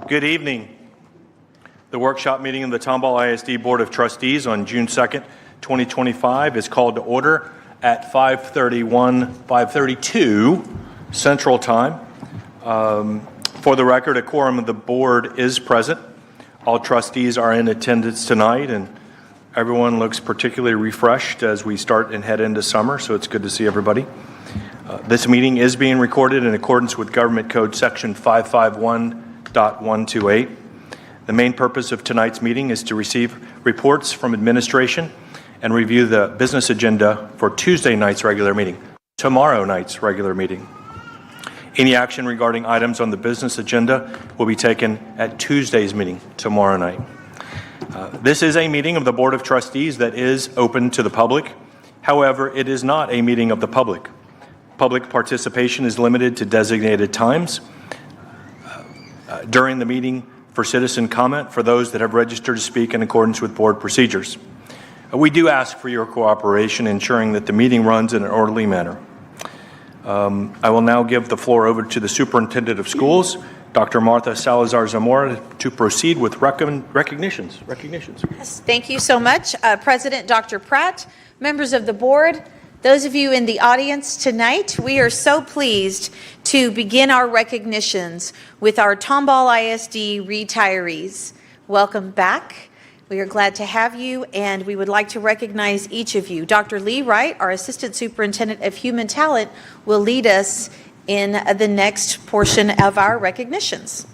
Good evening. The workshop meeting of the Tomball ISD Board of Trustees on June 2nd, 2025 is called to order at 5:32 Central Time. For the record, a quorum of the board is present. All trustees are in attendance tonight, and everyone looks particularly refreshed as we start and head into summer, so it's good to see everybody. This meeting is being recorded in accordance with Government Code Section 551.128. The main purpose of tonight's meeting is to receive reports from administration and review the business agenda for Tuesday night's regular meeting, tomorrow night's regular meeting. Any action regarding items on the business agenda will be taken at Tuesday's meeting, tomorrow night. This is a meeting of the Board of Trustees that is open to the public. However, it is not a meeting of the public. Public participation is limited to designated times during the meeting for citizen comment for those that have registered to speak in accordance with board procedures. We do ask for your cooperation, ensuring that the meeting runs in an orderly manner. I will now give the floor over to the Superintendent of Schools, Dr. Martha Salazar-Zamora, to proceed with recognitions. Yes, thank you so much, President Dr. Pratt, members of the board, those of you in the audience tonight. We are so pleased to begin our recognitions with our Tomball ISD retirees. Welcome back. We are glad to have you, and we would like to recognize each of you. Dr. Lee Wright, our Assistant Superintendent of Human Talent, will lead us in the next portion of our recognitions.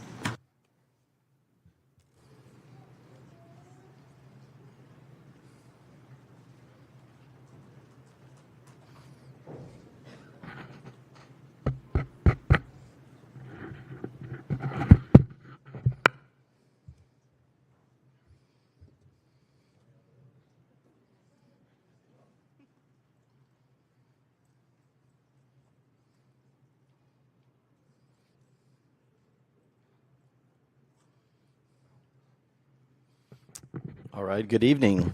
All right, good evening.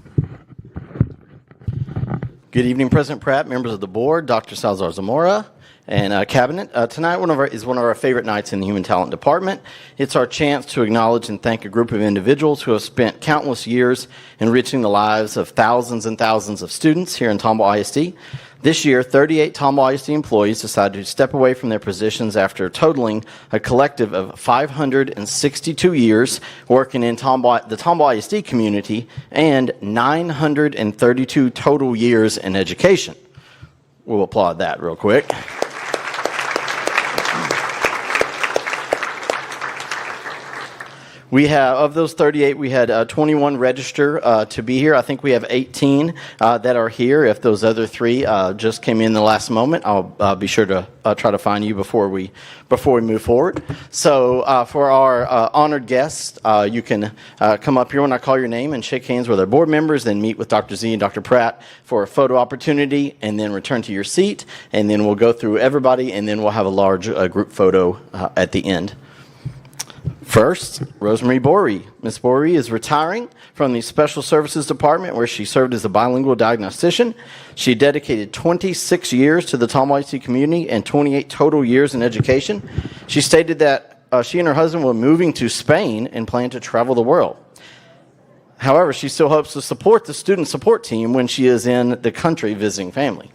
Good evening, President Pratt, members of the board, Dr. Salazar-Zamora, and Cabinet. Tonight is one of our favorite nights in the Human Talent Department. It's our chance to acknowledge and thank a group of individuals who have spent countless years enriching the lives of thousands and thousands of students here in Tomball ISD. This year, 38 Tomball ISD employees decided to step away from their positions after totaling a collective of 562 years working in the Tomball ISD community and 932 total years in education. We'll applaud that real quick. We have, of those 38, we had 21 register to be here. I think we have 18 that are here. If those other three just came in the last moment, I'll be sure to try to find you before we move forward. So for our honored guests, you can come up here when I call your name and shake hands with our board members, then meet with Dr. Z and Dr. Pratt for a photo opportunity, and then return to your seat, and then we'll go through everybody, and then we'll have a large group photo at the end. First, Rosemary Borey. Ms. Borey is retiring from the Special Services Department, where she served as a bilingual diagnostician. She dedicated 26 years to the Tomball ISD community and 28 total years in education. She stated that she and her husband were moving to Spain and plan to travel the world. However, she still hopes to support the student support team when she is in the country visiting family.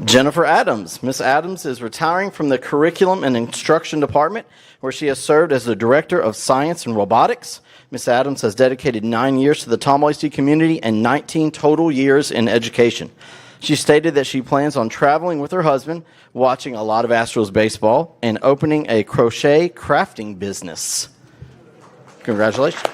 Jennifer Adams. Ms. Adams is retiring from the Curriculum and Instruction Department, where she has served as the Director of Science and Robotics. Ms. Adams has dedicated 9 years to the Tomball ISD community and 19 total years in education. She stated that she plans on traveling with her husband, watching a lot of Astros baseball, and opening a crochet crafting business. Congratulations.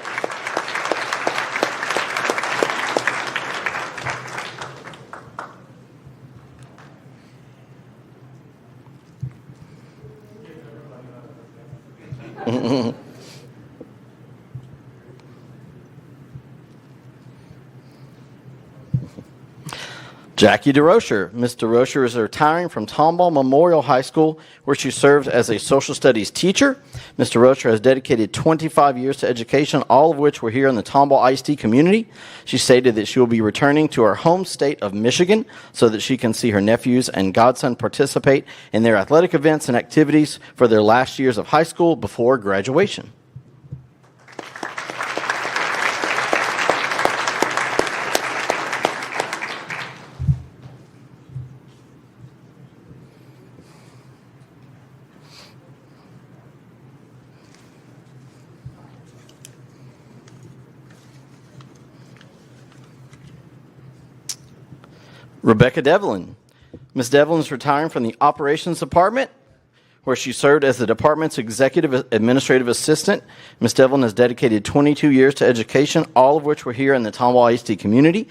Jackie DeRocher. Ms. DeRocher is retiring from Tomball Memorial High School, where she served as a social studies teacher. Ms. DeRocher has dedicated 25 years to education, all of which were here in the Tomball ISD community. She stated that she will be returning to her home state of Michigan so that she can see her nephews and godson participate in their athletic events and activities for their last years of high school before graduation. Rebecca Devlin. Ms. Devlin is retiring from the Operations Department, where she served as the department's executive administrative assistant. Ms. Devlin has dedicated 22 years to education, all of which were here in the Tomball ISD community.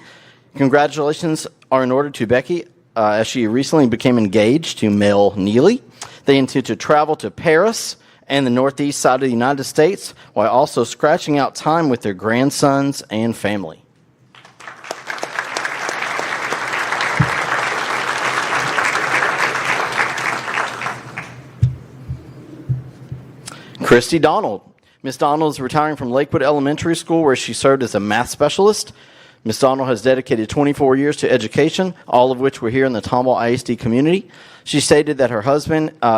Congratulations are in order to Becky, as she recently became engaged to Mel Neely. They intend to travel to Paris and the northeast side of the United States, while also scratching out time with their grandsons and family. Christy Donald. Ms. Donald is retiring from Lakewood Elementary School, where she served as a math specialist. Ms. Donald has dedicated 24 years to education, all of which were here in the Tomball ISD community. She stated that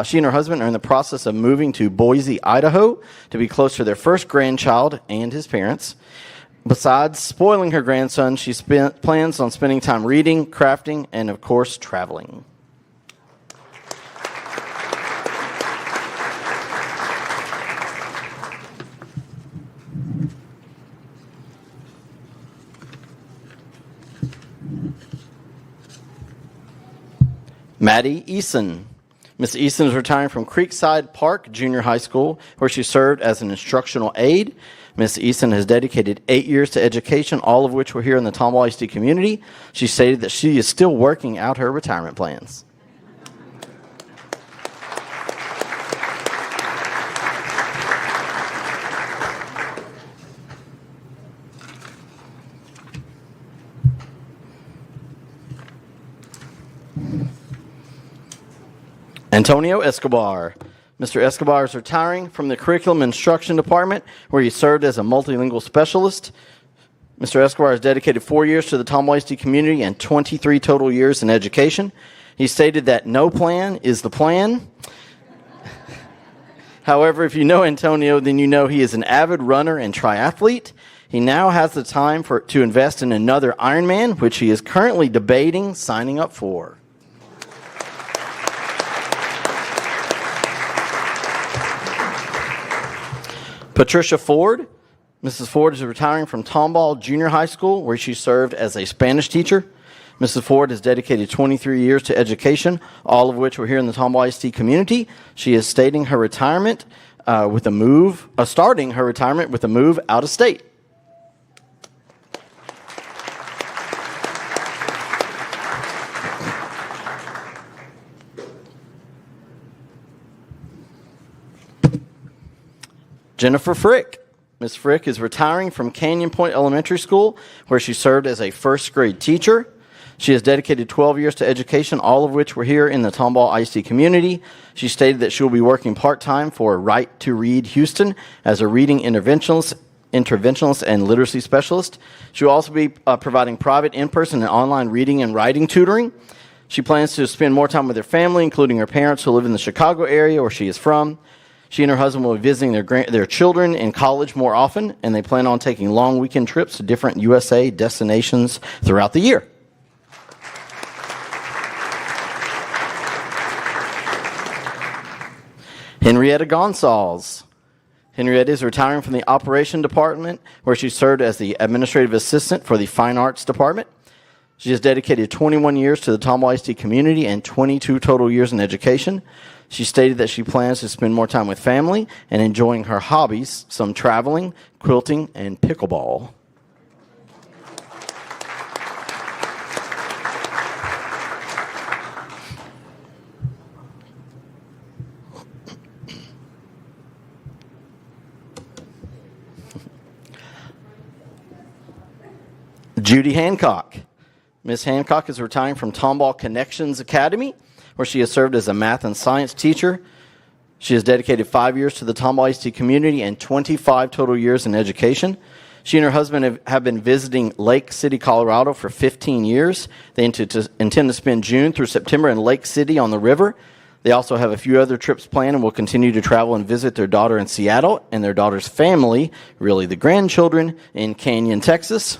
she and her husband are in the process of moving to Boise, Idaho, to be close to their first grandchild and his parents. Besides spoiling her grandson, she plans on spending time reading, crafting, and of course, traveling. Maddie Eason. Ms. Eason is retiring from Creekside Park Junior High School, where she served as an instructional aide. Ms. Eason has dedicated 8 years to education, all of which were here in the Tomball ISD community. She stated that she is still working out her retirement plans. Antonio Escobar. Mr. Escobar is retiring from the Curriculum Instruction Department, where he served as a multilingual specialist. Mr. Escobar has dedicated 4 years to the Tomball ISD community and 23 total years in education. He stated that no plan is the plan. However, if you know Antonio, then you know he is an avid runner and triathlete. He now has the time to invest in another Ironman, which he is currently debating signing up for. Patricia Ford. Mrs. Ford is retiring from Tomball Junior High School, where she served as a Spanish teacher. Mrs. Ford has dedicated 23 years to education, all of which were here in the Tomball ISD community. She is starting her retirement with a move out of state. Jennifer Frick. Ms. Frick is retiring from Canyon Point Elementary School, where she served as a first grade teacher. She has dedicated 12 years to education, all of which were here in the Tomball ISD community. She stated that she will be working part-time for Right to Read Houston as a reading interventionist and literacy specialist. She will also be providing private in-person and online reading and writing tutoring. She plans to spend more time with her family, including her parents who live in the Chicago area where she is from. She and her husband will be visiting their children in college more often, and they plan on taking long weekend trips to different USA destinations throughout the year. Henrietta Gonsalves. Henrietta is retiring from the Operation Department, where she served as the administrative assistant for the Fine Arts Department. She has dedicated 21 years to the Tomball ISD community and 22 total years in education. She stated that she plans to spend more time with family and enjoying her hobbies, some traveling, quilting, and pickleball. Judy Hancock. Ms. Hancock is retiring from Tomball Connections Academy, where she has served as a math and science teacher. She has dedicated 5 years to the Tomball ISD community and 25 total years in education. She and her husband have been visiting Lake City, Colorado for 15 years. They intend to spend June through September in Lake City on the river. They also have a few other trips planned and will continue to travel and visit their daughter in Seattle and their daughter's family, really the grandchildren, in Canyon, Texas.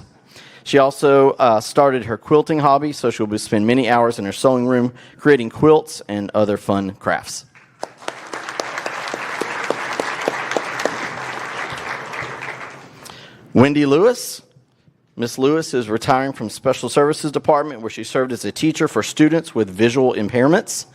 She also started her quilting hobby, so she'll spend many hours in her sewing room creating quilts and other fun crafts. Wendy Lewis. Miss Lewis is retiring from Special Services Department, where she served as a teacher for students with visual impairments.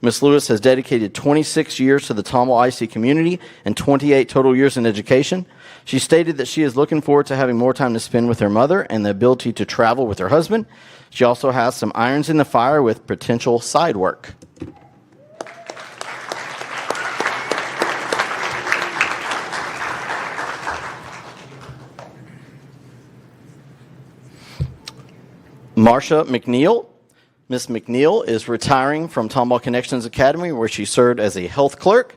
Miss Lewis has dedicated 26 years to the Tomball ISD community and 28 total years in education. She stated that she is looking forward to having more time to spend with her mother and the ability to travel with her husband. She also has some irons in the fire with potential side work. Marsha McNeil. Miss McNeil is retiring from Tomball Connections Academy, where she served as a health clerk.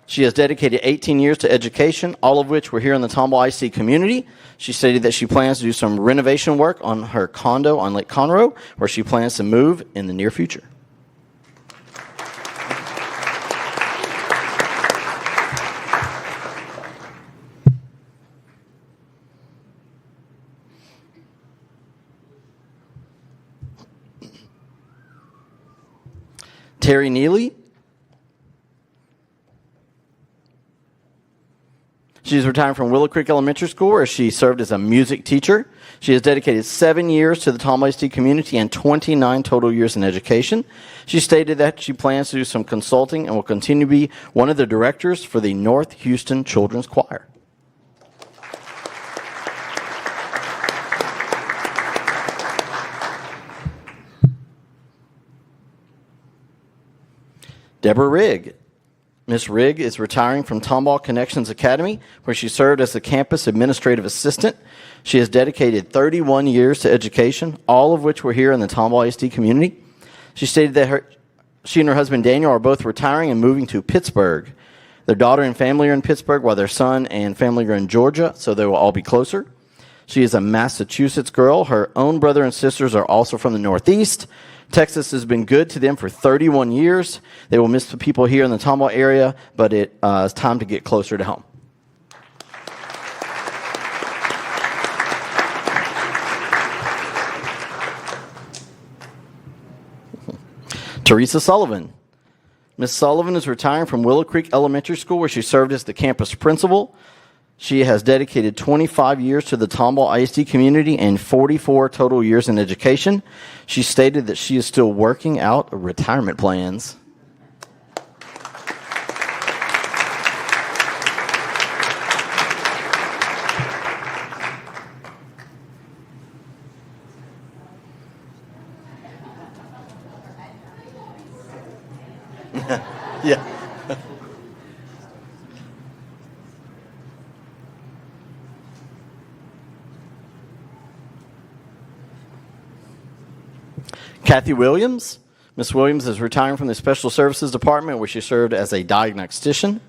She has dedicated 18 years to education, all of which were here in the Tomball ISD community. She stated that she plans to do some renovation work on her condo on Lake Conroe, where she plans to move in the near future. Terry Neely. She's retiring from Willow Creek Elementary School, where she served as a music teacher. She has dedicated 7 years to the Tomball ISD community and 29 total years in education. She stated that she plans to do some consulting and will continue to be one of the directors for the North Houston Children's Choir. Deborah Rigg. Miss Rigg is retiring from Tomball Connections Academy, where she served as the campus administrative assistant. She has dedicated 31 years to education, all of which were here in the Tomball ISD community. She stated that she and her husband Daniel are both retiring and moving to Pittsburgh. Their daughter and family are in Pittsburgh, while their son and family are in Georgia, so they will all be closer. She is a Massachusetts girl. Her own brother and sisters are also from the Northeast. Texas has been good to them for 31 years. They will miss the people here in the Tomball area, but it is time to get closer to home. Teresa Sullivan. Miss Sullivan is retiring from Willow Creek Elementary School, where she served as the campus principal. She has dedicated 25 years to the Tomball ISD community and 44 total years in education. She stated that she is still working out retirement plans. Yeah. Kathy Williams. Miss Williams is retiring from the Special Services Department, where she served as a diagnostician.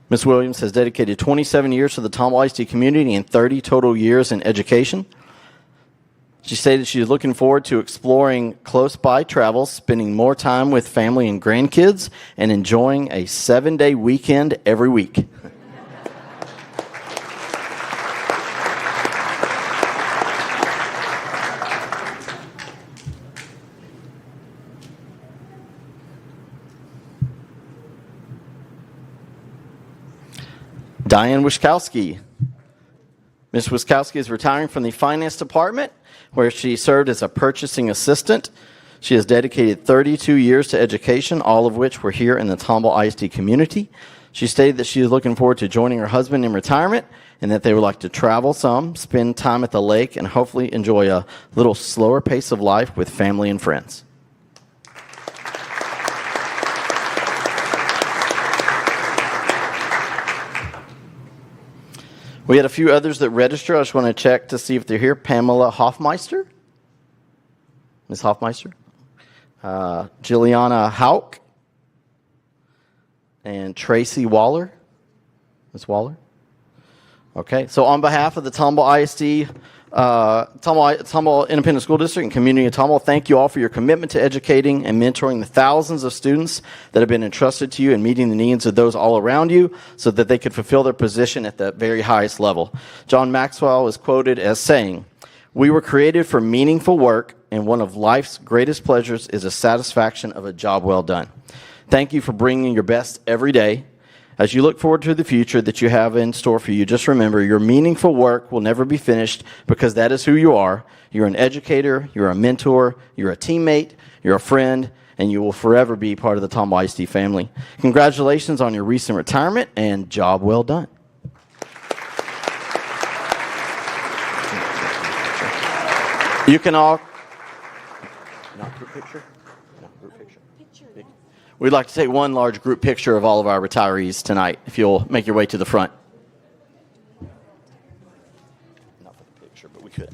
Miss Williams has dedicated 27 years to the Tomball ISD community and 30 total years in education. She stated she is looking forward to exploring close-by travels, spending more time with family and grandkids, and enjoying a 7-day weekend every week. Diane Wiskowski. Ms. Wiskowski is retiring from the Finance Department, where she served as a purchasing assistant. She has dedicated 32 years to education, all of which were here in the Tomball ISD community. She stated that she is looking forward to joining her husband in retirement and that they would like to travel some, spend time at the lake, and hopefully enjoy a little slower pace of life with family and friends. We had a few others that register. I just want to check to see if they're here. Pamela Hoffmeister. Ms. Hoffmeister, Juliana Hauk, and Tracy Waller. Ms. Waller. Okay, so on behalf of the Tomball ISD, Tomball Independent School District and community of Tomball, thank you all for your commitment to educating and mentoring the thousands of students that have been entrusted to you and meeting the needs of those all around you so that they could fulfill their position at the very highest level. John Maxwell is quoted as saying, "We were created for meaningful work, and one of life's greatest pleasures is the satisfaction of a job well done." Thank you for bringing your best every day. As you look forward to the future that you have in store for you, just remember your meaningful work will never be finished because that is who you are. You're an educator, you're a mentor, you're a teammate, you're a friend, and you will forever be part of the Tomball ISD family. Congratulations on your recent retirement and job well done. You can all... Not group picture? No, group picture. We'd like to take one large group picture of all of our retirees tonight, if you'll make your way to the front. Not for the picture, but we could.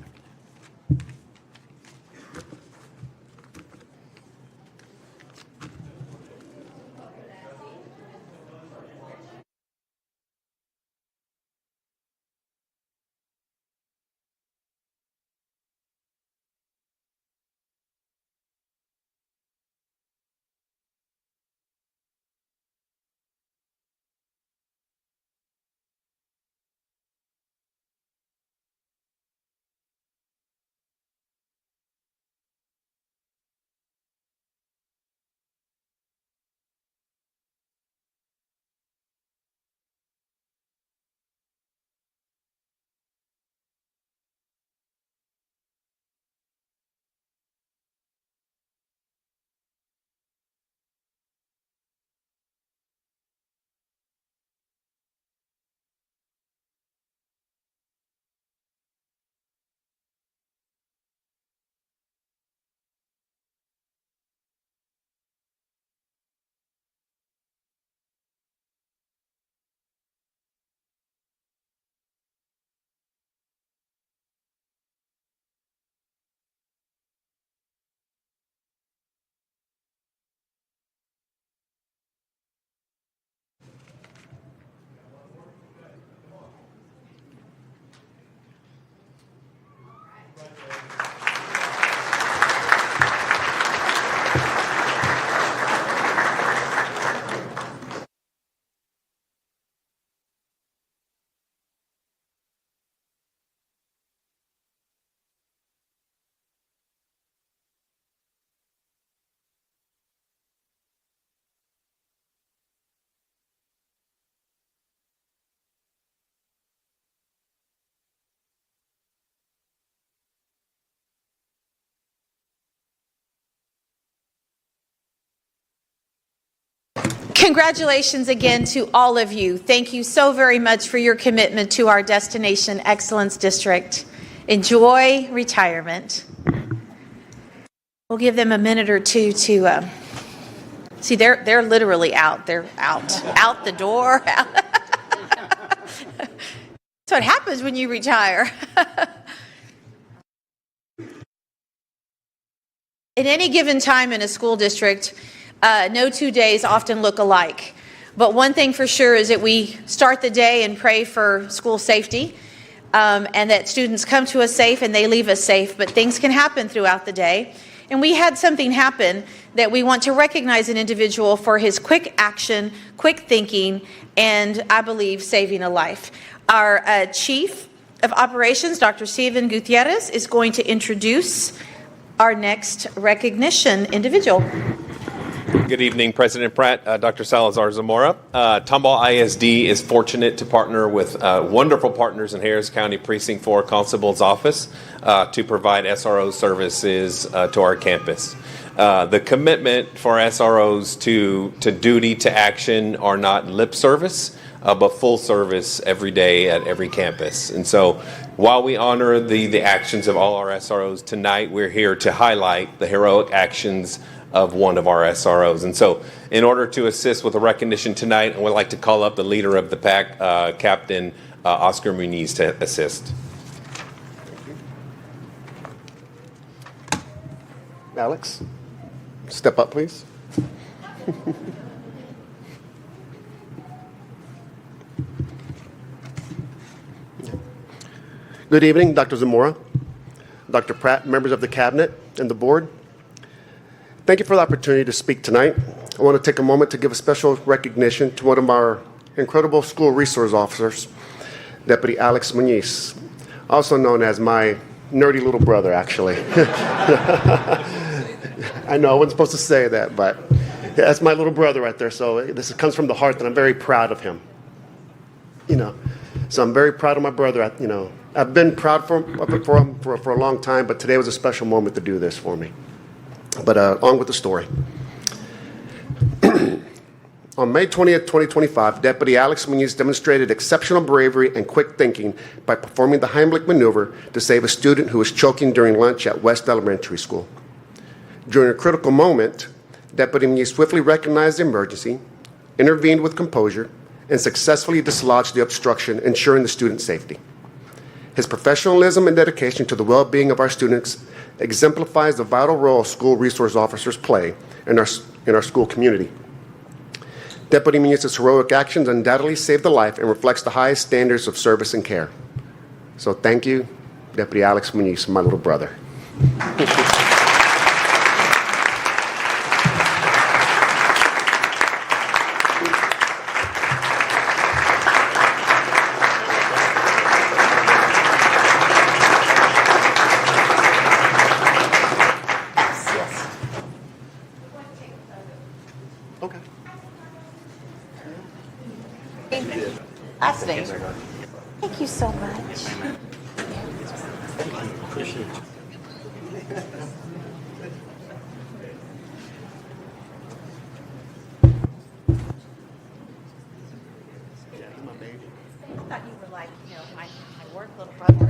Congratulations again to all of you. Thank you so very much for your commitment to our Destination Excellence District. Enjoy retirement. We'll give them a minute or two to see. They're literally out. They're out the door. That's what happens when you retire. At any given time in a school district, no 2 days often look alike. But one thing for sure is that we start the day and pray for school safety, and that students come to us safe and they leave us safe. But things can happen throughout the day. And we had something happen that we want to recognize an individual for his quick action, quick thinking, and I believe saving a life. Our Chief of Operations, Dr. Steven Gutierrez, is going to introduce our next recognition individual. Good evening, President Pratt, Dr. Salazar Zamora. Tomball ISD is fortunate to partner with wonderful partners in Harris County Precinct 4 Constable's Office to provide SRO services to our campus. The commitment for SROs to duty, to action are not lip service, but full service every day at every campus. And so while we honor the actions of all our SROs tonight, we're here to highlight the heroic actions of one of our SROs. And so in order to assist with the recognition tonight, I would like to call up the leader of the pack, Captain Oscar Muniz, to assist. Alex, step up, please. Good evening, Dr. Zamora, Dr. Pratt, members of the cabinet and the board. Thank you for the opportunity to speak tonight. I want to take a moment to give a special recognition to one of our incredible school resource officers, Deputy Alex Muñiz, also known as my nerdy little brother, actually. I know I wasn't supposed to say that, but that's my little brother right there. So this comes from the heart, and I'm very proud of him. So I'm very proud of my brother. I've been proud for him for a long time, but today was a special moment to do this for me. But on with the story. On May 20th, 2025, Deputy Alex Muñiz demonstrated exceptional bravery and quick thinking by performing the Heimlich maneuver to save a student who was choking during lunch at West Elementary School. During a critical moment, Deputy Muñiz swiftly recognized the emergency, intervened with composure, and successfully dislodged the obstruction, ensuring the student's safety. His professionalism and dedication to the well-being of our students exemplifies the vital role school resource officers play in our school community. Deputy Muñiz's heroic actions undoubtedly saved a life and reflects the highest standards of service and care. So thank you, Deputy Alex Muñiz, my little brother. Thank you so much. Appreciate you. I thought you were like, my work little brother.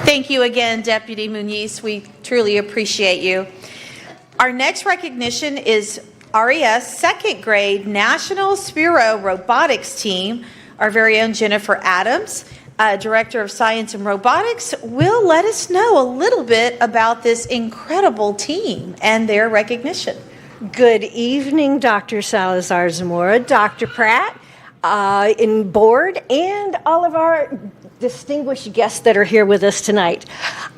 Thank you again, Deputy Muñiz. We truly appreciate you. Our next recognition is RES second grade National Sphero Robotics Team. Our very own Jennifer Adams, Director of Science and Robotics, will let us know a little bit about this incredible team and their recognition. Good evening, Dr. Salazar Zamora, Dr. Pratt, in board, and all of our distinguished guests that are here with us tonight.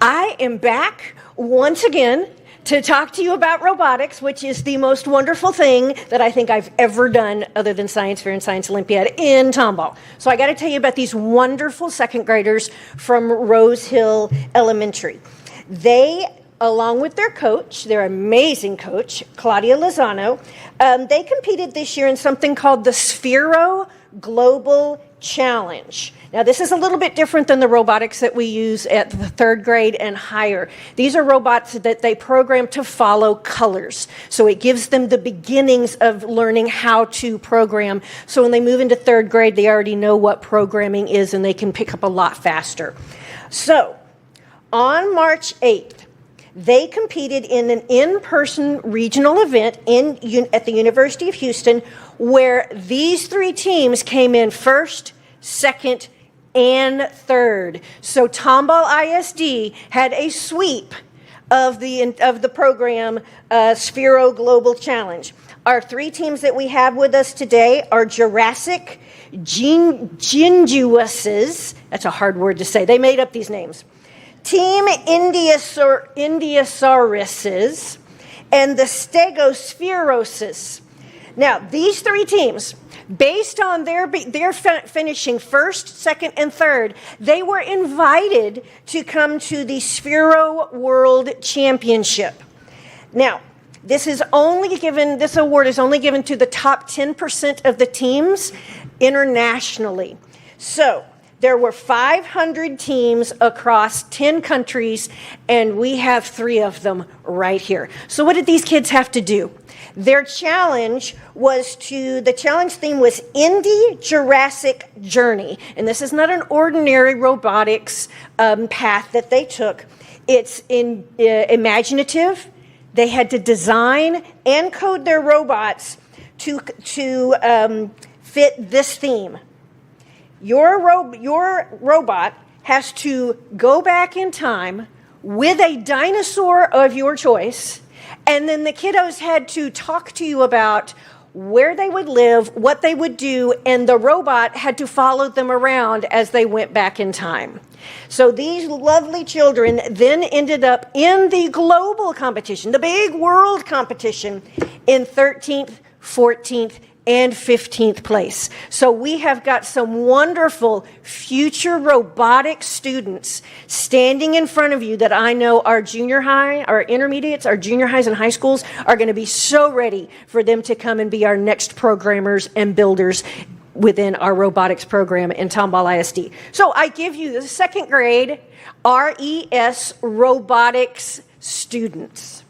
I am back once again to talk to you about robotics, which is the most wonderful thing that I think I've ever done other than Science Fair and Science Olympiad in Tomball. So I got to tell you about these wonderful second graders from Rose Hill Elementary. They, along with their coach, their amazing coach, Claudia Lozano, they competed this year in something called the Sphero Global Challenge. Now, this is a little bit different than the robotics that we use at the third grade and higher. These are robots that they program to follow colors. So it gives them the beginnings of learning how to program. So when they move into third grade, they already know what programming is and they can pick up a lot faster. So on March 8th, they competed in an in-person regional event at the University of Houston where these three teams came in first, second, and third. So Tomball ISD had a sweep of the program Sphero Global Challenge. Our three teams that we have with us today are Jurassic Gingiuses. That's a hard word to say. They made up these names. Team Indiasauruses and the stegospherosis. Now, these three teams, based on their finishing first, second, and third, they were invited to come to the Sphero World Championship. Now, this award is only given to the top 10% of the teams internationally. So, there were 500 teams across 10 countries, and we have 3 of them right here. So what did these kids have to do? Their challenge the challenge theme was Indie Jurassic Journey. And this is not an ordinary robotics path that they took. It's imaginative. They had to design and code their robots to fit this theme. Your robot has to go back in time with a dinosaur of your choice, and then the kiddos had to talk to you about where they would live, what they would do, and the robot had to follow them around as they went back in time. So these lovely children then ended up in the global competition, the big world competition, in 13th, 14th, and 15th place. So we have got some wonderful future robotic students standing in front of you that I know our junior high, our intermediates, our junior highs and high schools are going to be so ready for them to come and be our next programmers and builders within our robotics program in Tomball ISD. So I give you the second grade RES robotics students.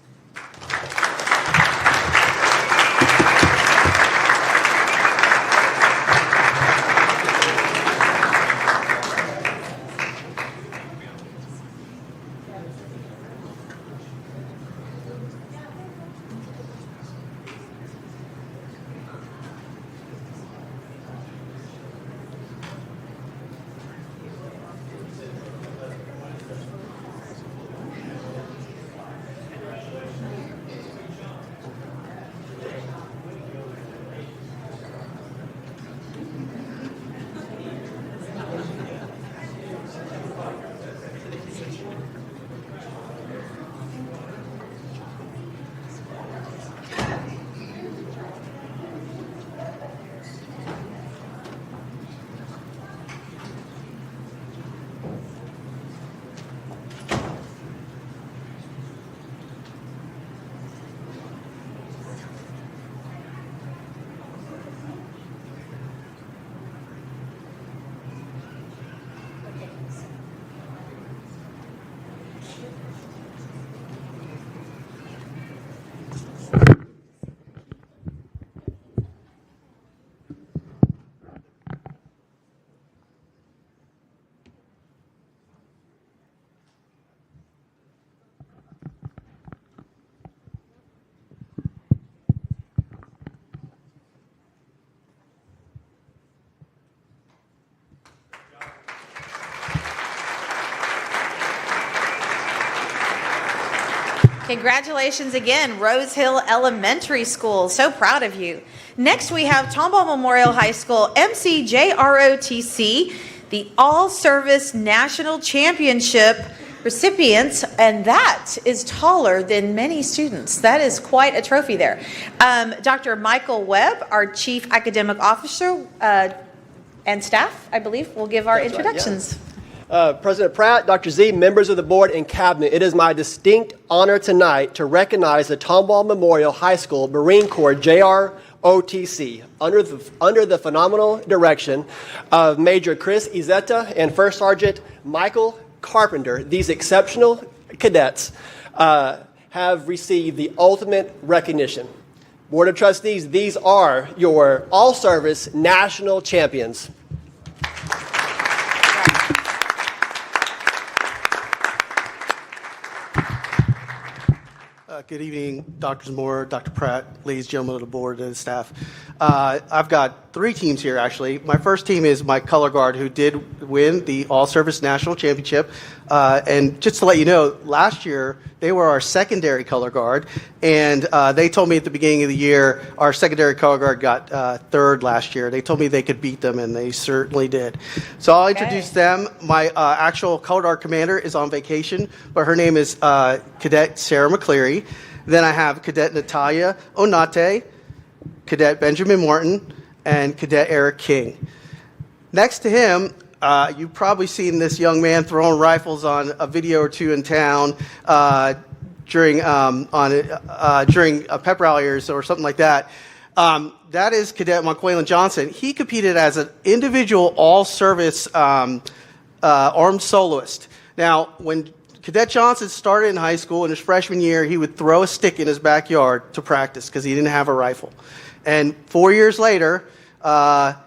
Congratulations again, Rose Hill Elementary School. So proud of you. Next, we have Tomball Memorial High School MCJROTC, the All-Service National Championship recipients, and that is taller than many students. That is quite a trophy there. Dr. Michael Webb, our Chief Academic Officer, and staff, I believe, will give our introductions. President Pratt, Dr. Z, members of the board and cabinet, it is my distinct honor tonight to recognize the Tomball Memorial High School Marine Corps JROTC under the phenomenal direction of Major Chris Izetta and First Sergeant Michael Carpenter. These exceptional cadets have received the ultimate recognition. Board of Trustees, these are your all-service national champions. Good evening, Dr. Zamora, Dr. Pratt, ladies and gentlemen of the board and staff. I've got 3 teams here, actually. My first team is my color guard, who did win the All-Service National Championship. And just to let you know, last year, they were our secondary color guard. And they told me at the beginning of the year, our secondary color guard got 3rd last year. They told me they could beat them, and they certainly did. So I'll introduce them. My actual color guard commander is on vacation, but her name is Cadet Sarah McCleary. Then I have Cadet Natalia Onate, Cadet Benjamin Morton, and Cadet Eric King. Next to him, you've probably seen this young man throwing rifles on a video or two in town during a pep rally or something like that. That is Cadet Monqualan Johnson. He competed as an individual all-service armed soloist. Now, when Cadet Johnson started in high school in his freshman year, he would throw a stick in his backyard to practice because he didn't have a rifle. And 4 years later,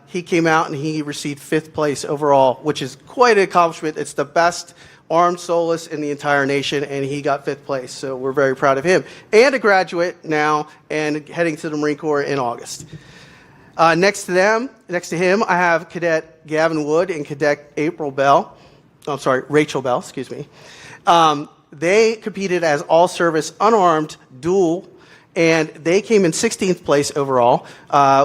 he came out and he received 5th place overall, which is quite an accomplishment. It's the best armed soloist in the entire nation, and he got 5th place. So we're very proud of him. And a graduate now and heading to the Marine Corps in August. Next to him, I have Cadet Gavin Wood and Cadet Rachel Bell, excuse me. They competed as all-service unarmed dual, and they came in 16th place overall,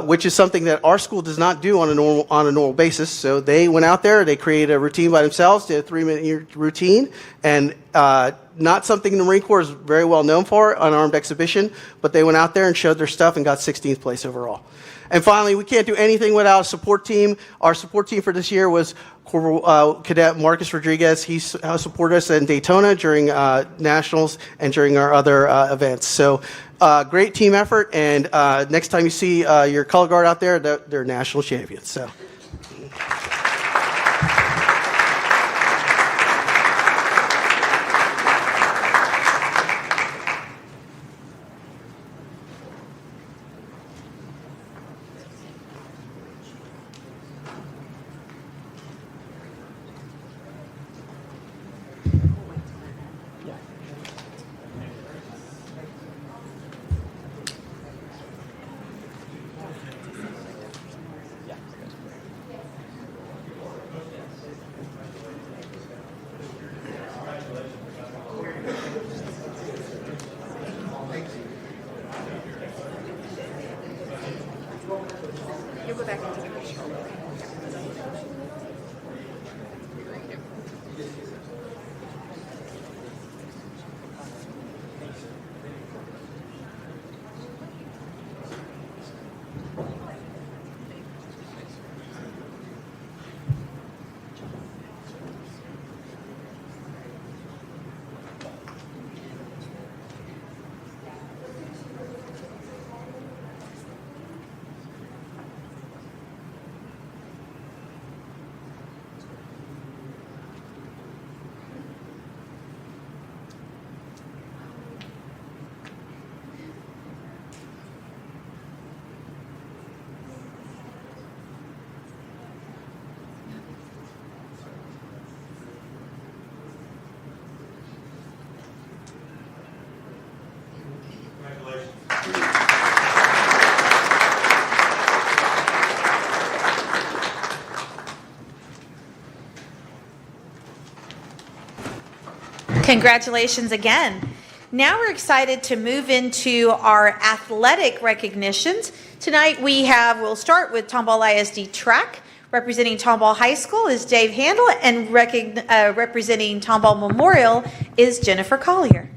which is something that our school does not do on a normal basis. So they went out there, they created a routine by themselves, did a 3-minute routine, and not something the Marine Corps is very well known for, unarmed exhibition, but they went out there and showed their stuff and got 16th place overall. And finally, we can't do anything without a support team. Our support team for this year was Cadet Marcus Rodriguez. He supported us in Daytona during nationals and during our other events. So great team effort, and next time you see your color guard out there, they're national champions. So. Congratulations again. Now we're excited to move into our athletic recognitions. Tonight we'll start with Tomball ISD track. Representing Tomball High School is Dave Handel, and representing Tomball Memorial is Jennifer Collier.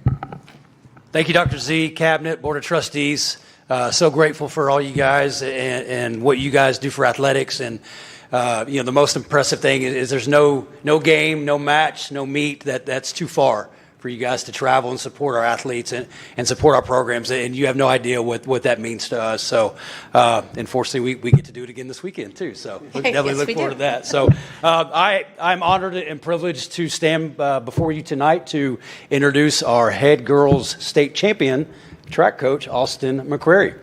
Thank you, Dr. Z, Cabinet, Board of Trustees. So grateful for all you guys and what you guys do for athletics. And the most impressive thing is there's no game, no match, no meet that's too far for you guys to travel and support our athletes and support our programs. And you have no idea what that means to us. So, unfortunately, we get to do it again this weekend, too. So we definitely look forward to that. So I'm honored and privileged to stand before you tonight to introduce our head girls state champion, track coach, Austin McCrary.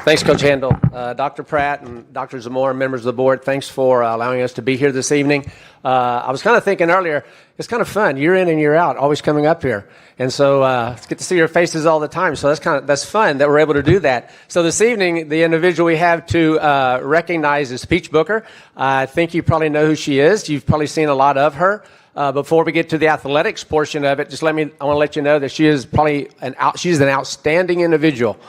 Thanks, Coach Handel. Dr. Pratt and Dr. Zamora, members of the board, thanks for allowing us to be here this evening. I was kind of thinking earlier, it's kind of fun, year in and year out, always coming up here. And so it's get to see your faces all the time. So that's fun that we're able to do that. So this evening, the individual we have to recognize is Peach Booker. I think you probably know who she is. You've probably seen a lot of her. Before we get to the athletics portion of it, I want to let you know that she is she's an outstanding individual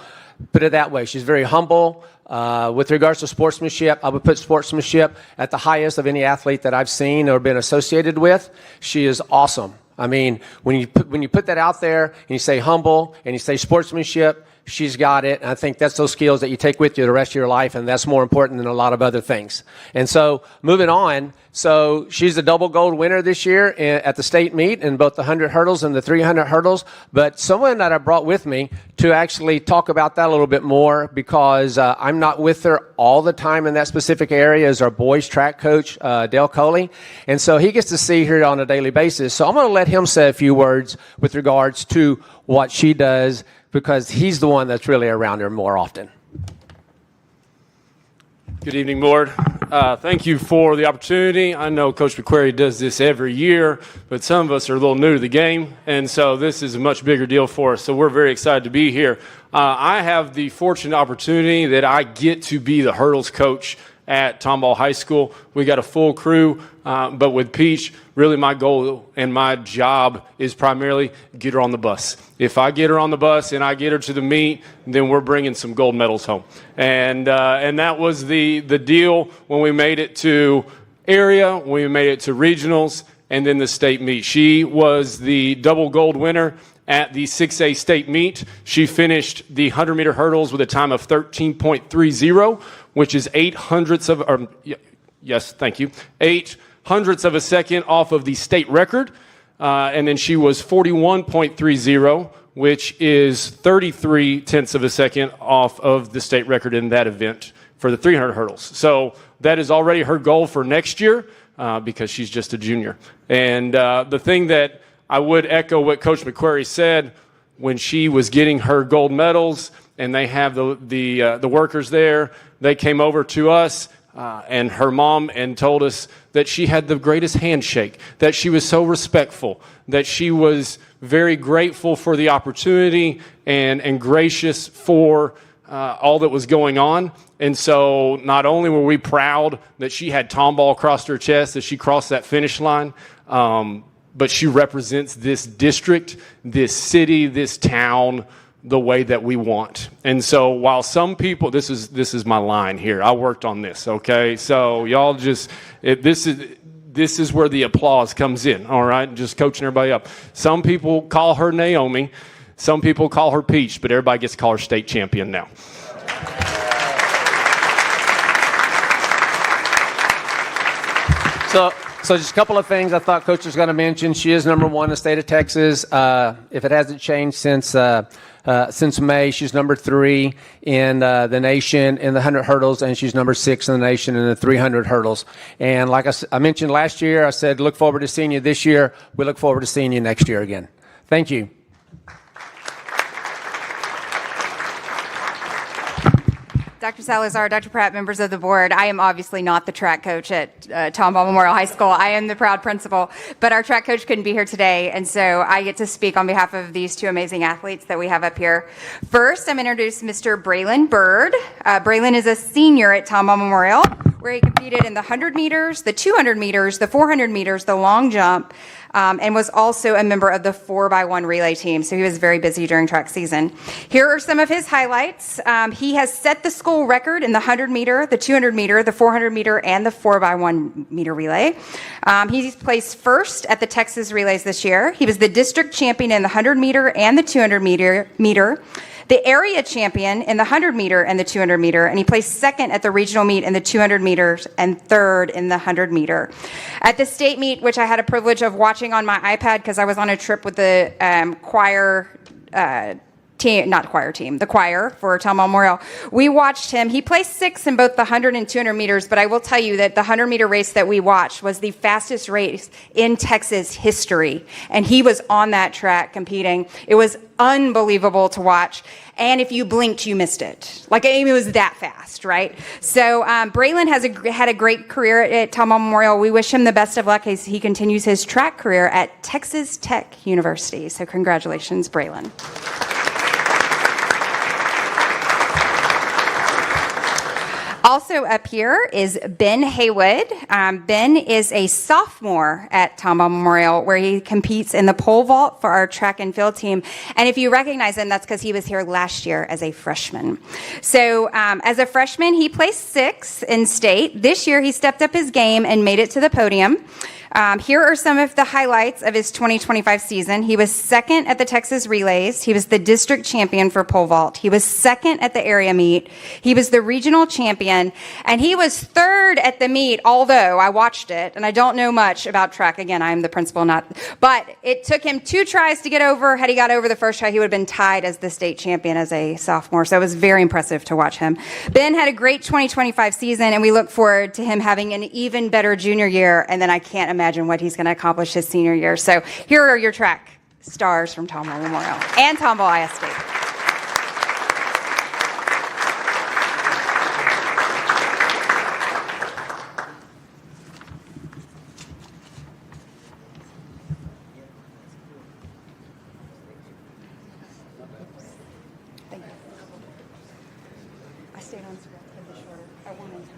Put it that way. She's very humble. With regards to sportsmanship, I would put sportsmanship at the highest of any athlete that I've seen or been associated with. She is awesome. I mean, when you put that out there and you say humble and you say sportsmanship, she's got it. And I think that's those skills that you take with you the rest of your life, and that's more important than a lot of other things. And so moving on, so she's a double gold winner this year at the state meet in both the 100 hurdles and the 300 hurdles. But someone that I brought with me to actually talk about that a little bit more, because I'm not with her all the time in that specific area, is our boys track coach, Dale Coley. And so he gets to see her on a daily basis. So I'm going to let him say a few words with regards to what she does, because he's the one that's really around her more often. Good evening, Board. Thank you for the opportunity. I know Coach McQuarrie does this every year, but some of us are a little new to the game, and so this is a much bigger deal for us, so we're very excited to be here. I have the fortunate opportunity that I get to be the hurdles coach at Tomball High School. We got a full crew, but with Peach, really my goal and my job is primarily get her on the bus. If I get her on the bus and I get her to the meet, then we're bringing some gold medals home. And that was the deal when we made it to area, when we made it to regionals, and then the state meet. She was the double gold winner at the 6A state meet. She finished the 100-meter hurdles with a time of 13.30, which is 8 hundredths of a second off of the state record. And then she was 41.30, which is 33 tenths of a second off of the state record in that event for the 300 hurdles. So that is already her goal for next year, because she's just a junior. And the thing that I would echo what Coach McQuarrie said when she was getting her gold medals, and they have the workers there. They came over to us and her mom and told us that she had the greatest handshake, that she was so respectful, that she was very grateful for the opportunity and gracious for all that was going on. And so not only were we proud that she had Tomball across her chest as she crossed that finish line, but she represents this district, this city, this town, the way that we want. And so while some people, this is my line here. I worked on this, okay? So y'all just, this is where the applause comes in, all right? Just coaching everybody up. Some people call her Naomi. Some people call her Peach, but everybody gets to call her state champion now. So just a couple of things I thought Coach was going to mention. She is number 1 in the state of Texas. If it hasn't changed since May, she's number 3 in the nation in the 100 hurdles, and she's number 6 in the nation in the 300 hurdles. And like I mentioned last year, I said, look forward to seeing you this year. We look forward to seeing you next year again. Thank you. Dr. Salazar, Dr. Pratt, members of the board, I am obviously not the track coach at Tomball Memorial High School. I am the proud principal, but our track coach couldn't be here today, and so I get to speak on behalf of these 2 amazing athletes that we have up here. First, I'm going to introduce Mr. Braylon Bird. Braylon is a senior at Tomball Memorial, where he competed in the 100 meters, the 200 meters, the 400 meters, the long jump, and was also a member of the 4x1 relay team, so he was very busy during track season. Here are some of his highlights. He has set the school record in the 100 meter, the 200 meter, the 400 meter, and the 4x1 meter relay. He's placed first at the Texas relays this year. He was the district champion in the 100 meter and the 200 meter, the area champion in the 100 meter and the 200 meter, and he placed second at the regional meet in the 200 meters and third in the 100 meter. At the state meet, which I had a privilege of watching on my iPad because I was on a trip with the choir the choir for Tomball Memorial. We watched him. He placed 6th in both the 100 and 200 meters, but I will tell you that the 100 meter race that we watched was the fastest race in Texas history, and he was on that track competing. It was unbelievable to watch, and if you blinked, you missed it. Like, it was that fast, right? So Braylon had a great career at Tomball Memorial. We wish him the best of luck as he continues his track career at Texas Tech University. So congratulations, Braylon. Also up here is Ben Haywood. Ben is a sophomore at Tomball Memorial, where he competes in the pole vault for our track and field team. And if you recognize him, that's because he was here last year as a freshman. So as a freshman, he placed 6th in state. This year, he stepped up his game and made it to the podium. Here are some of the highlights of his 2025 season. He was 2nd at the Texas Relays. He was the district champion for pole vault. He was 2nd at the area meet. He was the regional champion. And he was 3rd at the meet, although I watched it, and I don't know much about track. Again, I'm the principal, but it took him 2 tries to get over. Had he got over the first try, he would have been tied as the state champion as a sophomore. So it was very impressive to watch him. Ben had a great 2025 season, and we look forward to him having an even better junior year. And then I can't imagine what he's going to accomplish his senior year. So here are your track stars from Tomball Memorial and Tomball ISD. I stayed on script a bit shorter. I wanted to.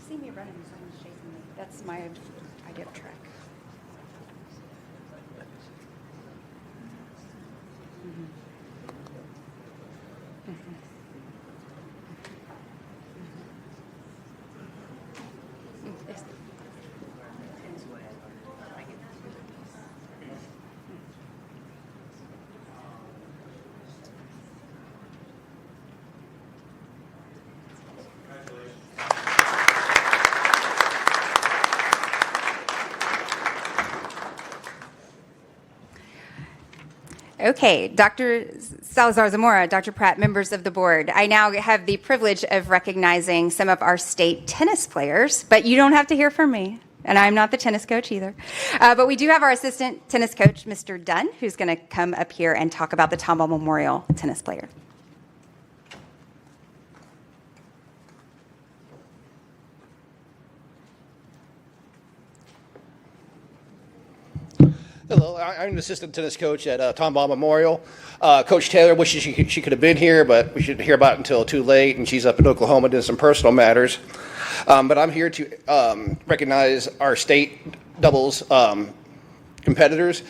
See me running, someone's chasing me. That's my idea of track. Okay, Dr. Salazar Zamora, Dr. Pratt, members of the board. I now have the privilege of recognizing some of our state tennis players, but you don't have to hear from me, and I'm not the tennis coach either. But we do have our assistant tennis coach, Mr. Dunn, who's going to come up here and talk about the Tomball Memorial tennis player. Hello, I'm an assistant tennis coach at Tomball Memorial. Coach Taylor wishes she could have been here, but we shouldn't hear about it until too late, and she's up in Oklahoma doing some personal matters. But I'm here to recognize our state doubles competitors,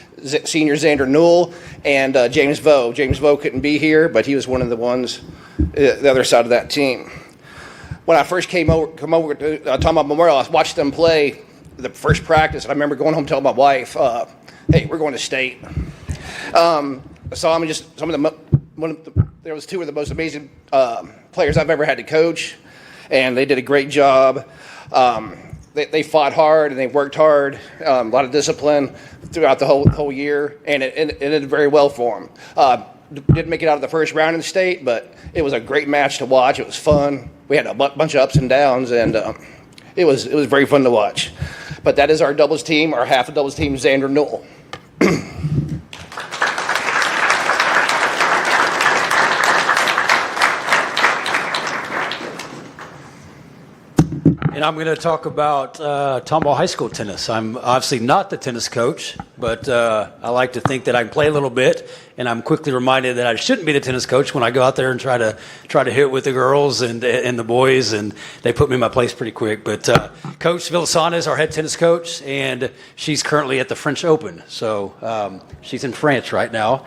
senior Xander Newell and James Vo. James Vo couldn't be here, but he was one of the ones the other side of that team. When I first come over to Tomball Memorial, I watched them play the first practice, and I remember going home telling my wife, hey, we're going to state. So I'm just there was 2 of the most amazing players I've ever had to coach, and they did a great job. They fought hard and they worked hard, a lot of discipline throughout the whole year, and it ended very well for them. Didn't make it out of the first round in the state, but it was a great match to watch. It was fun. We had a bunch of ups and downs, and it was very fun to watch. But that is our doubles team, our half a doubles team, Xander Newell. And I'm going to talk about Tomball High School tennis. I'm obviously not the tennis coach, but I like to think that I can play a little bit. And I'm quickly reminded that I shouldn't be the tennis coach when I go out there and try to hit with the girls and the boys, and they put me in my place pretty quick. But Coach Villasana is our head tennis coach, and she's currently at the French Open. So she's in France right now,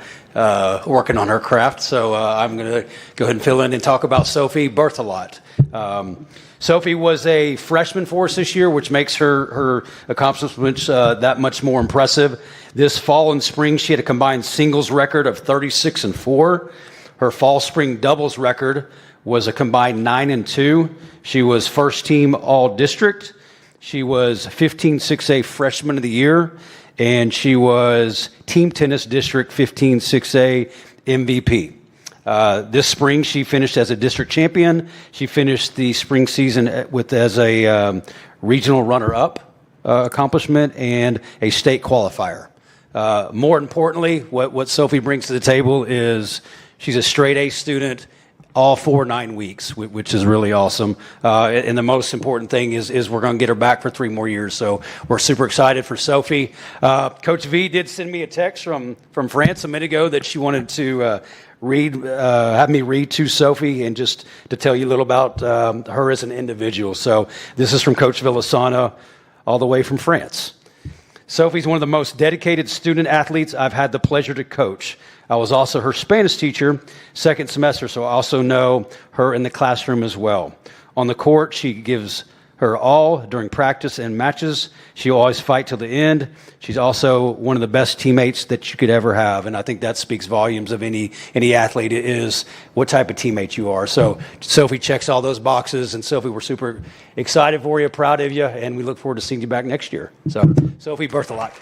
working on her craft. So I'm going to go ahead and fill in and talk about Sophie Berthelot. Sophie was a freshman for us this year, which makes her accomplishments that much more impressive. This fall and spring, she had a combined singles record of 36-4. Her fall-spring doubles record was a combined 9-2. She was first-team All-District. She was 15-6A Freshman of the Year, and she was Team Tennis District 15-6A MVP. This spring, she finished as a district champion. She finished the spring season as a regional runner-up accomplishment and a state qualifier. More importantly, what Sophie brings to the table is she's a straight A student all 9 weeks, which is really awesome. And the most important thing is we're going to get her back for 3 more years. So we're super excited for Sophie. Coach V did send me a text from France a minute ago that she wanted to have me read to Sophie and just to tell you a little about her as an individual. So this is from Coach Villasana all the way from France. Sophie's one of the most dedicated student athletes I've had the pleasure to coach. I was also her Spanish teacher second semester, so I also know her in the classroom as well. On the court, she gives her all during practice and matches. She'll always fight till the end. She's also one of the best teammates that you could ever have, and I think that speaks volumes of any athlete is what type of teammate you are. So Sophie checks all those boxes, and Sophie, we're super excited for you, proud of you, and we look forward to seeing you back next year. So Sophie Berthelot.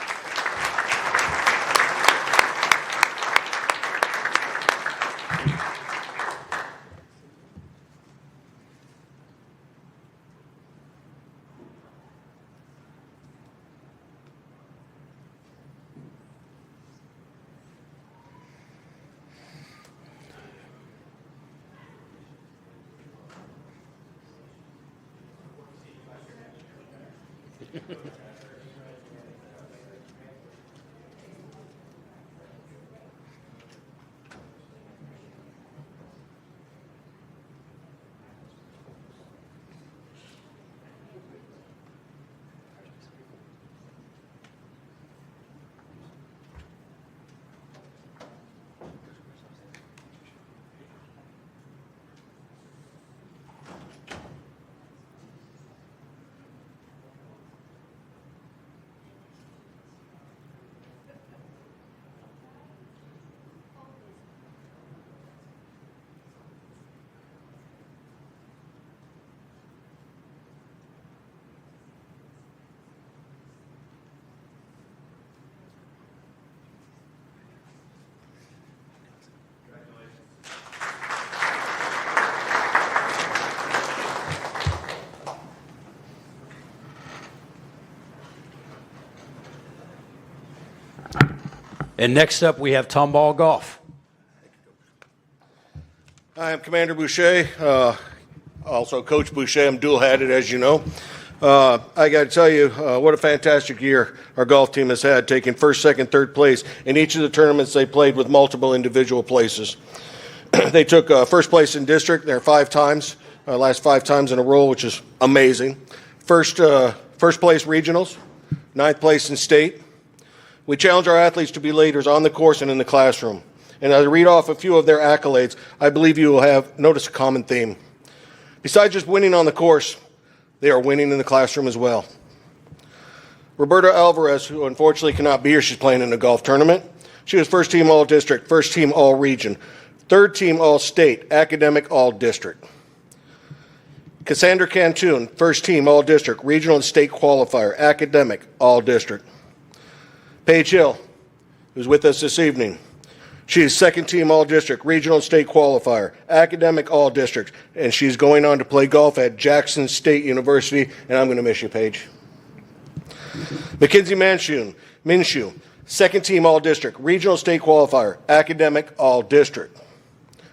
And next up, we have Tomball Golf. Hi, I'm Commander Boucher, also Coach Boucher. I'm dual-hatted, as you know. I got to tell you, what a fantastic year our golf team has had, taking first, second, third place in each of the tournaments they played with multiple individual places. They took first place in district there 5 times, last 5 times in a row, which is amazing. First place regionals, 9th place in state. We challenge our athletes to be leaders on the course and in the classroom. And as I read off a few of their accolades, I believe you will have noticed a common theme. Besides just winning on the course, they are winning in the classroom as well. Roberta Alvarez, who unfortunately cannot be here, she's playing in a golf tournament. She was first team all-district, first team all-region, third team all-state, academic all-district. Cassandra Cantoon, first team all-district, regional and state qualifier, academic all-district. Paige Hill, who's with us this evening. She is second team all-district, regional and state qualifier, academic all-district, and she's going on to play golf at Jackson State University, and I'm going to miss you, Paige. Mackenzie Minshew, second team all-district, regional state qualifier, academic all-district.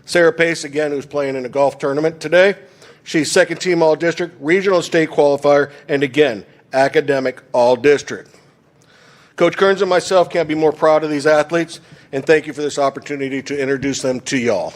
Sarah Pace, again, who's playing in a golf tournament today. She's second team all district, regional state qualifier, and again, academic all district. Coach Kearns and myself can't be more proud of these athletes, and thank you for this opportunity to introduce them to y'all.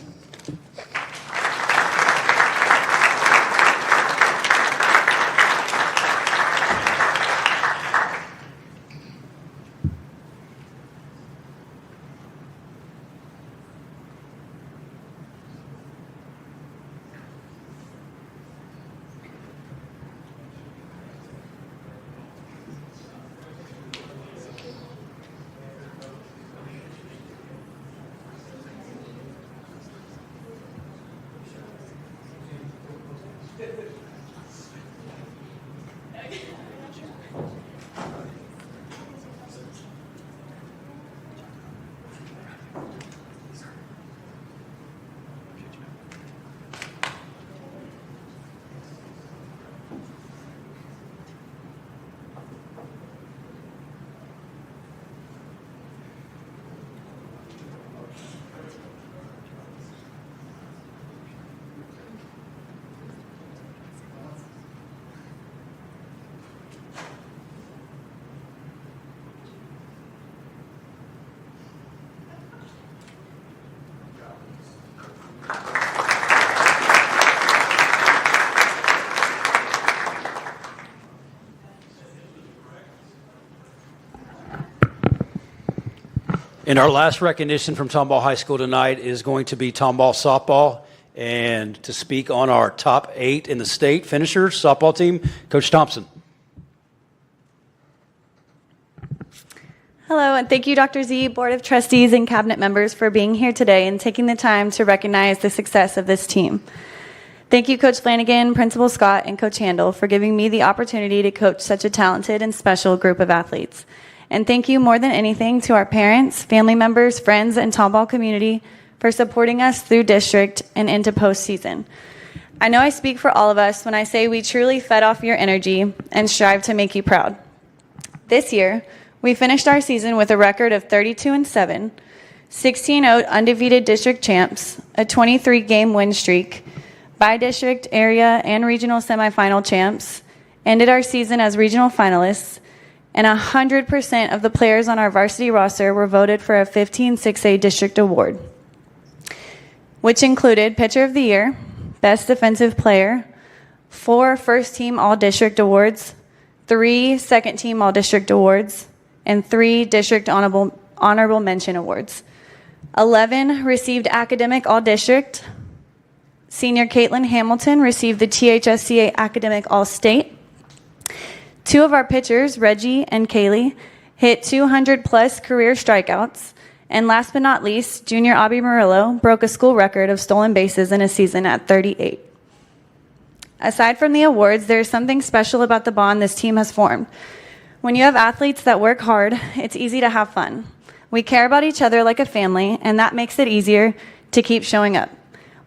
And our last recognition from Tomball High School tonight is going to be Tomball softball. And to speak on our top 8 in the state finishers softball team, Coach Thompson. Hello, and thank you, Dr. Z, Board of Trustees, and Cabinet members for being here today and taking the time to recognize the success of this team. Thank you, Coach Flanagan, Principal Scott, and Coach Handel for giving me the opportunity to coach such a talented and special group of athletes. And thank you more than anything to our parents, family members, friends, and Tomball community for supporting us through district and into postseason. I know I speak for all of us when I say we truly fed off your energy and strive to make you proud. This year, we finished our season with a record of 32-7, 16-0 undefeated district champs, a 23-game win streak, by-district, area, and regional semifinal champs, ended our season as regional finalists, and 100% of the players on our varsity roster were voted for a 15-6A district award, which included Pitcher of the Year, Best Defensive Player, 4 First-Team All-District Awards, 3 Second-Team All-District Awards, and 3 District Honorable Mention Awards. 11 received Academic All-District. Senior Caitlin Hamilton received the THSCA Academic All-State. 2 of our pitchers, Reggie and Kaylee, hit 200-plus career strikeouts. And last but not least, Junior Abby Murillo broke a school record of stolen bases in a season at 38. Aside from the awards, there is something special about the bond this team has formed. When you have athletes that work hard, it's easy to have fun. We care about each other like a family, and that makes it easier to keep showing up.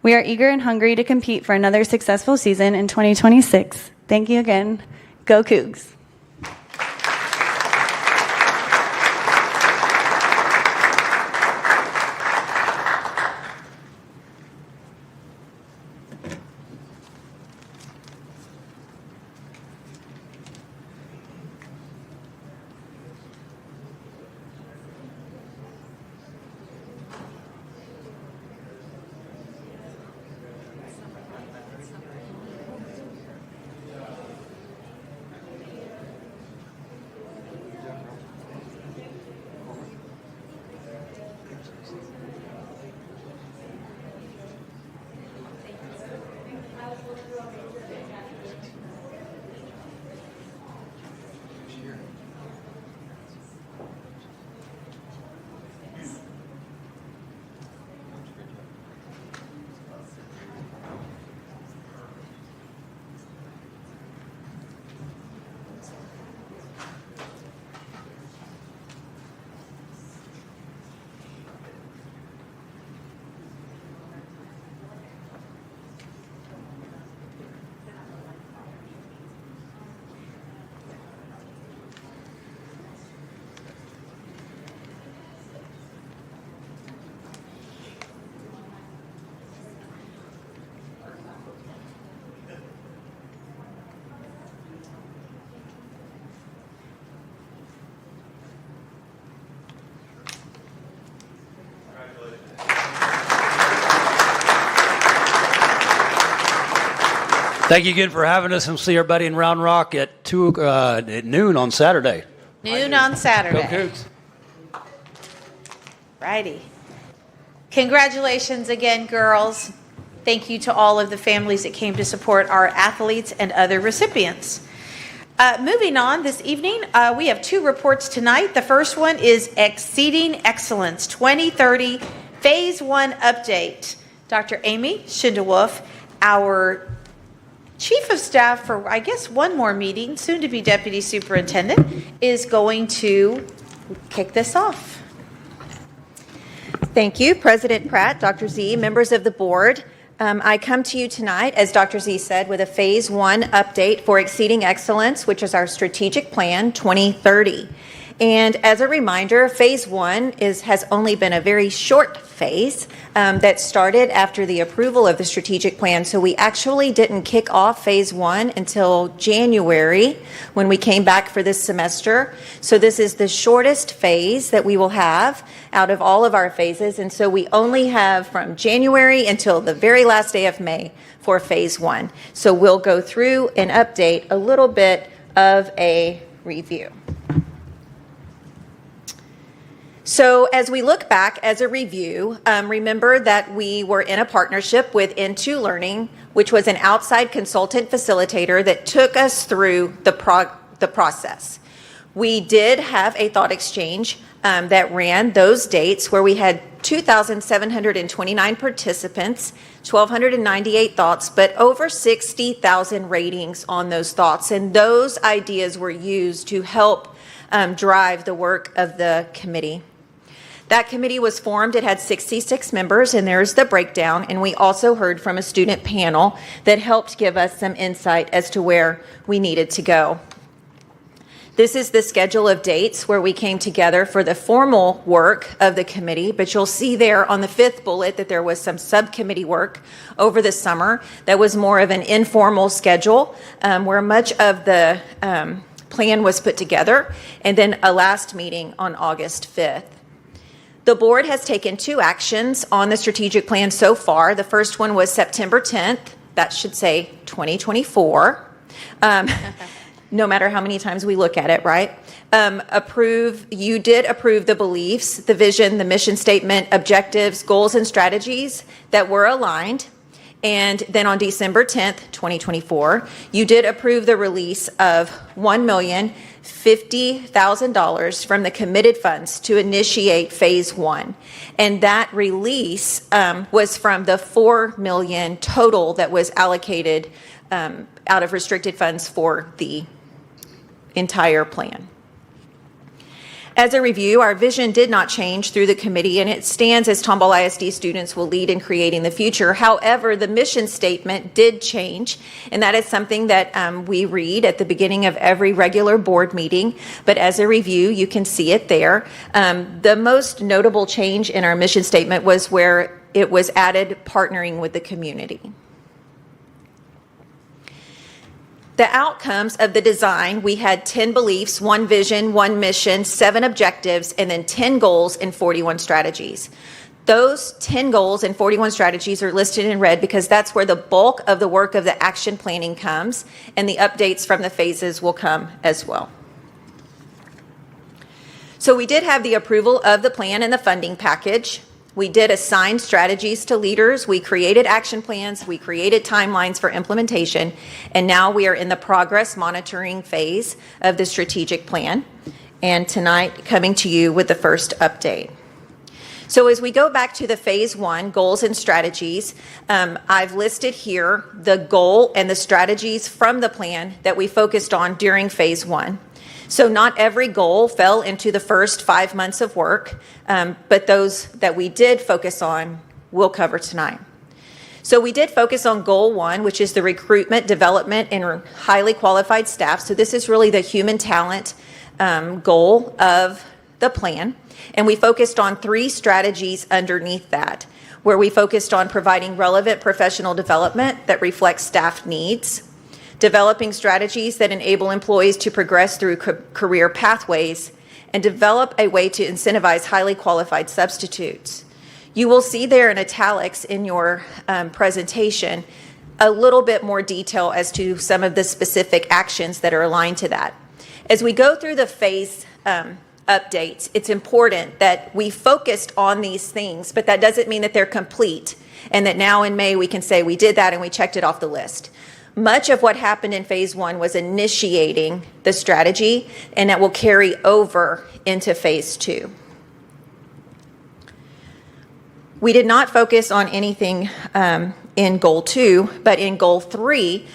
We are eager and hungry to compete for another successful season in 2026. Thank you again. Go Cougs. Thank you again for having us, and we'll see everybody in Round Rock at at noon on Saturday. Noon on Saturday. Go Cougs. Righty. Congratulations again, girls. Thank you to all of the families that came to support our athletes and other recipients. Moving on this evening, we have two reports tonight. The first one is Exceeding Excellence 2030 Phase 1 Update. Dr. Amy Schindewolf, our Chief of Staff for, I guess, one more meeting, soon to be Deputy Superintendent, is going to kick this off. Thank you, President Pratt, Dr. Z, members of the board. I come to you tonight, as Dr. Z said, with a Phase 1 update for Exceeding Excellence, which is our strategic plan 2030. And as a reminder, Phase 1 has only been a very short phase that started after the approval of the strategic plan. So we actually didn't kick off Phase 1 until January when we came back for this semester. So this is the shortest phase that we will have out of all of our phases. And so we only have from January until the very last day of May for Phase 1. So we'll go through and update a little bit of a review. So as we look back as a review, remember that we were in a partnership with Into Learning, which was an outside consultant facilitator that took us through the process. We did have a thought exchange that ran those dates where we had 2,729 participants, 1,298 thoughts, but over 60,000 ratings on those thoughts. And those ideas were used to help drive the work of the committee. That committee was formed. It had 66 members, and there's the breakdown. And we also heard from a student panel that helped give us some insight as to where we needed to go. This is the schedule of dates where we came together for the formal work of the committee, but you'll see there on the 5th bullet that there was some subcommittee work over the summer that was more of an informal schedule where much of the plan was put together, and then a last meeting on August 5th. The board has taken 2 actions on the strategic plan so far. The first one was September 10th. That should say 2024. No matter how many times we look at it, right? You did approve the beliefs, the vision, the mission statement, objectives, goals, and strategies that were aligned. And then on December 10th, 2024, you did approve the release of $1,050,000 from the committed funds to initiate Phase 1. And that release was from the $4 million total that was allocated out of restricted funds for the entire plan. As a review, our vision did not change through the committee, and it stands as Tomball ISD students will lead in creating the future. However, the mission statement did change, and that is something that we read at the beginning of every regular board meeting. But as a review, you can see it there. The most notable change in our mission statement was where it was added partnering with the community. The outcomes of the design, we had 10 beliefs, 1 vision, 1 mission, 7 objectives, and then 10 goals and 41 strategies. Those 10 goals and 41 strategies are listed in red because that's where the bulk of the work of the action planning comes, and the updates from the phases will come as well. So we did have the approval of the plan and the funding package. We did assign strategies to leaders. We created action plans. We created timelines for implementation. And now we are in the progress monitoring phase of the strategic plan. And tonight, coming to you with the first update. So as we go back to the Phase 1, goals and strategies, I've listed here the goal and the strategies from the plan that we focused on during Phase 1. So not every goal fell into the first 5 months of work, but those that we did focus on, we'll cover tonight. So we did focus on Goal 1, which is the recruitment, development, and highly qualified staff. So this is really the human talent goal of the plan. And we focused on 3 strategies underneath that, where we focused on providing relevant professional development that reflects staff needs, developing strategies that enable employees to progress through career pathways, and develop a way to incentivize highly qualified substitutes. You will see there in italics in your presentation a little bit more detail as to some of the specific actions that are aligned to that. As we go through the phase updates, it's important that we focused on these things, but that doesn't mean that they're complete and that now in May we can say we did that and we checked it off the list. Much of what happened in phase 1 was initiating the strategy, and that will carry over into phase 2. We did not focus on anything in goal 2, but in goal 3,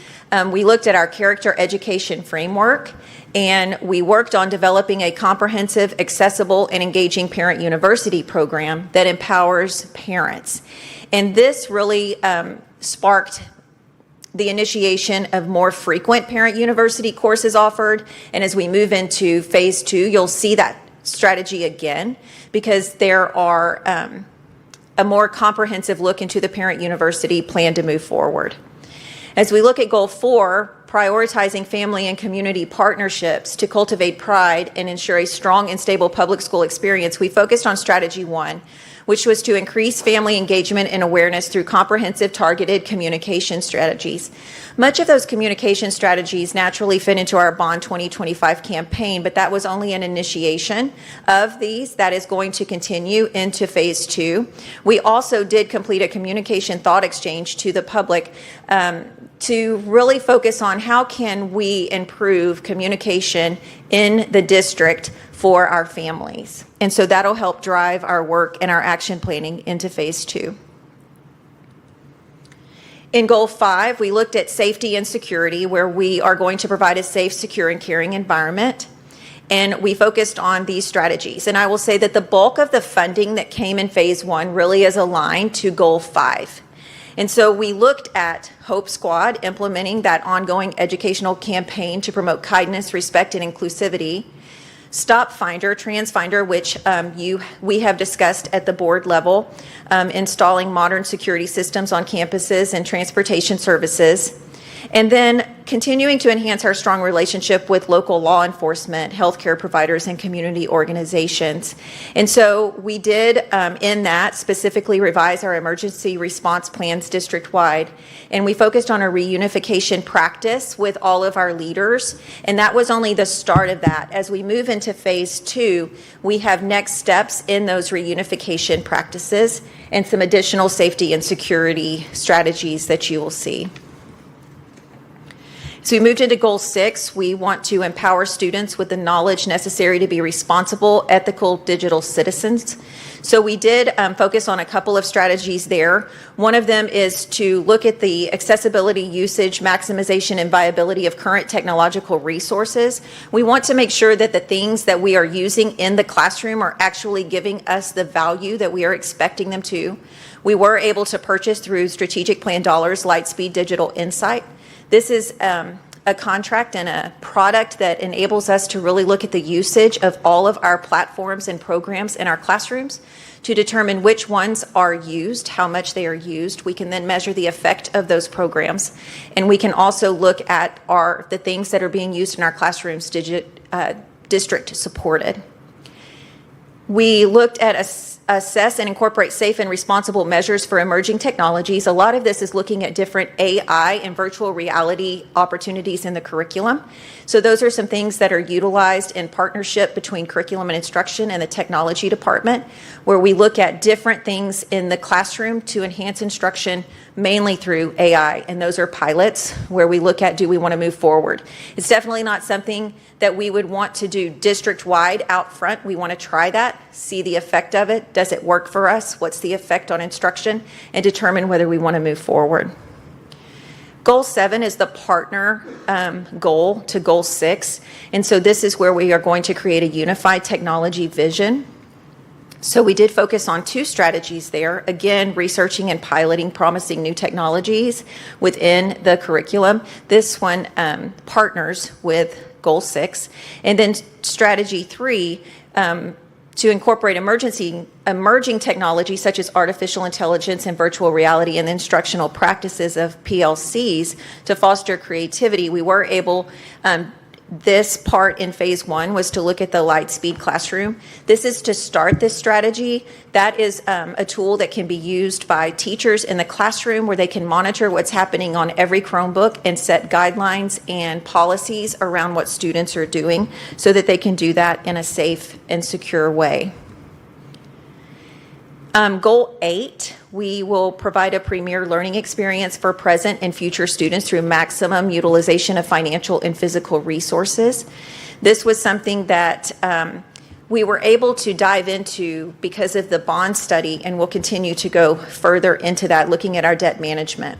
we looked at our character education framework, and we worked on developing a comprehensive, accessible, and engaging parent university program that empowers parents. And this really sparked the initiation of more frequent parent university courses offered. And as we move into phase 2, you'll see that strategy again, because there are a more comprehensive look into the parent university plan to move forward. As we look at goal 4, prioritizing family and community partnerships to cultivate pride and ensure a strong and stable public school experience, we focused on strategy 1, which was to increase family engagement and awareness through comprehensive targeted communication strategies. Much of those communication strategies naturally fit into our Bond 2025 campaign, but that was only an initiation of these. That is going to continue into phase 2. We also did complete a communication thought exchange to the public to really focus on how can we improve communication in the district for our families. And so that'll help drive our work and our action planning into phase 2. In goal 5, we looked at safety and security, where we are going to provide a safe, secure, and caring environment. And we focused on these strategies. And I will say that the bulk of the funding that came in phase 1 really is aligned to goal 5. And so we looked at Hope Squad, implementing that ongoing educational campaign to promote kindness, respect, and inclusivity. Stop Finder, Trans Finder, which we have discussed at the board level, installing modern security systems on campuses and transportation services. And then continuing to enhance our strong relationship with local law enforcement, healthcare providers, and community organizations. And so we did, in that, specifically revise our emergency response plans district-wide. And we focused on a reunification practice with all of our leaders. And that was only the start of that. As we move into phase 2, we have next steps in those reunification practices and some additional safety and security strategies that you will see. So we moved into goal 6. We want to empower students with the knowledge necessary to be responsible, ethical digital citizens. So we did focus on a couple of strategies there. One of them is to look at the accessibility, usage, maximization, and viability of current technological resources. We want to make sure that the things that we are using in the classroom are actually giving us the value that we are expecting them to. We were able to purchase through strategic plan dollars Lightspeed Digital Insight. This is a contract and a product that enables us to really look at the usage of all of our platforms and programs in our classrooms to determine which ones are used, how much they are used. We can then measure the effect of those programs. And we can also look at the things that are being used in our classrooms district supported. We looked at assess and incorporate safe and responsible measures for emerging technologies. A lot of this is looking at different AI and virtual reality opportunities in the curriculum. So those are some things that are utilized in partnership between curriculum and instruction and the technology department, where we look at different things in the classroom to enhance instruction, mainly through AI. And those are pilots where we look at, do we want to move forward? It's definitely not something that we would want to do district-wide out front. We want to try that, see the effect of it. Does it work for us? What's the effect on instruction? And determine whether we want to move forward. Goal 7 is the partner goal to goal 6. And so this is where we are going to create a unified technology vision. So we did focus on 2 strategies there. Again, researching and piloting promising new technologies within the curriculum. This one partners with goal 6. And then strategy 3, to incorporate emerging technology such as artificial intelligence and virtual reality and the instructional practices of PLCs to foster creativity. We were able, this part in phase one was to look at the Lightspeed classroom. This is to start this strategy. That is a tool that can be used by teachers in the classroom where they can monitor what's happening on every Chromebook and set guidelines and policies around what students are doing so that they can do that in a safe and secure way. Goal 8, we will provide a premier learning experience for present and future students through maximum utilization of financial and physical resources. This was something that we were able to dive into because of the bond study, and we'll continue to go further into that, looking at our debt management.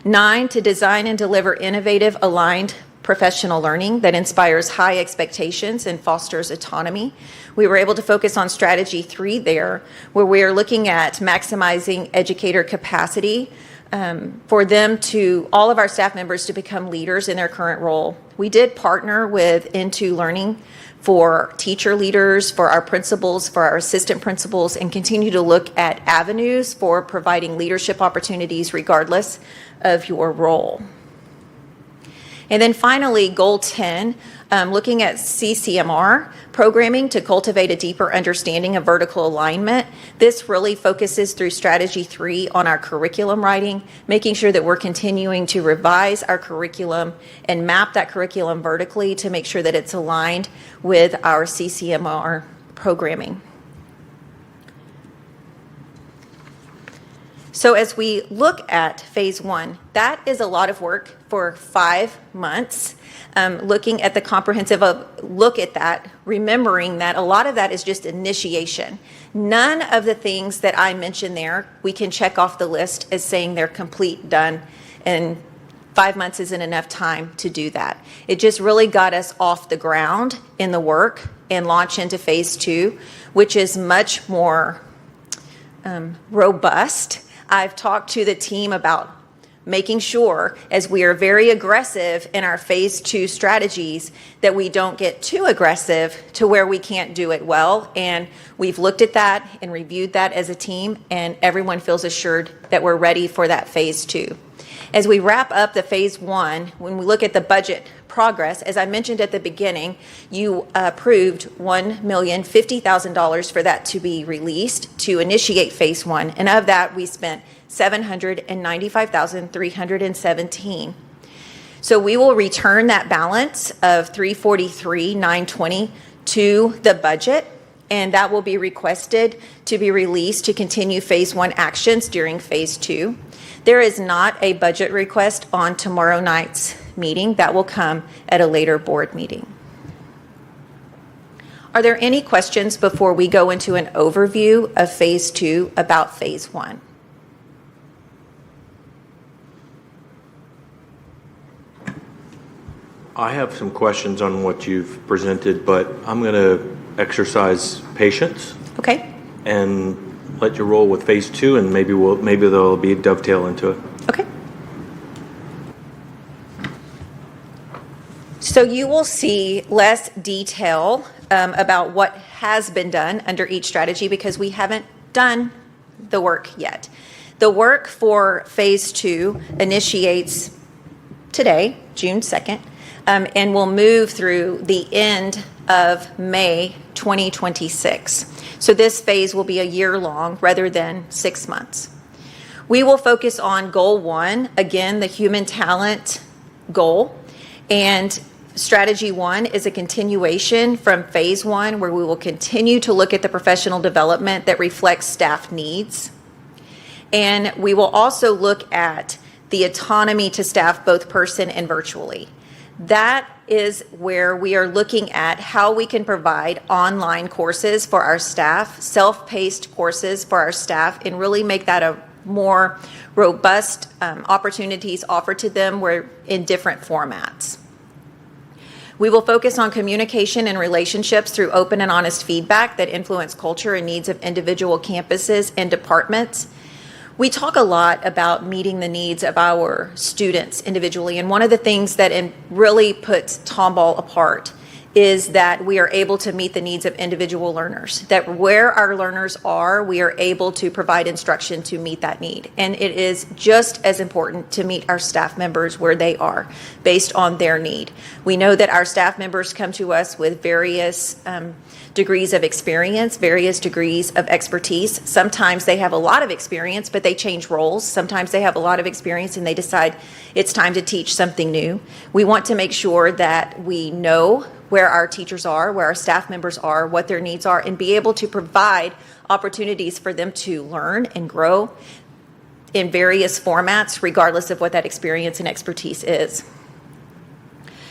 9, to design and deliver innovative, aligned professional learning that inspires high expectations and fosters autonomy. We were able to focus on strategy 3 there, where we are looking at maximizing educator capacity for them to, all of our staff members, to become leaders in their current role. We did partner with Into Learning for teacher leaders, for our principals, for our assistant principals, and continue to look at avenues for providing leadership opportunities regardless of your role. And then finally, goal 10, looking at CCMR programming to cultivate a deeper understanding of vertical alignment. This really focuses through strategy 3 on our curriculum writing, making sure that we're continuing to revise our curriculum and map that curriculum vertically to make sure that it's aligned with our CCMR programming. So as we look at phase 1, that is a lot of work for 5 months, looking at the comprehensive look at that, remembering that a lot of that is just initiation. None of the things that I mentioned there, we can check off the list as saying they're complete, done, and 5 months isn't enough time to do that. It just really got us off the ground in the work and launch into phase 2, which is much more robust. I've talked to the team about making sure, as we are very aggressive in our phase 2 strategies, that we don't get too aggressive to where we can't do it well. And we've looked at that and reviewed that as a team, and everyone feels assured that we're ready for that phase 2. As we wrap up the phase 1, when we look at the budget progress, as I mentioned at the beginning, you approved $1,050,000 for that to be released to initiate phase 1, and of that we spent $795,317. So we will return that balance of $343,920 to the budget, and that will be requested to be released to continue phase 1 actions during phase 2. There is not a budget request on tomorrow night's meeting. That will come at a later board meeting. Are there any questions before we go into an overview of phase 2 about phase 1? I have some questions on what you've presented, but I'm going to exercise patience. Okay. And let you roll with phase 2, and maybe there'll be a dovetail into it. Okay. So you will see less detail about what has been done under each strategy because we haven't done the work yet. The work for phase 2 initiates today, June 2nd, and will move through the end of May 2026. So this phase will be a year long rather than 6 months. We will focus on goal 1, again, the human talent goal. And strategy 1 is a continuation from phase 1, where we will continue to look at the professional development that reflects staff needs. And we will also look at the autonomy to staff, both person and virtually. That is where we are looking at how we can provide online courses for our staff, self-paced courses for our staff, and really make that a more robust opportunities offered to them where in different formats. We will focus on communication and relationships through open and honest feedback that influence culture and needs of individual campuses and departments. We talk a lot about meeting the needs of our students individually, and one of the things that really puts Tomball apart is that we are able to meet the needs of individual learners, that where our learners are, we are able to provide instruction to meet that need. And it is just as important to meet our staff members where they are based on their need. We know that our staff members come to us with various degrees of experience, various degrees of expertise. Sometimes they have a lot of experience, but they change roles. Sometimes they have a lot of experience and they decide it's time to teach something new. We want to make sure that we know where our teachers are, where our staff members are, what their needs are, and be able to provide opportunities for them to learn and grow in various formats, regardless of what that experience and expertise is.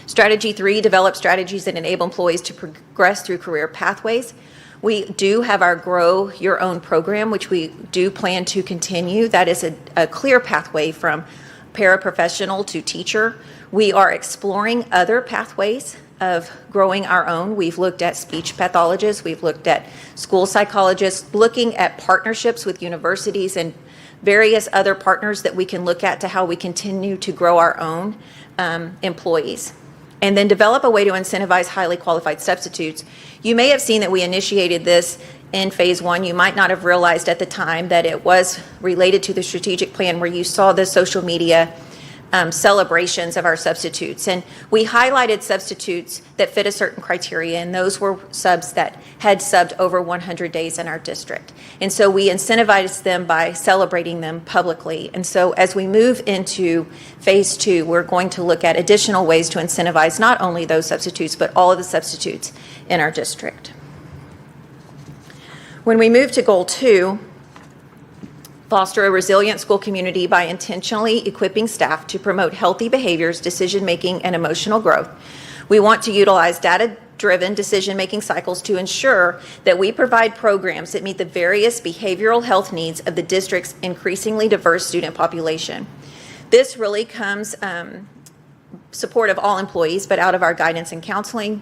Strategy 3, develop strategies that enable employees to progress through career pathways. We do have our Grow Your Own program, which we do plan to continue. That is a clear pathway from paraprofessional to teacher. We are exploring other pathways of growing our own. We've looked at speech pathologists, we've looked at school psychologists, looking at partnerships with universities and various other partners that we can look at to how we continue to grow our own employees. And then develop a way to incentivize highly qualified substitutes. You may have seen that we initiated this in phase 1. You might not have realized at the time that it was related to the strategic plan where you saw the social media celebrations of our substitutes. And we highlighted substitutes that fit a certain criteria, and those were subs that had subbed over 100 days in our district. And so we incentivized them by celebrating them publicly. And so as we move into phase 2, we're going to look at additional ways to incentivize not only those substitutes, but all of the substitutes in our district. When we move to goal 2, foster a resilient school community by intentionally equipping staff to promote healthy behaviors, decision-making, and emotional growth. We want to utilize data-driven decision-making cycles to ensure that we provide programs that meet the various behavioral health needs of the district's increasingly diverse student population. This really comes support of all employees, but out of our guidance and counseling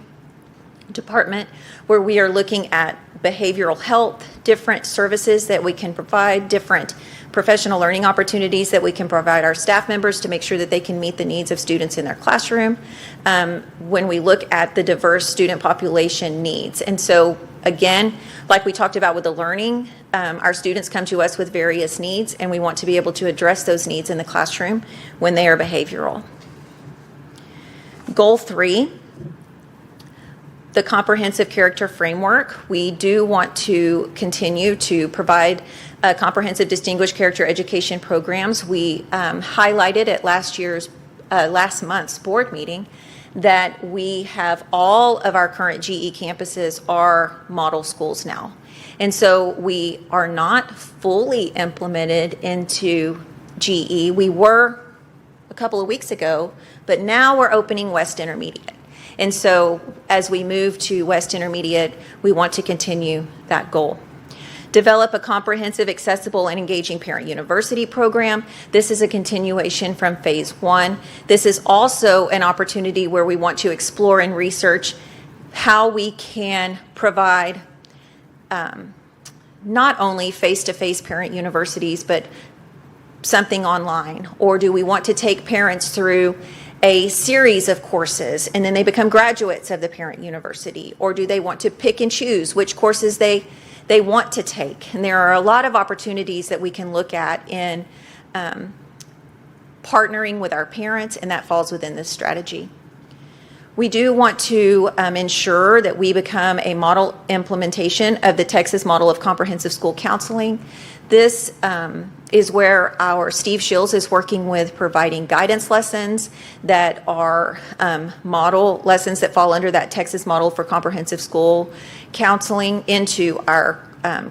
department, where we are looking at behavioral health, different services that we can provide, different professional learning opportunities that we can provide our staff members to make sure that they can meet the needs of students in their classroom when we look at the diverse student population needs. And so again, like we talked about with the learning, our students come to us with various needs, and we want to be able to address those needs in the classroom when they are behavioral. Goal 3, the comprehensive character framework. We do want to continue to provide comprehensive distinguished character education programs. We highlighted at last month's board meeting that we have all of our current GE campuses are model schools now. And so we are not fully implemented into GE. We were a couple of weeks ago, but now we're opening West Intermediate. And so as we move to West Intermediate, we want to continue that goal. Develop a comprehensive, accessible, and engaging parent university program. This is a continuation from phase 1. This is also an opportunity where we want to explore and research how we can provide not only face-to-face parent universities, but something online. Or do we want to take parents through a series of courses and then they become graduates of the parent university? Or do they want to pick and choose which courses they want to take? And there are a lot of opportunities that we can look at in partnering with our parents, and that falls within this strategy. We do want to ensure that we become a model implementation of the Texas model of comprehensive school counseling. This is where our Steve Shields is working with providing guidance lessons that are model lessons that fall under that Texas model for comprehensive school counseling into our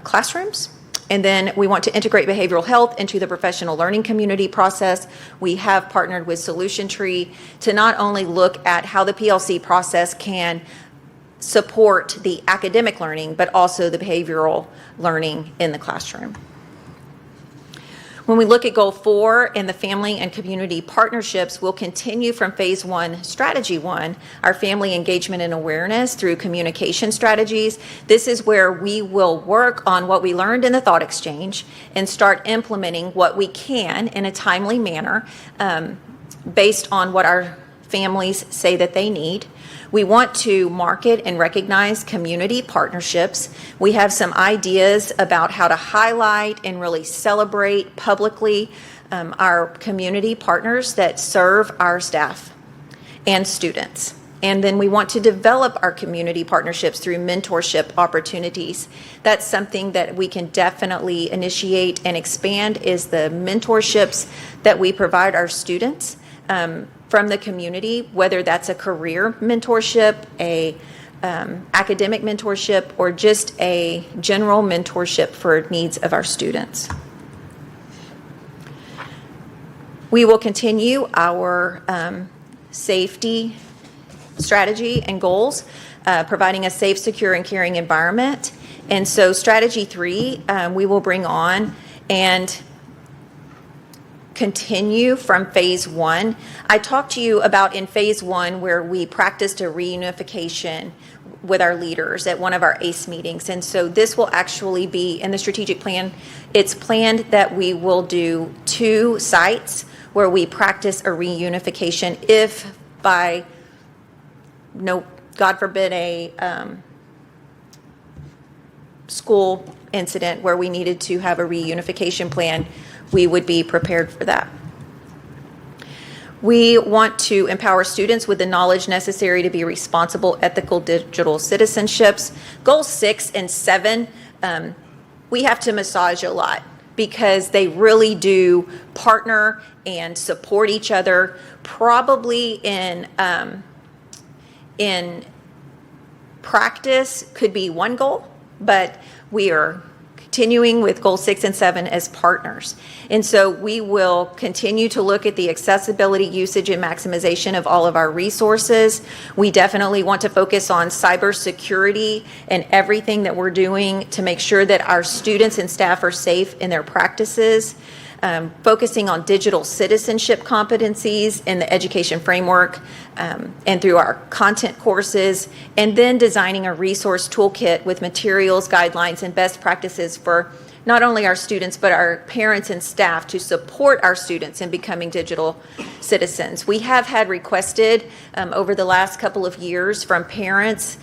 classrooms. And then we want to integrate behavioral health into the professional learning community process. We have partnered with Solution Tree to not only look at how the PLC process can support the academic learning, but also the behavioral learning in the classroom. When we look at goal 4 and the family and community partnerships, we'll continue from phase 1, strategy 1, our family engagement and awareness through communication strategies. This is where we will work on what we learned in the thought exchange and start implementing what we can in a timely manner based on what our families say that they need. We want to market and recognize community partnerships. We have some ideas about how to highlight and really celebrate publicly our community partners that serve our staff and students. And then we want to develop our community partnerships through mentorship opportunities. That's something that we can definitely initiate and expand, is the mentorships that we provide our students from the community, whether that's a career mentorship, a academic mentorship, or just a general mentorship for needs of our students. We will continue our safety strategy and goals, providing a safe, secure, and caring environment. And so strategy 3, we will bring on and continue from phase 1. I talked to you about in phase 1 where we practiced a reunification with our leaders at one of our ACE meetings. And so this will actually be in the strategic plan. It's planned that we will do 2 sites where we practice a reunification if by God forbid, a school incident where we needed to have a reunification plan, we would be prepared for that. We want to empower students with the knowledge necessary to be responsible, ethical digital citizenships. Goals 6 and 7, we have to massage a lot because they really do partner and support each other, probably in practice could be one goal, but we are continuing with goal 6 and 7 as partners. And so we will continue to look at the accessibility, usage, and maximization of all of our resources. We definitely want to focus on cybersecurity and everything that we're doing to make sure that our students and staff are safe in their practices. Focusing on digital citizenship competencies in the education framework and through our content courses, and then designing a resource toolkit with materials, guidelines, and best practices for not only our students, but our parents and staff to support our students in becoming digital citizens. We have had requested over the last couple of years from parents,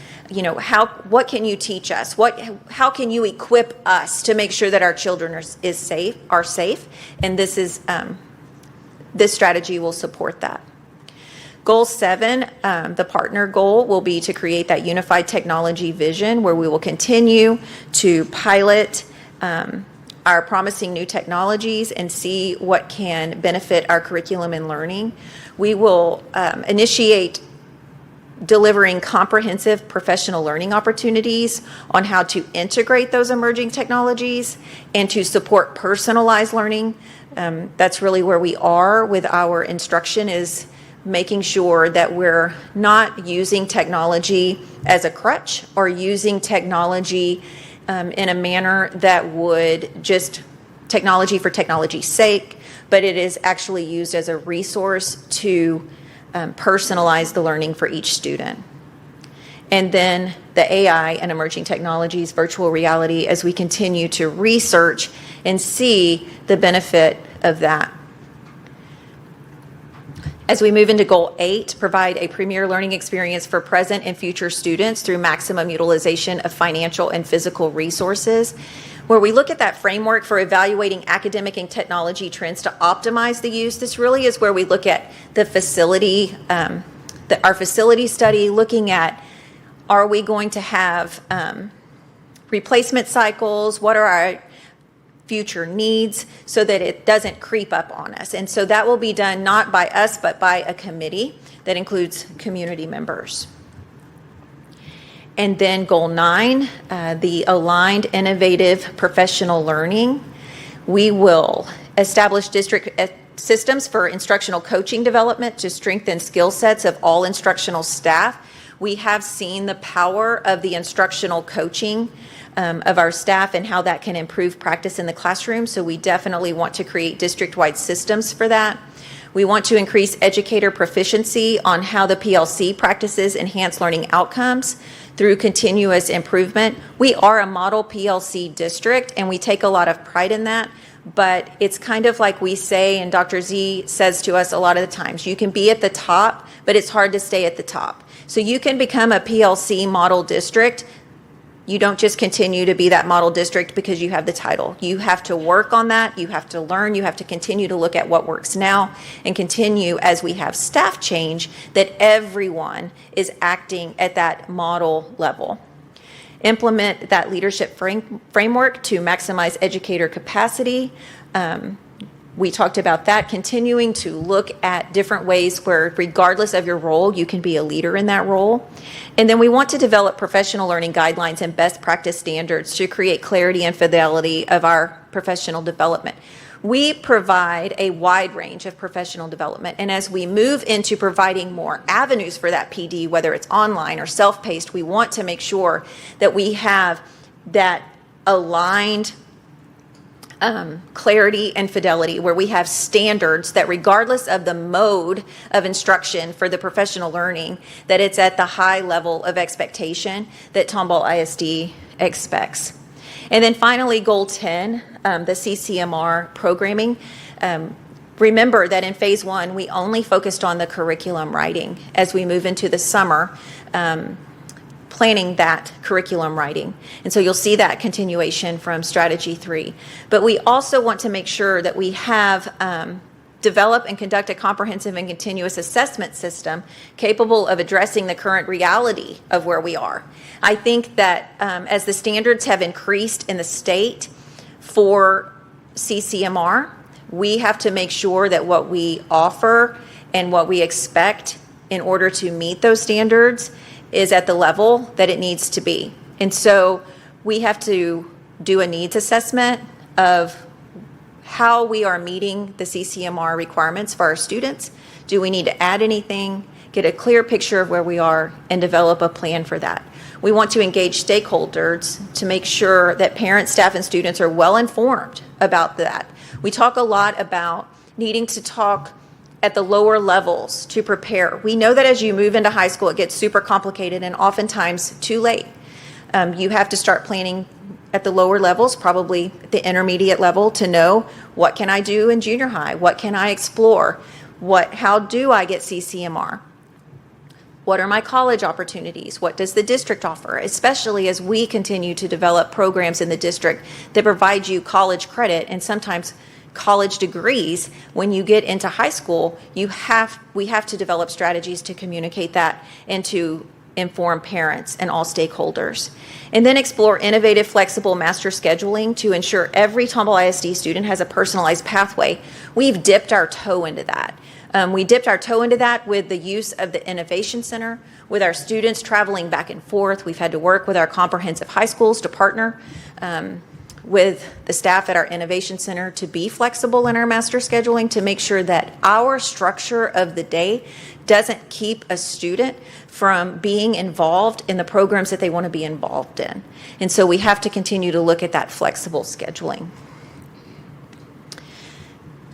what can you teach us? How can you equip us to make sure that our children are safe? And this strategy will support that. Goal 7, the partner goal, will be to create that unified technology vision where we will continue to pilot our promising new technologies and see what can benefit our curriculum and learning. We will initiate delivering comprehensive professional learning opportunities on how to integrate those emerging technologies and to support personalized learning. That's really where we are with our instruction, is making sure that we're not using technology as a crutch or using technology in a manner that would just technology for technology's sake, but it is actually used as a resource to personalize the learning for each student. And then the AI and emerging technologies, virtual reality, as we continue to research and see the benefit of that. As we move into goal 8, provide a premier learning experience for present and future students through maximum utilization of financial and physical resources, where we look at that framework for evaluating academic and technology trends to optimize the use. This really is where we look at the facility, our facility study, looking at, are we going to have replacement cycles? What are our future needs, so that it doesn't creep up on us? And so that will be done not by us, but by a committee that includes community members. And then goal 9, the aligned innovative professional learning. We will establish district systems for instructional coaching development to strengthen skill sets of all instructional staff. We have seen the power of the instructional coaching of our staff and how that can improve practice in the classroom. So we definitely want to create district-wide systems for that. We want to increase educator proficiency on how the PLC practices enhance learning outcomes through continuous improvement. We are a model PLC district and we take a lot of pride in that, but it's kind of like we say, and Dr. Z says to us a lot of the times, you can be at the top, but it's hard to stay at the top. So you can become a PLC model district. You don't just continue to be that model district because you have the title. You have to work on that. You have to learn. You have to continue to look at what works now and continue as we have staff change that everyone is acting at that model level. Implement that leadership framework to maximize educator capacity. We talked about that, continuing to look at different ways where, regardless of your role, you can be a leader in that role. And then we want to develop professional learning guidelines and best practice standards to create clarity and fidelity of our professional development. We provide a wide range of professional development, and as we move into providing more avenues for that PD, whether it's online or self-paced, we want to make sure that we have that aligned clarity and fidelity, where we have standards that, regardless of the mode of instruction for the professional learning, that it's at the high level of expectation that Tomball ISD expects. And then finally, goal 10, the CCMR programming. Remember that in phase 1, we only focused on the curriculum writing. As we move into the summer, planning that curriculum writing. And so you'll see that continuation from strategy 3. But we also want to make sure that we have develop and conduct a comprehensive and continuous assessment system capable of addressing the current reality of where we are. I think that as the standards have increased in the state for CCMR, we have to make sure that what we offer and what we expect in order to meet those standards is at the level that it needs to be. And so we have to do a needs assessment of how we are meeting the CCMR requirements for our students. Do we need to add anything? Get a clear picture of where we are and develop a plan for that. We want to engage stakeholders to make sure that parents, staff, and students are well informed about that. We talk a lot about needing to talk at the lower levels to prepare. We know that as you move into high school, it gets super complicated and oftentimes too late. You have to start planning at the lower levels, probably the intermediate level, to know what can I do in junior high? What can I explore? How do I get CCMR? What are my college opportunities? What does the district offer? Especially as we continue to develop programs in the district that provide you college credit and sometimes college degrees. When you get into high school, we have to develop strategies to communicate that and to inform parents and all stakeholders. And then explore innovative, flexible master scheduling to ensure every Tomball ISD student has a personalized pathway. We've dipped our toe into that. We dipped our toe into that with the use of the Innovation Center, with our students traveling back and forth. We've had to work with our comprehensive high schools to partner with the staff at our Innovation Center to be flexible in our master scheduling, to make sure that our structure of the day doesn't keep a student from being involved in the programs that they want to be involved in. And so we have to continue to look at that flexible scheduling.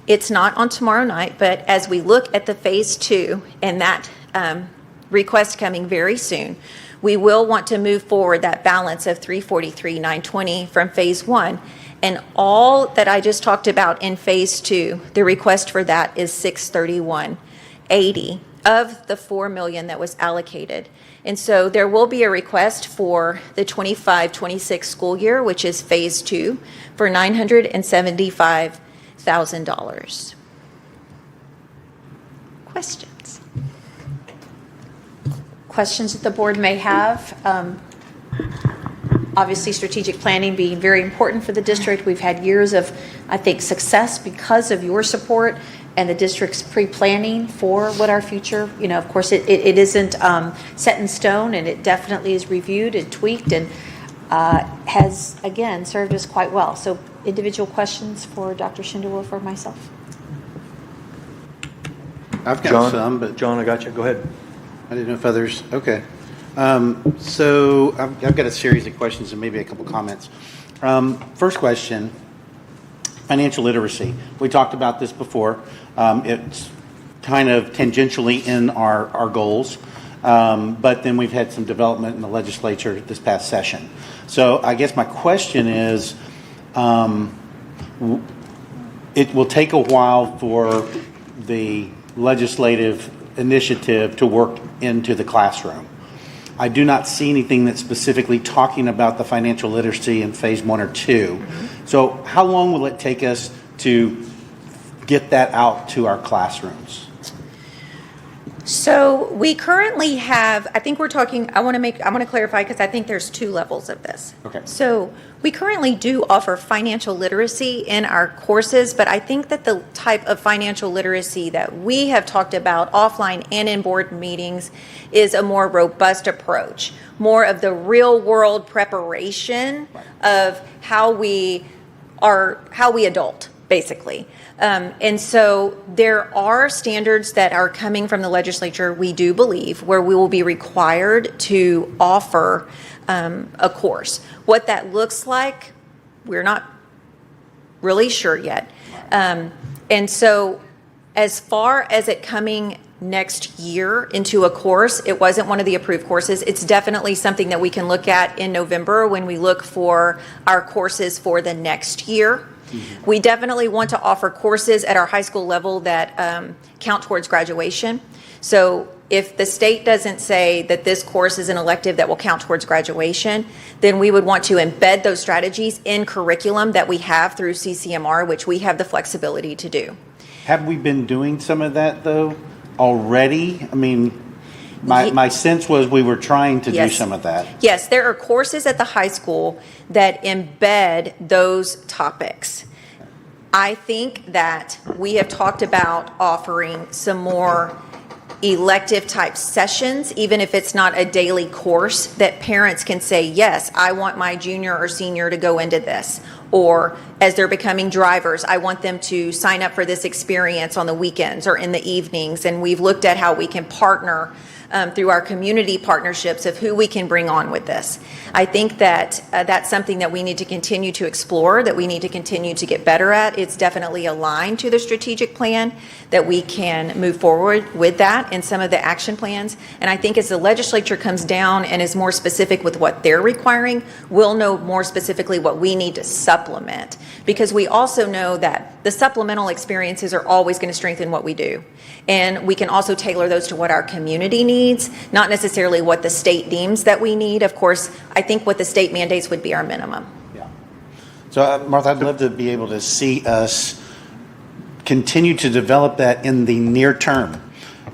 It's not on tomorrow night, but as we look at the phase 2 and that request coming very soon, we will want to move forward that balance of 343, 920 from phase 1. And all that I just talked about in phase 2, the request for that is 631.80 of the $4 million that was allocated. And so there will be a request for the 25-26 school year, which is phase 2, for $975,000. Questions? Questions that the board may have. Obviously, strategic planning being very important for the district. We've had years of, I think, success because of your support and the district's pre-planning for what our future, of course, it isn't set in stone, and it definitely is reviewed and tweaked and has, again, served us quite well. So individual questions for Dr. Schindler or myself? I've got some, but John, I got you. Go ahead. I didn't know if others. Okay. So I've got a series of questions and maybe a couple comments. First question, financial literacy. We talked about this before. It's kind of tangentially in our goals, but then we've had some development in the legislature this past session. So I guess my question is, it will take a while for the legislative initiative to work into the classroom. I do not see anything that's specifically talking about the financial literacy in phase 1 or 2. So how long will it take us to get that out to our classrooms? So we currently have, I think we're talking, I want to clarify because I think there's 2 levels of this. Okay. So we currently do offer financial literacy in our courses, but I think that the type of financial literacy that we have talked about offline and in board meetings is a more robust approach, more of the real world preparation of how we adult, basically. And so there are standards that are coming from the legislature, we do believe, where we will be required to offer a course. What that looks like, we're not really sure yet. And so as far as it coming next year into a course, it wasn't one of the approved courses. It's definitely something that we can look at in November when we look for our courses for the next year. We definitely want to offer courses at our high school level that count towards graduation. So if the state doesn't say that this course is an elective that will count towards graduation, then we would want to embed those strategies in curriculum that we have through CCMR, which we have the flexibility to do. Have we been doing some of that, though, already? I mean, my sense was we were trying to do some of that. Yes, there are courses at the high school that embed those topics. I think that we have talked about offering some more elective type sessions, even if it's not a daily course, that parents can say, yes, I want my junior or senior to go into this. Or as they're becoming drivers, I want them to sign up for this experience on the weekends or in the evenings. And we've looked at how we can partner through our community partnerships of who we can bring on with this. I think that that's something that we need to continue to explore, that we need to continue to get better at. It's definitely aligned to the strategic plan, that we can move forward with that in some of the action plans. And I think as the legislature comes down and is more specific with what they're requiring, we'll know more specifically what we need to supplement. Because we also know that the supplemental experiences are always going to strengthen what we do. And we can also tailor those to what our community needs, not necessarily what the state deems that we need. Of course, I think what the state mandates would be our minimum. Yeah. So, Martha, I'd love to be able to see us continue to develop that in the near term.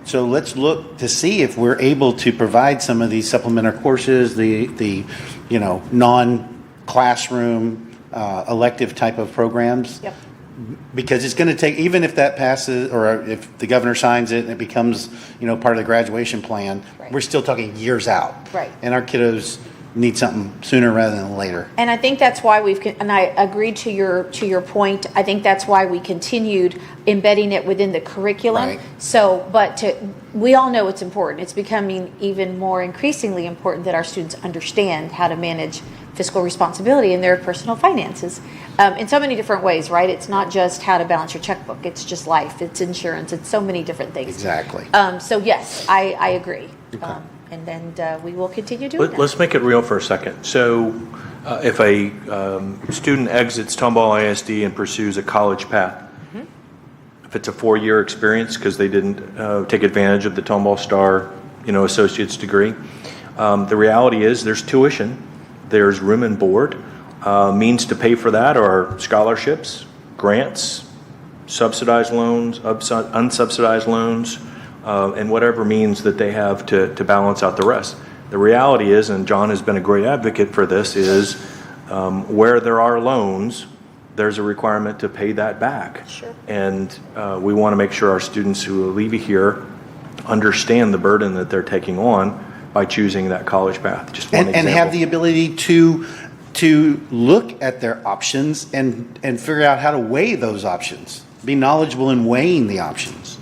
So let's look to see if we're able to provide some of these supplementary courses, the non-classroom elective type of programs. Yep. Because it's going to take, even if that passes, or if the governor signs it and it becomes, part of the graduation plan, we're still talking years out. Right. And our kiddos need something sooner rather than later. And I think that's why and I agree to your point. I think that's why we continued embedding it within the curriculum. Right. So, we all know it's important. It's becoming even more increasingly important that our students understand how to manage fiscal responsibility in their personal finances in so many different ways, right? It's not just how to balance your checkbook. It's just life. It's insurance. It's so many different things. Exactly. So yes, I agree. Okay. And then we will continue doing that. Let's make it real for a second. So if a student exits Tomball ISD and pursues a college path, if it's a 4-year experience because they didn't take advantage of the Tomball Star, associate's degree, the reality is there's tuition, there's room and board. Means to pay for that are scholarships, grants, subsidized loans, unsubsidized loans, and whatever means that they have to balance out the rest. The reality is, and John has been a great advocate for this, is where there are loans, there's a requirement to pay that back. Sure. And we want to make sure our students who leave here understand the burden that they're taking on by choosing that college path. Just one example. And have the ability to look at their options and figure out how to weigh those options. Be knowledgeable in weighing the options.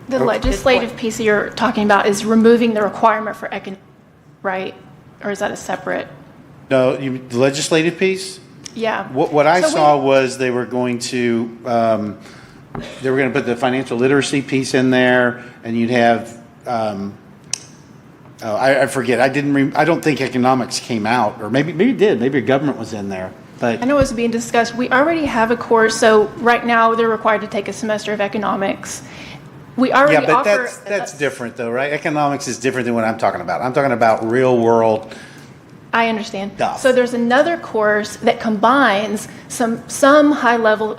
The legislative piece that you're talking about is removing the requirement for right? Or is that a separate? No, the legislative piece? Yeah. What I saw was they were going to put the financial literacy piece in there, and you'd have I forget. I don't think economics came out, or maybe it did. Maybe government was in there. But I know it's being discussed. We already have a course, so right now they're required to take a semester of economics. We already yeah, but offer. that's different though, right? Economics is different than what I'm talking about. I'm talking about real world. I understand. Stuff. So there's another course that combines some high level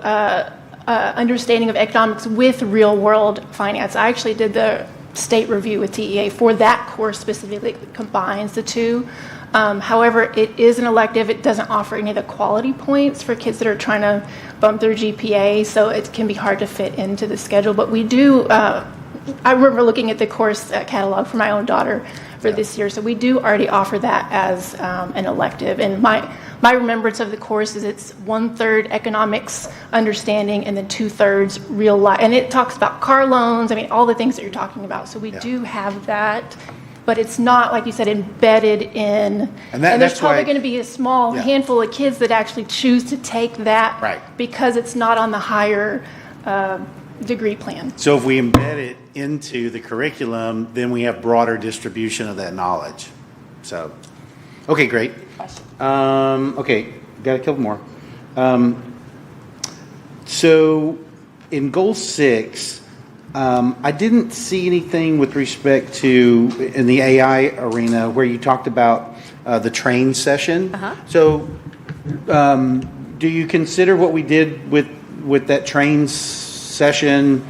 understanding of economics with real world finance. I actually did the state review with TEA for that course specifically that combines the two. However, it is an elective. It doesn't offer any of the quality points for kids that are trying to bump their GPA, so it can be hard to fit into the schedule. But we do, I remember looking at the course catalog for my own daughter for this year, so we do already offer that as an elective. And my remembrance of the course is it's 1/3 economics understanding and then 2/3 real life. And it talks about car loans, I mean, all the things that you're talking about. So we do have that. But it's not, like you said, embedded in. And there's probably going to be a small handful of kids that actually choose to take that because it's not on the higher degree plan. So if we embed it into the curriculum, then we have broader distribution of that knowledge. So, okay, great. Okay, got a couple more. So in goal 6, I didn't see anything with respect to in the AI arena where you talked about the train session. So, do you consider what we did with that train session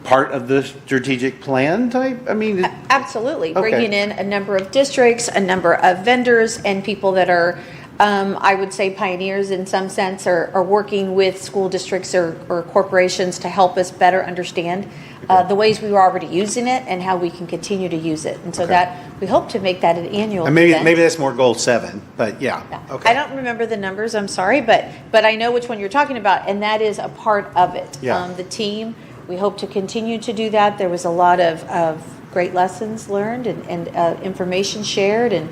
part of the strategic plan type? I mean, absolutely. Okay. Bringing in a number of districts, a number of vendors, and people that are, I would say, pioneers in some sense, or working with school districts or corporations to help us better understand the ways we were already using it and how we can continue to use it. And so that we hope to make that an annual and maybe event. maybe that's more goal 7, but yeah. Okay. I don't remember the numbers, I'm sorry, but I know which one you're talking about, and that is a part of it. Yeah. The team, we hope to continue to do that. There was a lot of great lessons learned and information shared, and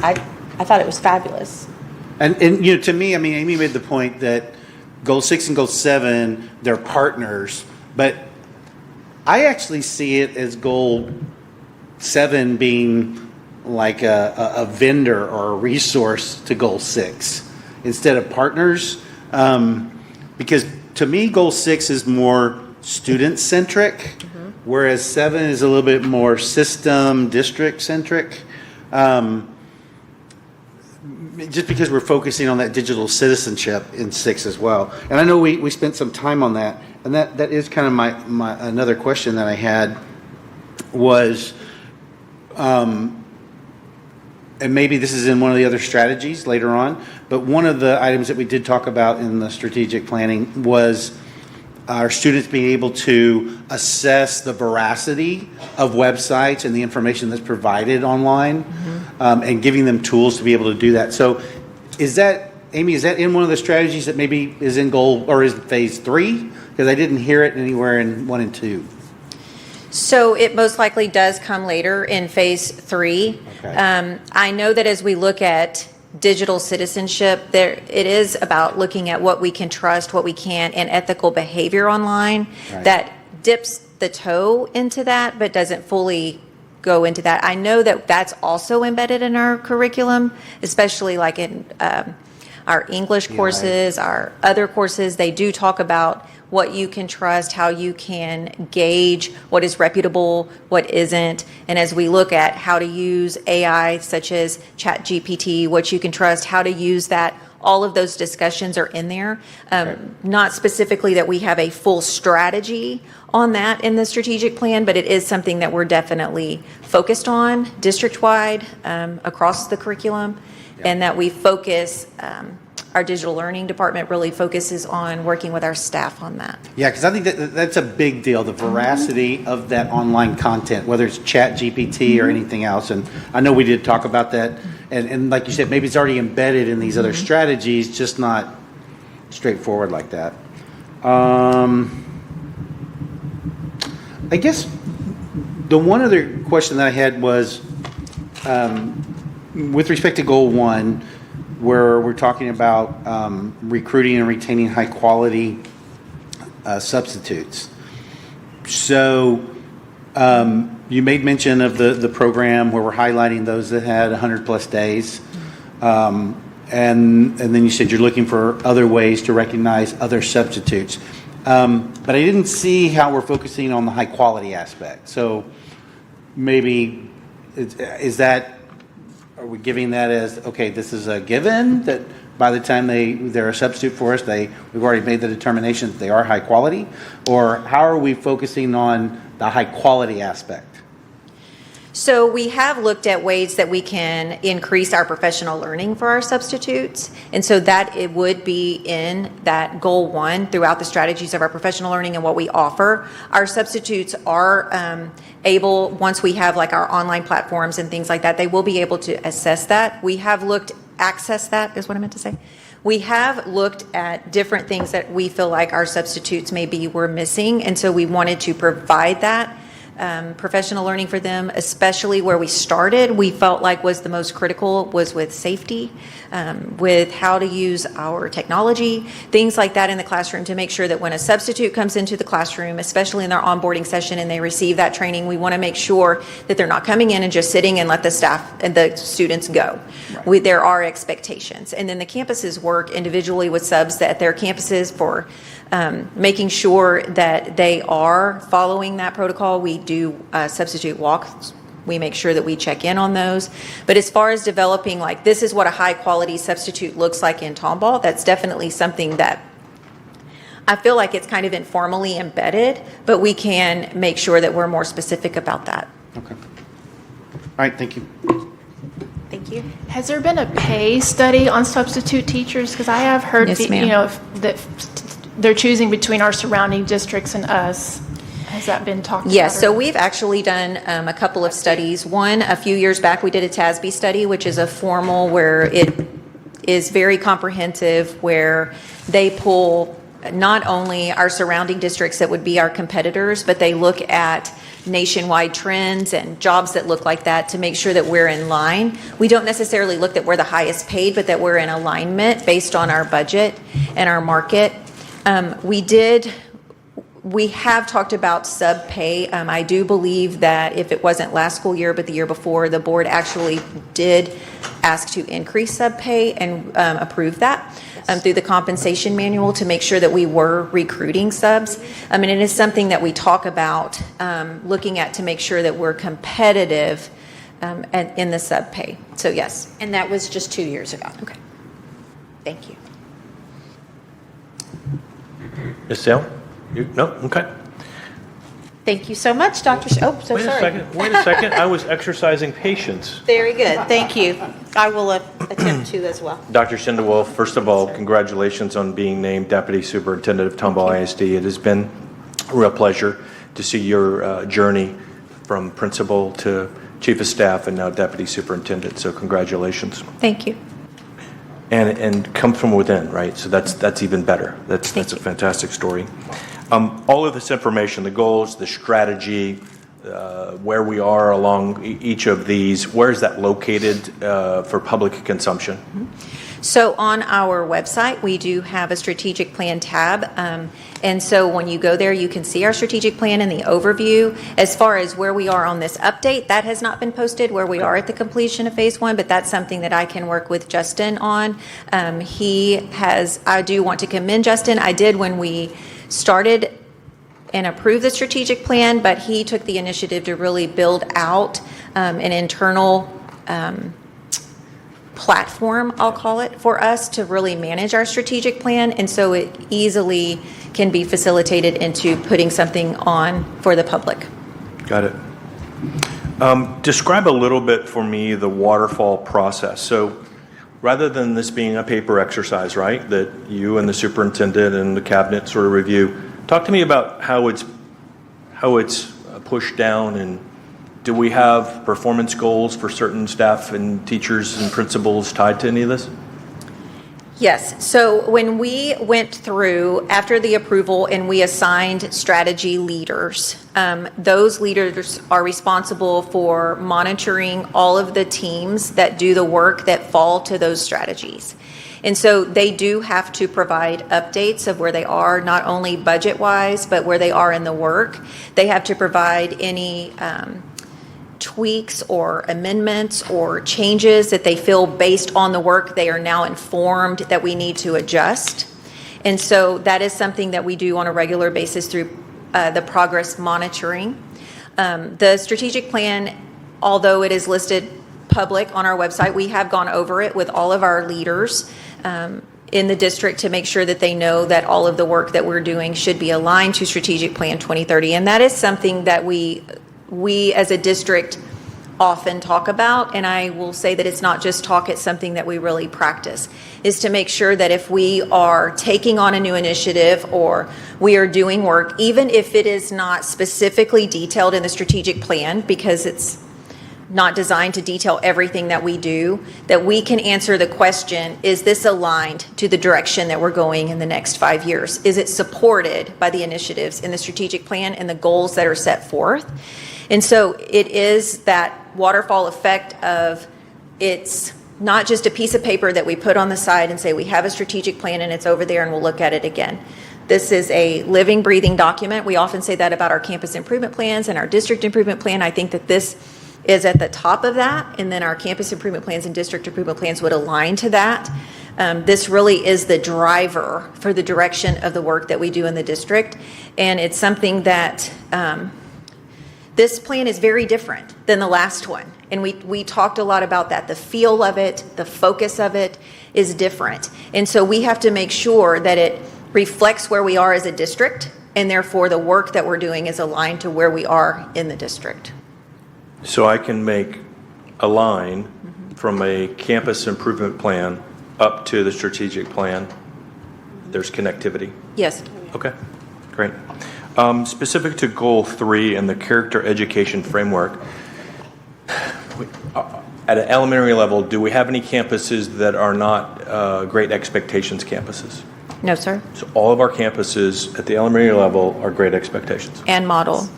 I thought it was fabulous. And to me, I mean, Amy made the point that goal 6 and goal 7, they're partners, but I actually see it as goal 7 being like a vendor or a resource to goal 6 instead of partners, because to me, goal 6 is more student-centric, whereas 7 is a little bit more system, district-centric. Just because we're focusing on that digital citizenship in 6 as well. And I know we spent some time on that, and that is kind of my another question that I had was, and maybe this is in one of the other strategies later on, but one of the items that we did talk about in the strategic planning was our students being able to assess the veracity of websites and the information that's provided online, and giving them tools to be able to do that. So is that, Amy, is that in one of the strategies that maybe is in goal or is phase 3? Because I didn't hear it anywhere in 1 and 2. So it most likely does come later in phase 3. Okay. I know that as we look at digital citizenship, it is about looking at what we can trust, what we can't, and ethical behavior online that dips the toe into that but doesn't fully go into that. I know that that's also embedded in our curriculum, especially like in our English courses, our other courses. They do talk about what you can trust, how you can gauge what is reputable, what isn't. And as we look at how to use AI such as ChatGPT, what you can trust, how to use that, all of those discussions are in there. Not specifically that we have a full strategy on that in the strategic plan, but it is something that we're definitely focused on district-wide across the curriculum, and that we focus, our digital learning department really focuses on working with our staff on that. Yeah, because I think that's a big deal, the veracity of that online content, whether it's ChatGPT or anything else. And I know we did talk about that. And like you said, maybe it's already embedded in these other strategies, just not straightforward like that. I guess the one other question that I had was with respect to goal 1, where we're talking about recruiting and retaining high quality substitutes. So you made mention of the program where we're highlighting those that had 100 plus days. and then you said you're looking for other ways to recognize other substitutes. But I didn't see how we're focusing on the high quality aspect. So maybe are we giving that as, okay, this is a given that by the time they're a substitute for us, we've already made the determination that they are high quality? Or how are we focusing on the high quality aspect? So we have looked at ways that we can increase our professional learning for our substitutes. And so that it would be in that goal 1 throughout the strategies of our professional learning and what we offer. Our substitutes are able, once we have like our online platforms and things like that, they will be able to access that. We have access that is what I meant to say. We have looked at different things that we feel like our substitutes maybe were missing. And so we wanted to provide that. Professional learning for them, especially where we started, we felt like was the most critical was with safety, with how to use our technology, things like that in the classroom to make sure that when a substitute comes into the classroom, especially in their onboarding session and they receive that training, we want to make sure that they're not coming in and just sitting and let the staff and the students go. Right. There are expectations. And then the campuses work individually with subs at their campuses for making sure that they are following that protocol. We do substitute walks. We make sure that we check in on those. But as far as developing, like, this is what a high quality substitute looks like in Tomball, that's definitely something that I feel like it's kind of informally embedded, but we can make sure that we're more specific about that. Okay. All right, thank you. Thank you. Has there been a pay study on substitute teachers? Because I have heard, Yes, ma'am. that they're choosing between our surrounding districts and us. Has that been talked about? Yes, so we've actually done a couple of studies. One, a few years back, we did a TASB study, which is a formal where it is very comprehensive, where they pull not only our surrounding districts that would be our competitors, but they look at nationwide trends and jobs that look like that to make sure that we're in line. We don't necessarily look that we're the highest paid, but that we're in alignment based on our budget and our market. We have talked about sub pay. I do believe that if it wasn't last school year, but the year before, the board actually did ask to increase sub pay and approve that through the compensation manual to make sure that we were recruiting subs. And it is something that we talk about looking at to make sure that we're competitive in the sub pay. So yes. And that was just 2 years ago. Okay. Thank you. Ms. Sale? No? Okay. Thank you so much, Dr. Wait a second. I was exercising patience. Very good. Thank you. I will attempt to as well. Dr. Schindewolf, first of all, congratulations on being named Deputy Superintendent of Tomball ISD. It has been a real pleasure to see your journey from principal to chief of staff and now deputy superintendent. So congratulations. Thank you. And come from within, right? So that's even better. That's a fantastic story. All of this information, the goals, the strategy, where we are along each of these, where is that located for public consumption? So on our website, we do have a strategic plan tab. And so when you go there, you can see our strategic plan and the overview. As far as where we are on this update, that has not been posted where we are at the completion of phase 1, but that's something that I can work with Justin on. I do want to commend Justin. I did when we started and approved the strategic plan, but he took the initiative to really build out an internal platform, I'll call it, for us to really manage our strategic plan. And so it easily can be facilitated into putting something on for the public. Got it. Describe a little bit for me the waterfall process. So rather than this being a paper exercise, right, that you and the superintendent and the cabinet sort of review, talk to me about how it's pushed down, and do we have performance goals for certain staff and teachers and principals tied to any of this? Yes. So when we went through after the approval and we assigned strategy leaders, those leaders are responsible for monitoring all of the teams that do the work that fall to those strategies. And so they do have to provide updates of where they are, not only budget-wise, but where they are in the work. They have to provide any tweaks or amendments or changes that they feel based on the work, they are now informed that we need to adjust. And so that is something that we do on a regular basis through the progress monitoring. The strategic plan, although it is listed public on our website, we have gone over it with all of our leaders in the district to make sure that they know that all of the work that we're doing should be aligned to Strategic Plan 2030. And that is something that we as a district often talk about, and I will say that it's not just talk, it's something that we really practice, is to make sure that if we are taking on a new initiative or we are doing work, even if it is not specifically detailed in the strategic plan, because it's not designed to detail everything that we do, that we can answer the question, is this aligned to the direction that we're going in the next 5 years? Is it supported by the initiatives in the strategic plan and the goals that are set forth? And so it is that waterfall effect of, it's not just a piece of paper that we put on the side and say we have a strategic plan and it's over there and we'll look at it again. This is a living, breathing document. We often say that about our campus improvement plans and our district improvement plan. I think that this is at the top of that, and then our campus improvement plans and district improvement plans would align to that. This really is the driver for the direction of the work that we do in the district, and it's something that this plan is very different than the last one, and we talked a lot about that. The feel of it, the focus of it is different, and so we have to make sure that it reflects where we are as a district, and therefore the work that we're doing is aligned to where we are in the district. So I can make a line from a campus improvement plan up to the strategic plan. There's connectivity. Yes. Okay, great. Specific to Goal 3 and the character education framework, at an elementary level, do we have any campuses that are not Great Expectations campuses? No, sir. So all of our campuses at the elementary level are Great Expectations. And model.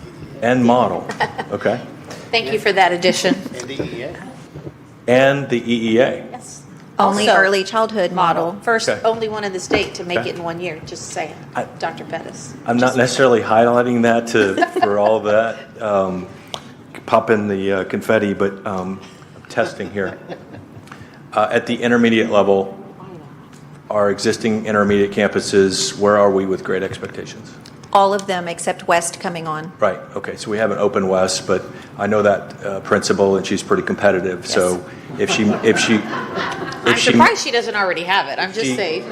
And model, okay. Thank you for that addition. And the EEA. And the EEA. Yes. Only Also, early childhood model. First, Okay. only one in the state to make Okay. it in 1 year, just saying. Dr. Pettis. I'm not necessarily highlighting that for all of that, pop in the confetti, but I'm testing here. At the intermediate level, our existing intermediate campuses, where are we with Great Expectations? All of them except West coming on. Right, okay, so we have an open West, but I know that principal, and she's pretty competitive, so if she I'm surprised she doesn't already have it. I'm just saying.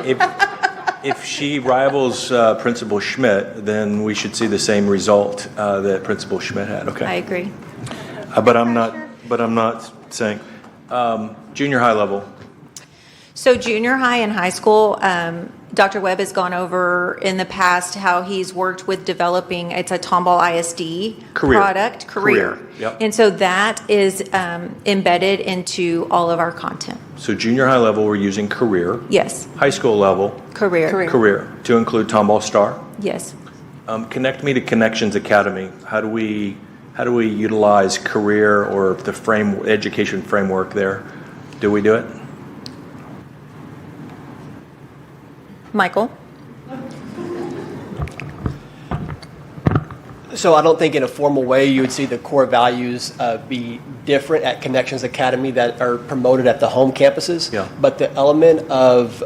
If she rivals Principal Schmidt, then we should see the same result that Principal Schmidt had. Okay. I agree. But I'm not saying junior high level. So junior high and high school, Dr. Webb has gone over in the past how he's worked with developing, it's a Tomball ISD product, career. Yep. And so that is embedded into all of our content. So junior high level, we're using career. Yes. High school level. Career. Career to include Tomball Star. Yes. Connect me to Connections Academy. How do we utilize career or the education framework there? Do we do it? Michael? So I don't think in a formal way you would see the core values be different at Connections Academy that are promoted at the home campuses. Yeah. But the element of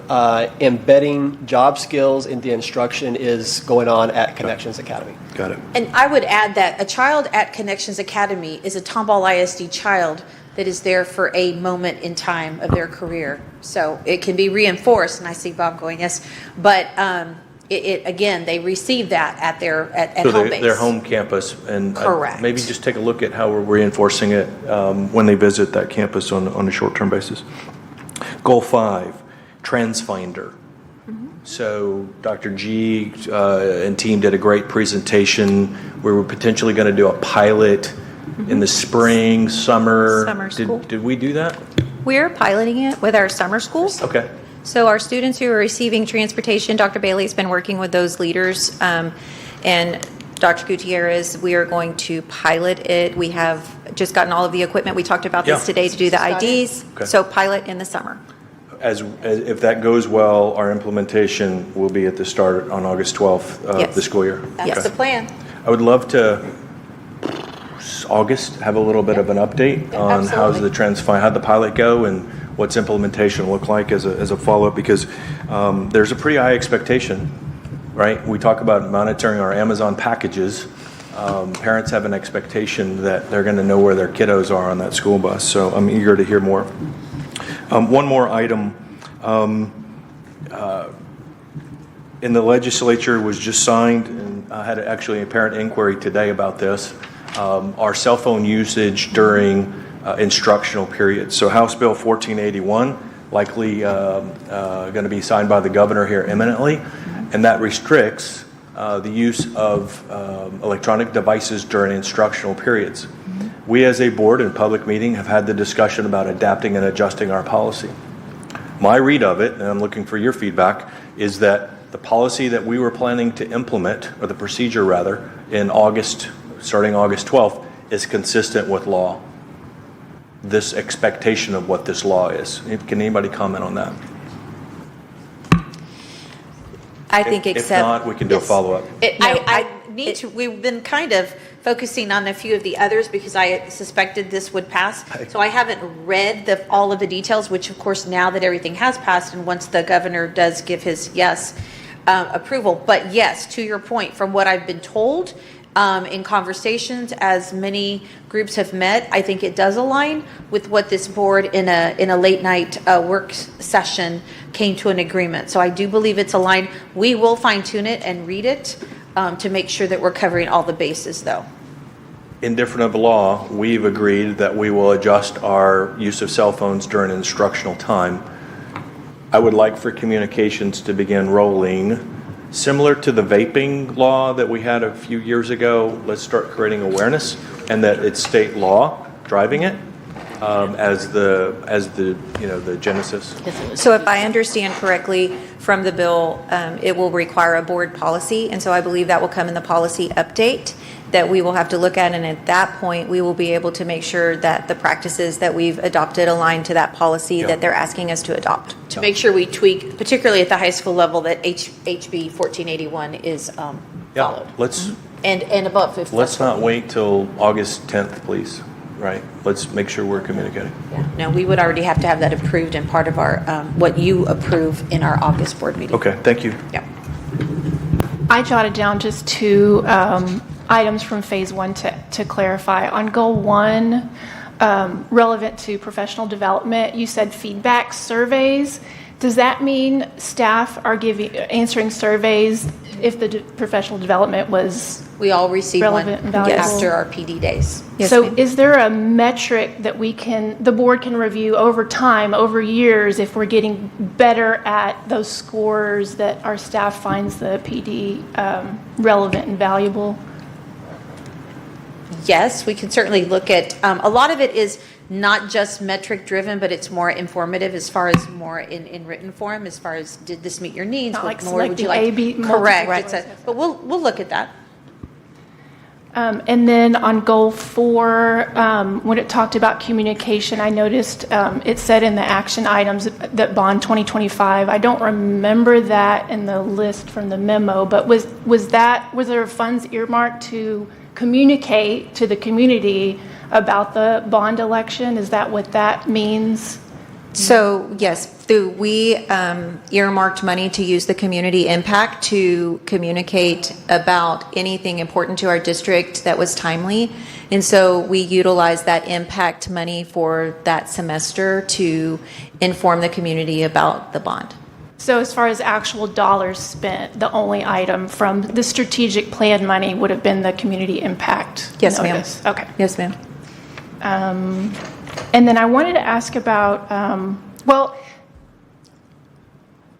embedding job skills in the instruction is going on at Connections Academy. Got it. And I would add that a child at Connections Academy is a Tomball ISD child that is there for a moment in time of their career. So it can be reinforced, and I see Bob going, yes, but again, they receive that at home base. Their home campus, and Correct. maybe just take a look at how we're reinforcing it when they visit that campus on a short-term basis. Goal 5, Trends Finder. So Dr. G and team did a great presentation. We were potentially going to do a pilot in the spring, summer school. Did we do that? We're piloting it with our summer schools. Okay. So our students who are receiving transportation, Dr. Bailey's been working with those leaders, and Dr. Gutierrez, we are going to pilot it. We have just gotten all of the equipment. We talked about this today to do the IDs. Okay. So pilot in the summer. As if that goes well, our implementation will be at the start on August 12th of Yes. the school year. That's the plan. I would love to August, have a little bit of an update on how's the trends, how'd the pilot go, and what's implementation look like as a follow-up, because there's a pretty high expectation, right? We talk about monitoring our Amazon packages. Parents have an expectation that they're going to know where their kiddos are on that school bus, so I'm eager to hear more. One more item. In the legislature was just signed, and I had actually a parent inquiry today about this, our cell phone usage during instructional periods. So House Bill 1481, likely going to be signed by the governor here imminently, and that restricts the use of electronic devices during instructional periods. We as a board in public meeting have had the discussion about adapting and adjusting our policy. My read of it, and I'm looking for your feedback, is that the policy that we were planning to implement, or the procedure rather, in August, starting August 12th, is consistent with law. This expectation of what this law is. Can anybody comment on that? I think If not, we can do a follow-up. We've been kind of focusing on a few of the others because I suspected this would pass. So I haven't read all of the details, which of course now that everything has passed and once the governor does give his approval. But yes, to your point, from what I've been told in conversations, as many groups have met, I think it does align with what this board in a late night work session came to an agreement. So I do believe it's aligned. We will fine tune it and read it to make sure that we're covering all the bases though. Indifferent of law, we've agreed that we will adjust our use of cell phones during instructional time. I would like for communications to begin rolling similar to the vaping law that we had a few years ago. Let's start creating awareness and that it's state law driving it as the genesis. So if I understand correctly from the bill, it will require a board policy, and so I believe that will come in the policy update that we will have to look at, and at that point, we will be able to make sure that the practices that we've adopted align to that policy that they're asking us to adopt. To make sure we tweak, particularly at the high school level, that HB 1481 is followed. And above 50. Let's not wait till August 10th, please. Right. Let's make sure we're communicating. No, we would already have to have that approved and part of our what you approve in our August board meeting. Okay, thank you. Yep. I jotted down just two items from phase one to clarify. On goal one, relevant to professional development, you said feedback surveys. Does that mean staff are answering surveys if the professional development was we all receive relevant one and valuable? after our PD days. Yes, so ma'am. is there a metric that the board can review over time, over years, if we're getting better at those scores that our staff finds the PD relevant and valuable? Yes, we can certainly look at, a lot of it is not just metric driven, but it's more informative as far as more in written form, as far as did this meet your needs? Not What like more would you like? selecting A, B, Correct. But we'll look at that. And then on goal 4, when it talked about communication, I noticed it said in the action items that bond 2025. I don't remember that in the list from the memo, but was there funds earmarked to communicate to the community about the bond election? Is that what that means? So yes, we earmarked money to use the community impact to communicate about anything important to our district that was timely. And so we utilized that impact money for that semester to inform the community about the bond. So as far as actual dollars spent, the only item from the strategic plan money would have been the community impact Yes, notice. ma'am. Okay. Yes, ma'am. And then I wanted to ask about,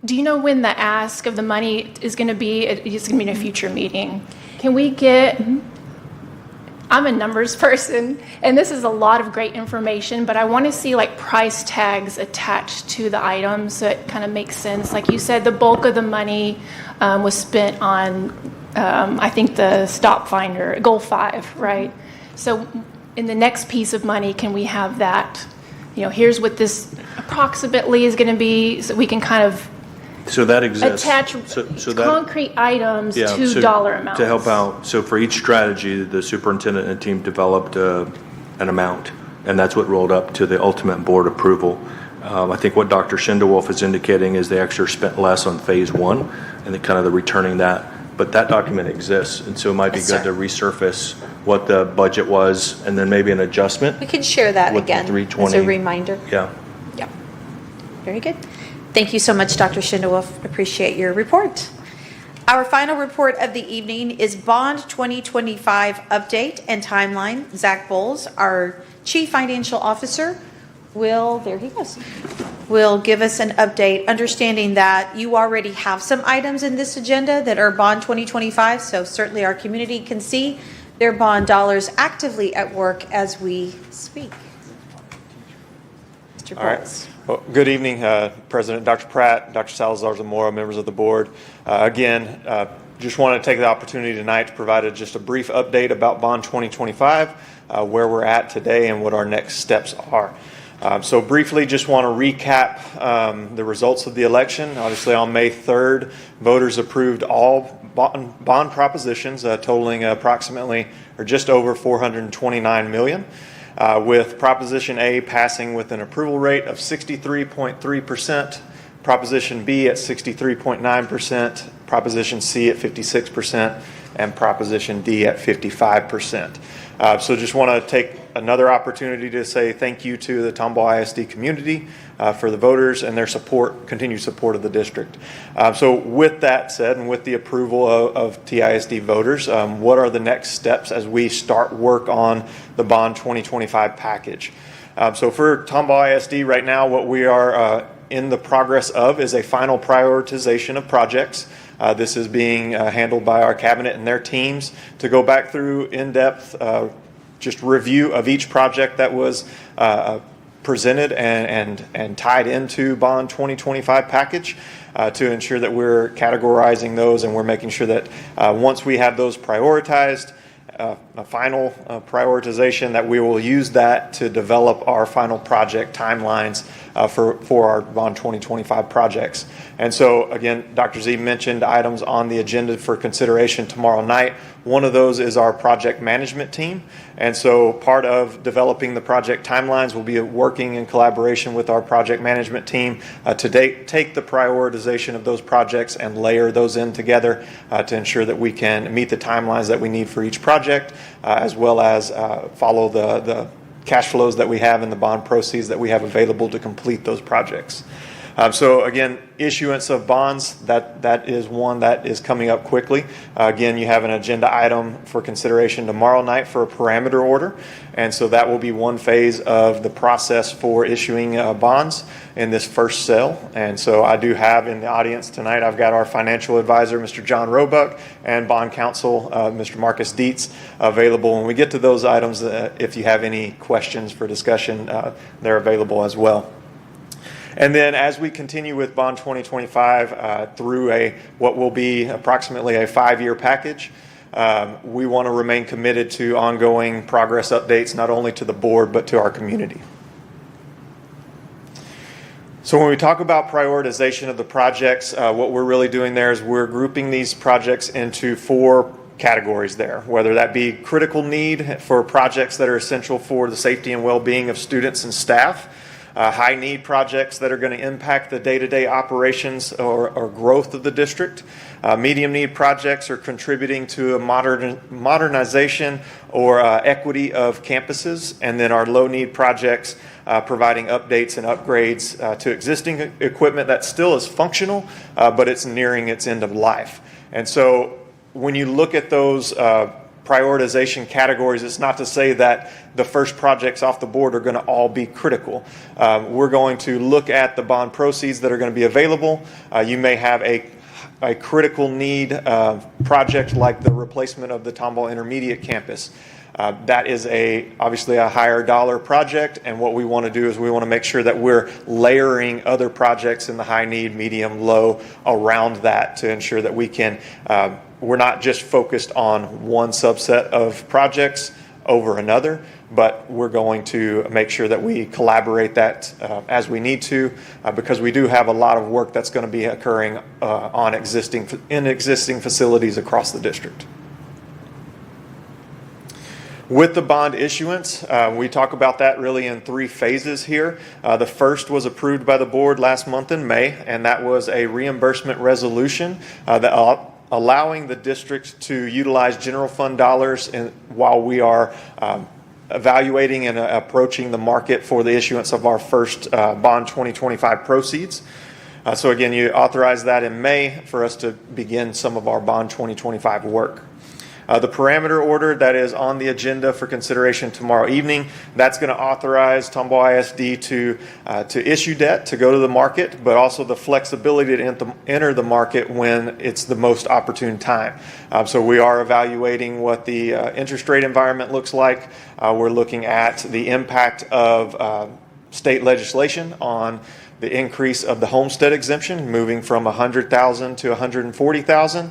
do you know when the ask of the money is going to be? It's going to be in a future meeting. Can we get, I'm a numbers person, and this is a lot of great information, but I want to see like price tags attached to the items so it kind of makes sense. Like you said, the bulk of the money was spent on, I think, the stop finder, goal 5, right? So in the next piece of money, can we have that, here's what this approximately is going to be, so we can kind of So that exists. attach So that- concrete items Yeah, to so dollar amounts. To help out, so for each strategy, the superintendent and team developed an amount, and that's what rolled up to the ultimate board approval. I think what Dr. Schindelwolf is indicating is they actually spent less on phase one, and kind of the returning that. But that document exists, and so it might be Yes, good sir. to resurface what the budget was, and then maybe an adjustment. We can share that with the again as 320. a reminder. Yeah. Yeah. Very good. Thank you so much, Dr. Schindelwolf. Appreciate your report. Our final report of the evening is Bond 2025 update and timeline. Zach Bowles, our Chief Financial Officer, there he goes, will give us an update, understanding that you already have some items in this agenda that are Bond 2025, so certainly our community can see their bond dollars actively at work as we speak. Mr. All right. Bowles. Well, good evening, President Dr. Pratt, Dr. Salazar Zamora, members of the board. Again, just want to take the opportunity tonight to provide just a brief update about Bond 2025, where we're at today and what our next steps are. So briefly, just want to recap the results of the election. Obviously, on May 3rd, voters approved all bond propositions totaling approximately or just over $429 million. With Proposition A passing with an approval rate of 63.3%, Proposition B at 63.9%, Proposition C at 56%, and Proposition D at 55%. So just want to take another opportunity to say thank you to the Tomball ISD community for the voters and their support, continued support of the district. So with that said, and with the approval of TISD voters, what are the next steps as we start work on the Bond 2025 package? So for Tomball ISD right now, what we are in the progress of is a final prioritization of projects. This is being handled by our cabinet and their teams to go back through in-depth just review of each project that was presented and tied into Bond 2025 package to ensure that we're categorizing those and we're making sure that once we have those prioritized, a final prioritization, that we will use that to develop our final project timelines for our Bond 2025 projects. And so again, Dr. Z mentioned items on the agenda for consideration tomorrow night. One of those is our project management team. And so part of developing the project timelines will be working in collaboration with our project management team to take the prioritization of those projects and layer those in together to ensure that we can meet the timelines that we need for each project, as well as follow the cash flows that we have and the bond proceeds that we have available to complete those projects. So again, issuance of bonds, that is one that is coming up quickly. Again, you have an agenda item for consideration tomorrow night for a parameter order. And so that will be one phase of the process for issuing bonds in this first sale. And so I do have in the audience tonight, I've got our financial advisor, Mr. John Roebuck, and bond counsel, Mr. Marcus Dietz, available. When we get to those items, if you have any questions for discussion, they're available as well. And then as we continue with Bond 2025 through what will be approximately a 5-year package, we want to remain committed to ongoing progress updates, not only to the board, but to our community. So when we talk about prioritization of the projects, what we're really doing there is we're grouping these projects into 4 categories there, whether that be critical need for projects that are essential for the safety and well-being of students and staff, high need projects that are going to impact the day-to-day operations or growth of the district. Medium need projects are contributing to a modernization or equity of campuses. And then our low need projects providing updates and upgrades to existing equipment that still is functional, but it's nearing its end of life. And so when you look at those prioritization categories, it's not to say that the first projects off the board are going to all be critical. We're going to look at the bond proceeds that are going to be available. You may have a critical need project like the replacement of the Tomball Intermediate Campus. That is obviously a higher dollar project, and what we want to do is we want to make sure that we're layering other projects in the high need, medium, low around that to ensure that we can we're not just focused on one subset of projects over another, but we're going to make sure that we collaborate that as we need to, because we do have a lot of work that's going to be occurring in existing facilities across the district. With the bond issuance, we talk about that really in three phases here. The first was approved by the board last month in May, and that was a reimbursement resolution that allowing the district to utilize general fund dollars while we are evaluating and approaching the market for the issuance of our first bond 2025 proceeds. So again, you authorized that in May for us to begin some of our bond 2025 work. The parameter order that is on the agenda for consideration tomorrow evening, that's going to authorize Tomball ISD to issue debt, to go to the market, but also the flexibility to enter the market when it's the most opportune time. So we are evaluating what the interest rate environment looks like. We're looking at the impact of state legislation on the increase of the homestead exemption, moving from $100,000 to $140,000.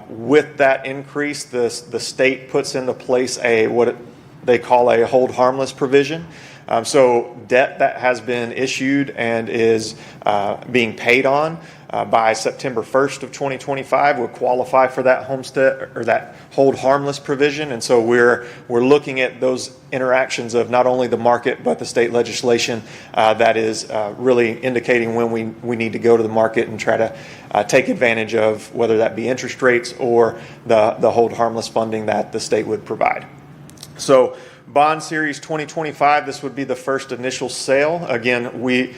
With that increase, the state puts into place what they call a hold harmless provision. So debt that has been issued and is being paid on by September 1st of 2025 would qualify for that homestead or that hold harmless provision. And so we're looking at those interactions of not only the market but the state legislation that is really indicating when we need to go to the market and try to take advantage of whether that be interest rates or the hold harmless funding that the state would provide. So Bond Series 2025, this would be the first initial sale. Again, we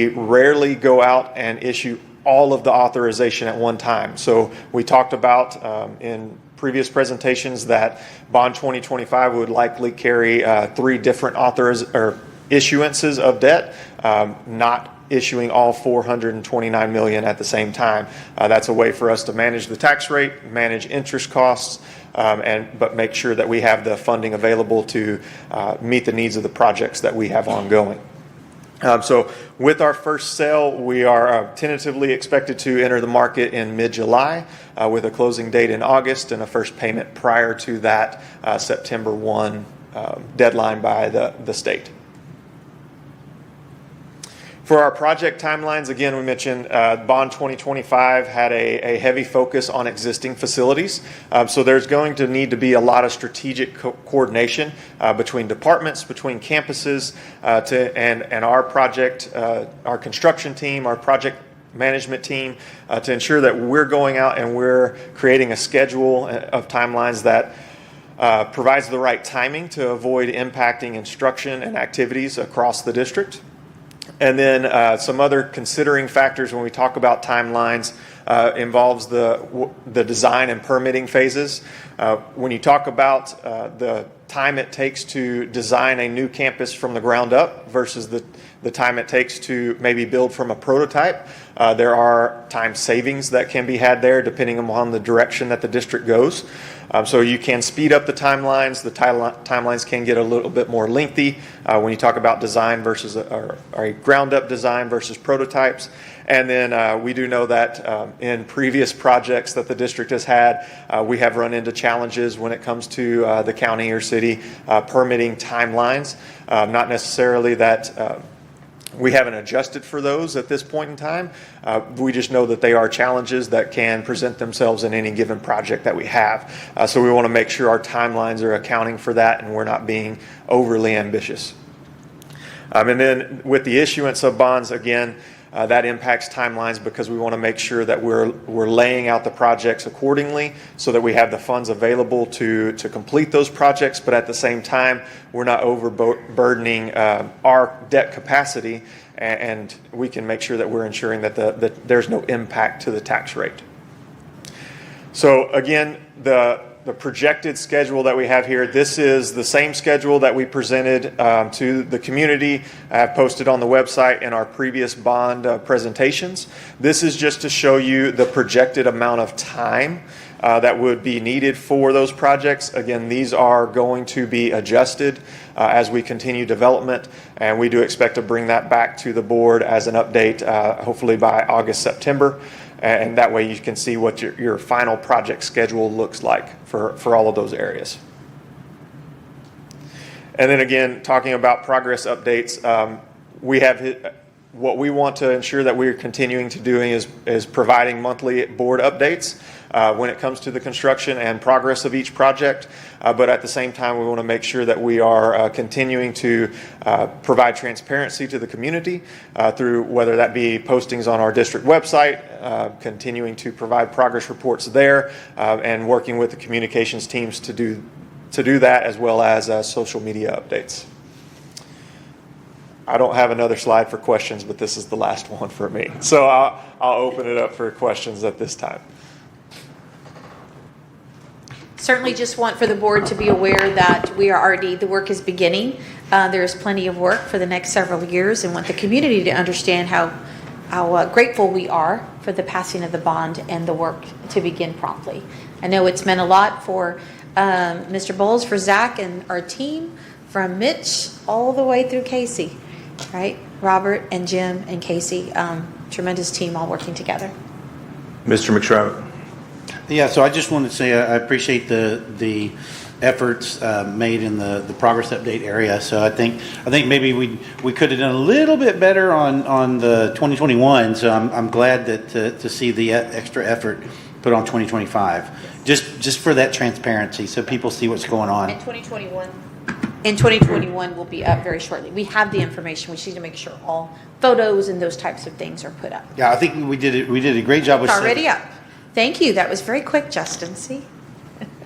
rarely go out and issue all of the authorization at one time. So we talked about in previous presentations that Bond 2025 would likely carry 3 different issuances of debt, not issuing all $429 million at the same time. That's a way for us to manage the tax rate, manage interest costs, but make sure that we have the funding available to meet the needs of the projects that we have ongoing. So with our first sale, we are tentatively expected to enter the market in mid-July with a closing date in August and a first payment prior to that September 1 deadline by the state. For our project timelines, again, we mentioned Bond 2025 had a heavy focus on existing facilities. So there's going to need to be a lot of strategic coordination between departments, between campuses, and our project, our construction team, our project management team, to ensure that we're going out and we're creating a schedule of timelines that provides the right timing to avoid impacting instruction and activities across the district. And then some other considering factors when we talk about timelines involves the design and permitting phases. When you talk about the time it takes to design a new campus from the ground up versus the time it takes to maybe build from a prototype, there are time savings that can be had there depending upon the direction that the district goes. So you can speed up the timelines. The timelines can get a little bit more lengthy when you talk about design versus a ground-up design versus prototypes. And then we do know that in previous projects that the district has had, we have run into challenges when it comes to the county or city permitting timelines. Not necessarily that we haven't adjusted for those at this point in time. We just know that they are challenges that can present themselves in any given project that we have. So we want to make sure our timelines are accounting for that and we're not being overly ambitious. And then with the issuance of bonds, again, that impacts timelines because we want to make sure that we're laying out the projects accordingly so that we have the funds available to complete those projects, but at the same time, we're not overburdening our debt capacity, and we can make sure that we're ensuring that there's no impact to the tax rate. So again, the projected schedule that we have here, this is the same schedule that we presented to the community. I have posted on the website in our previous bond presentations. This is just to show you the projected amount of time that would be needed for those projects. Again, these are going to be adjusted as we continue development, and we do expect to bring that back to the board as an update, hopefully by August, September. And that way you can see what your final project schedule looks like for all of those areas. And then again, talking about progress updates, we have what we want to ensure that we're continuing to doing is providing monthly board updates when it comes to the construction and progress of each project. But at the same time, we want to make sure that we are continuing to provide transparency to the community through whether that be postings on our district website, continuing to provide progress reports there, and working with the communications teams to do that, as well as social media updates. I don't have another slide for questions, but this is the last one for me. So I'll open it up for questions at this time. Certainly just want for the board to be aware that we are already, the work is beginning. There is plenty of work for the next several years, and want the community to understand how grateful we are for the passing of the bond and the work to begin promptly. I know it's meant a lot for Mr. Bowles, for Zach and our team, from Mitch all the way through Casey, right? Robert and Jim and Casey, tremendous team all working together. Mr. McSherritt. Yeah, so I just wanted to say I appreciate the efforts made in the progress update area. So I think maybe we could have done a little bit better on the 2021. So I'm glad that to see the extra effort put on 2025, just for that transparency, so people see what's going on. In 2021 will be up very shortly. We have the information. We just need to make sure all photos and those types of things are put up. Yeah, I think we did it. We did a great job with It's already up. Thank you. That was very quick, Justin. See?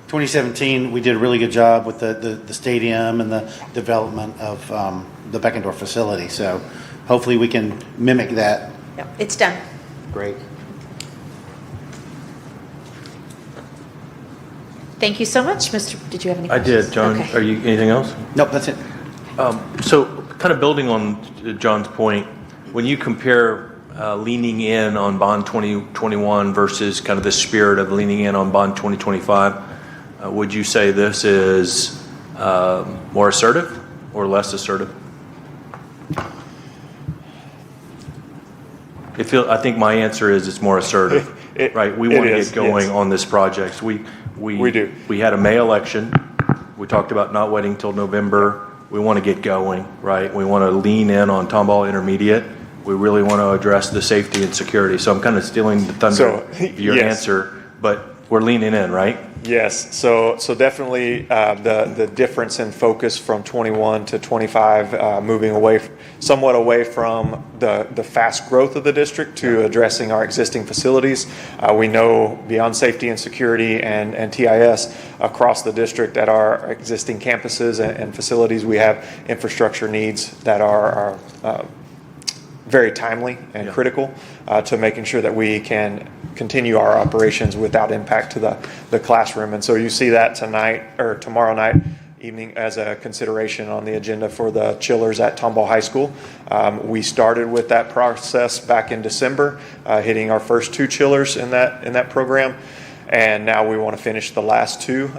2017, we did a really good job with the stadium and the development of the Beckendorf facility. So hopefully we can mimic that. Yep, it's done. Great. Thank you so much, Mr. Did you have any I questions? did. John, Okay. are you anything else? Nope, that's it. So kind of building on John's point, when you compare leaning in on bond 2021 versus kind of the spirit of leaning in on bond 2025, would you say this is more assertive or less assertive? I think my answer is it's more assertive, right? We want to get going on this project. We do. We had a May election. We talked about not waiting till November. We want to get going, right? We want to lean in on Tomball Intermediate. We really want to address the safety and security. So I'm kind of stealing the thunder of your answer, but we're leaning in, right? Yes. So definitely the difference in focus from 21 to 25, moving somewhat away from the fast growth of the district to addressing our existing facilities. We know beyond safety and security and TIS across the district at our existing campuses and facilities, we have infrastructure needs that are very timely and critical to making sure that we can continue our operations without impact to the classroom. And so you see that tonight or tomorrow night evening as a consideration on the agenda for the chillers at Tomball High School. We started with that process back in December, hitting our first 2 chillers in that program. And now we want to finish the last 2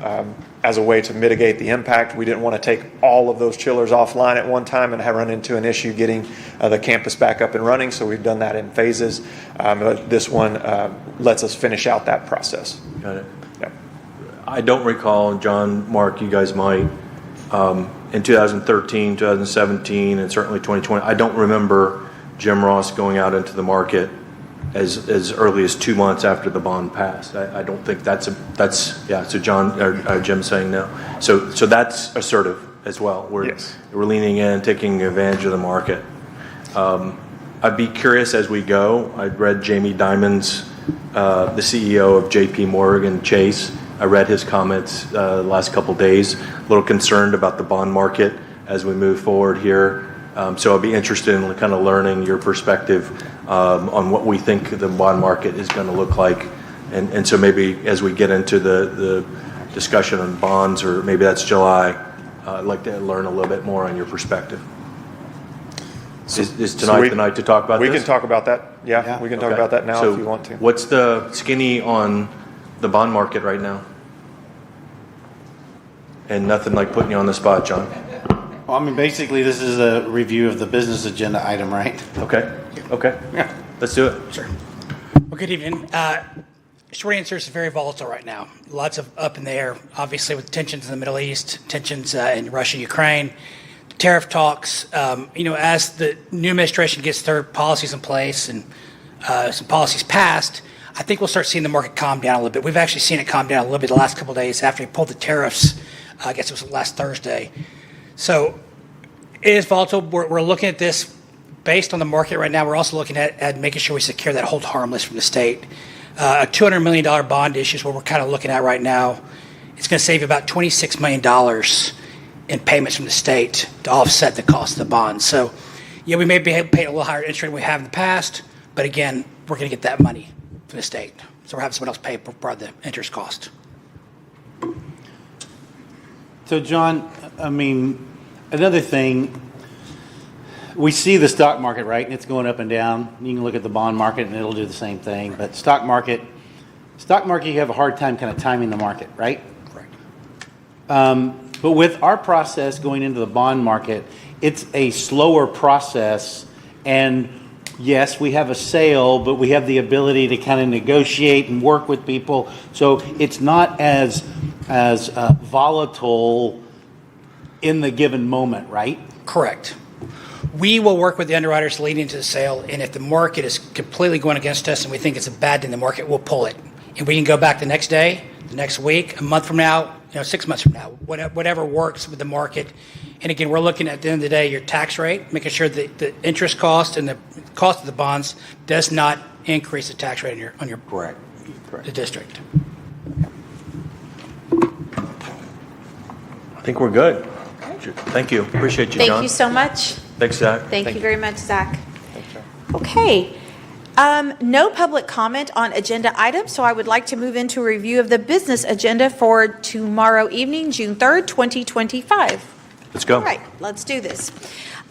as a way to mitigate the impact. We didn't want to take all of those chillers offline at one time and have run into an issue getting the campus back up and running. So we've done that in phases. But this one lets us finish out that process. Got it. Yeah. I don't recall, John, Mark, you guys might, in 2013, 2017, and certainly 2020, I don't remember Jim Ross going out into the market as early as 2 months after the bond passed. I don't think that's so John or Jim's saying no. So that's assertive as well. We're leaning in, taking advantage of the market. I'd be curious as we go. I read Jamie Dimon's, the CEO of JP Morgan Chase. I read his comments the last couple days. A little concerned about the bond market as we move forward here. So I'll be interested in kind of learning your perspective on what we think the bond market is going to look like. And so maybe as we get into the discussion on bonds, or maybe that's July, I'd like to learn a little bit more on your perspective. Is tonight the night to talk about this? We can talk about that. Yeah, we can talk about that now if you want to. What's the skinny on the bond market right now? And nothing like putting you on the spot, John. Well, I mean, basically, this is a review of the business agenda item, right? Okay. Yeah. Let's do it. Sure. Well, good evening. Short answer is very volatile right now. Lots of up in the air, obviously, with tensions in the Middle East, tensions in Russia, Ukraine, tariff talks. As the new administration gets their policies in place and some policies passed, I think we'll start seeing the market calm down a little bit. We've actually seen it calm down a little bit the last couple of days after we pulled the tariffs. I guess it was last Thursday. So it is volatile. We're looking at this based on the market right now. We're also looking at making sure we secure that hold harmless from the state. A $200 million bond issue is what we're kind of looking at right now. It's going to save about $26 million in payments from the state to offset the cost of the bonds. So, yeah, we may be paying a little higher interest rate than we have in the past, but again, we're going to get that money from the state. So we're having someone else pay part of the interest cost. So, John, I mean, another thing, we see the stock market, right? And it's going up and down. You can look at the bond market and it'll do the same thing. But stock market, you have a hard time kind of timing the market, right? Correct. But with our process going into the bond market, it's a slower process. And yes, we have a sale, but we have the ability to kind of negotiate and work with people. So it's not as volatile in the given moment, right? Correct. We will work with the underwriters leading to the sale, and if the market is completely going against us and we think it's a bad day in the market, we'll pull it. And we can go back the next day, the next week, a month from now, 6 months from now, whatever works with the market. And again, we're looking at the end of the day, your tax rate, making sure that the interest cost and the cost of the bonds does not increase the tax rate on your Correct. the district. I think we're good. Thank you. Appreciate you, John. Thank you so much. Thanks, Zach. Thank you very much, Zach. Okay. No public comment on agenda items, so I would like to move into a review of the business agenda for tomorrow evening, June 3rd, 2025. Let's go. All right, let's do this.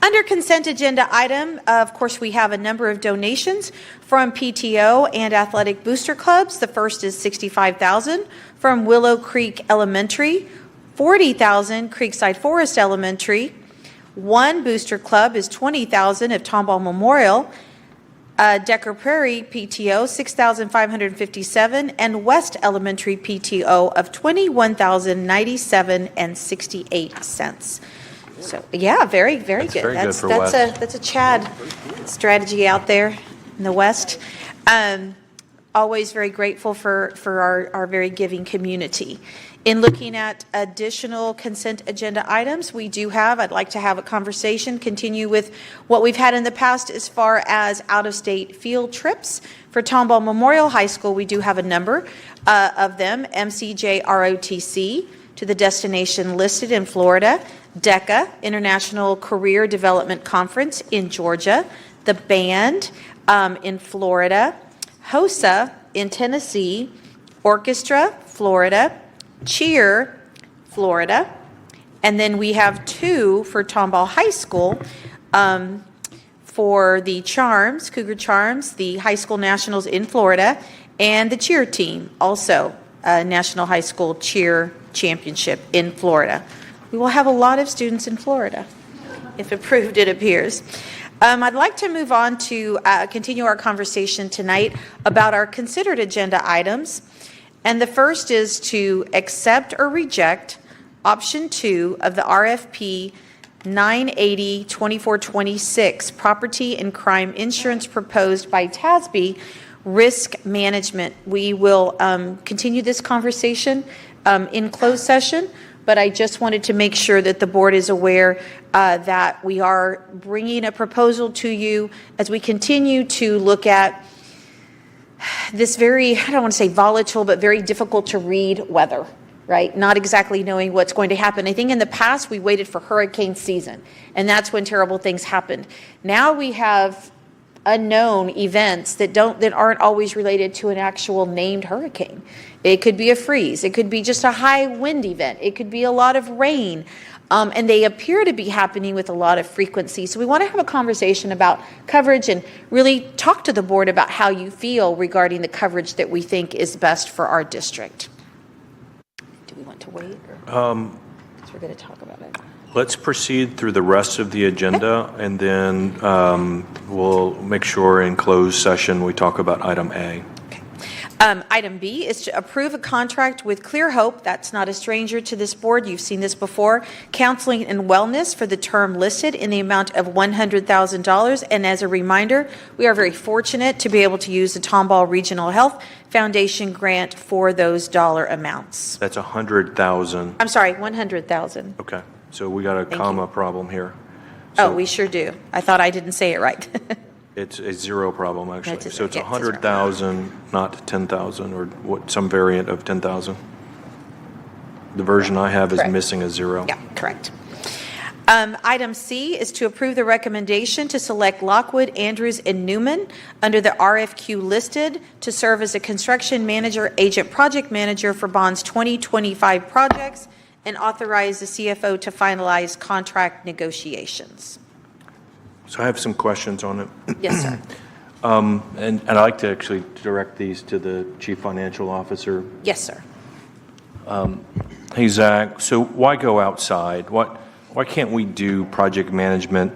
Under consent agenda item, of course, we have a number of donations from PTO and athletic booster clubs. The first is $65,000 from Willow Creek Elementary, $40,000 Creekside Forest Elementary. One booster club is $20,000 of Tomball Memorial. Decker Prairie PTO, $6,557, and West Elementary PTO of $21,097.68. So, yeah, very, very good. Very good for West. That's a Chad strategy out there in the West. Always very grateful for our very giving community. In looking at additional consent agenda items, I'd like to have a conversation, continue with what we've had in the past as far as out-of-state field trips. For Tomball Memorial High School, we do have a number of them. MCJ ROTC to the destination listed in Florida, DECA, International Career Development Conference in Georgia, the band in Florida, HOSA in Tennessee, Orchestra, Florida, Cheer, Florida, and then we have two for Tomball High School for the Charms, Cougar Charms, the High School Nationals in Florida, and the Cheer team, also National High School Cheer Championship in Florida. We will have a lot of students in Florida, if approved, it appears. I'd like to move on to continue our conversation tonight about our considered agenda items. And the first is to accept or reject option 2 of the RFP 980-2426, Property and Crime Insurance proposed by TASB, Risk Management. We will continue this conversation in closed session, but I just wanted to make sure that the board is aware that we are bringing a proposal to you as we continue to look at this very, I don't want to say volatile, but very difficult to read weather, right? Not exactly knowing what's going to happen. I think in the past we waited for hurricane season, and that's when terrible things happened. Now we have unknown events that aren't always related to an actual named hurricane. It could be a freeze. It could be just a high wind event. It could be a lot of rain. And they appear to be happening with a lot of frequency. So we want to have a conversation about coverage and really talk to the board about how you feel regarding the coverage that we think is best for our district. Do we want to wait? Because we're going to talk about it. Let's proceed through the rest of the agenda, and then we'll make sure in closed session we talk about item A. Item B is to approve a contract with Clear Hope, that's not a stranger to this board, you've seen this before, counseling and wellness for the term listed in the amount of $100,000. And as a reminder, we are very fortunate to be able to use the Tomball Regional Health Foundation grant for those dollar amounts. That's 100,000. I'm sorry, 100,000. Okay, so we got a comma problem here. Oh, we sure do. I thought I didn't say it right. It's a zero problem, actually. That's a- So it's yeah, it's a zero. 100,000, not 10,000, or what, some variant of 10,000. The version I have is Correct. missing a zero. Yeah, correct. Item C is to approve the recommendation to select Lockwood, Andrews, and Newman under the RFQ listed to serve as a construction manager, agent project manager for Bond's 2025 projects and authorize the CFO to finalize contract negotiations. So I have some questions on it. Yes, sir. And I'd like to actually direct these to the Chief Financial Officer. Yes, sir. Hey, Zach, so why go outside? Why can't we do project management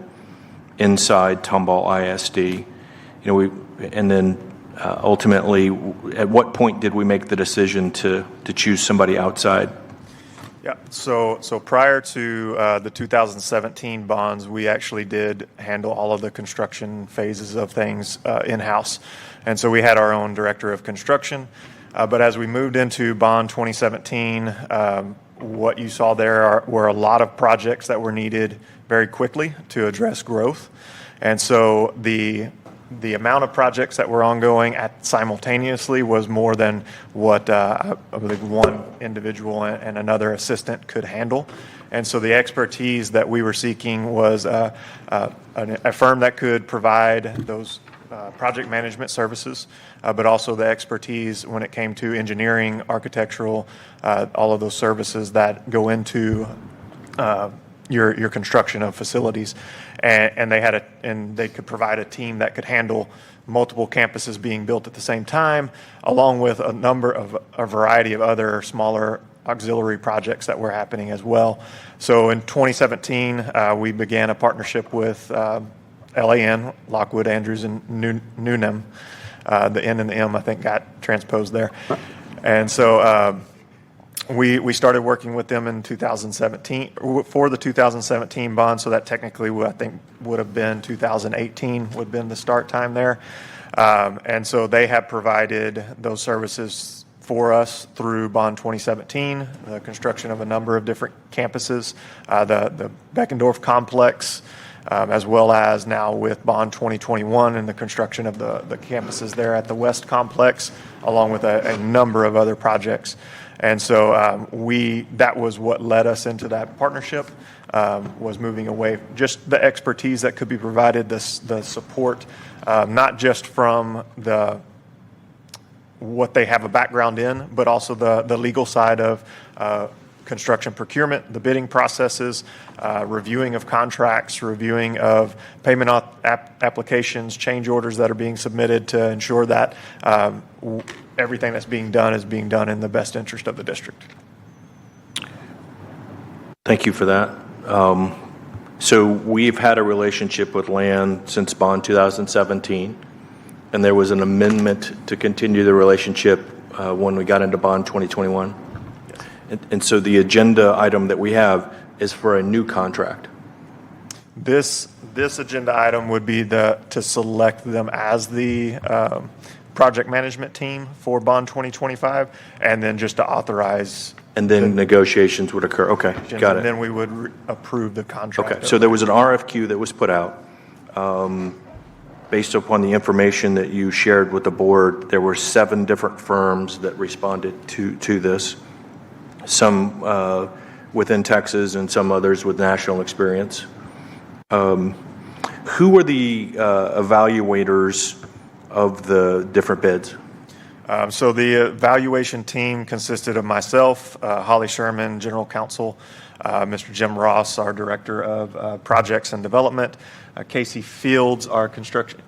inside Tomball ISD? You know, and then ultimately, at what point did we make the decision to choose somebody outside? Yeah, so prior to the 2017 bonds, we actually did handle all of the construction phases of things in-house. And so we had our own director of construction. But as we moved into bond 2017, what you saw there were a lot of projects that were needed very quickly to address growth. And so the amount of projects that were ongoing simultaneously was more than what I believe one individual and another assistant could handle. And so the expertise that we were seeking was a firm that could provide those project management services, but also the expertise when it came to engineering, architectural, all of those services that go into your construction of facilities, and they could provide a team that could handle multiple campuses being built at the same time, along with a variety of other smaller auxiliary projects that were happening as well. So in 2017, we began a partnership with LAN, Lockwood, Andrews, and Newnham. The N and the M, I think, got transposed there. And so we started working with them in 2017 for the 2017 bond, so that technically I think would have been 2018 would have been the start time there. And so they have provided those services for us through bond 2017, the construction of a number of different campuses, the Beckendorf complex, as well as now with bond 2021 and the construction of the campuses there at the West complex, along with a number of other projects. And so that was what led us into that partnership, was moving away, just the expertise that could be provided, the support, not just from what they have a background in, but also the legal side of construction procurement, the bidding processes, reviewing of contracts, reviewing of payment applications, change orders that are being submitted to ensure that everything that's being done is being done in the best interest of the district. Thank you for that. So we've had a relationship with LAN since bond 2017, and there was an amendment to continue the relationship when we got into bond 2021. And so the agenda item that we have is for a new contract. This agenda item would be to select them as the project management team for bond 2025, and then just to authorize. And then negotiations would occur. Okay, got it. And then we would approve the contract. Okay, so there was an RFQ that was put out. Based upon the information that you shared with the board, there were 7 different firms that responded to this. Some within Texas and some others with national experience. Who were the evaluators of the different bids? So the evaluation team consisted of myself, Holly Sherman, General Counsel, Mr. Jim Ross, our Director of Projects and Development, Casey Fields, our construction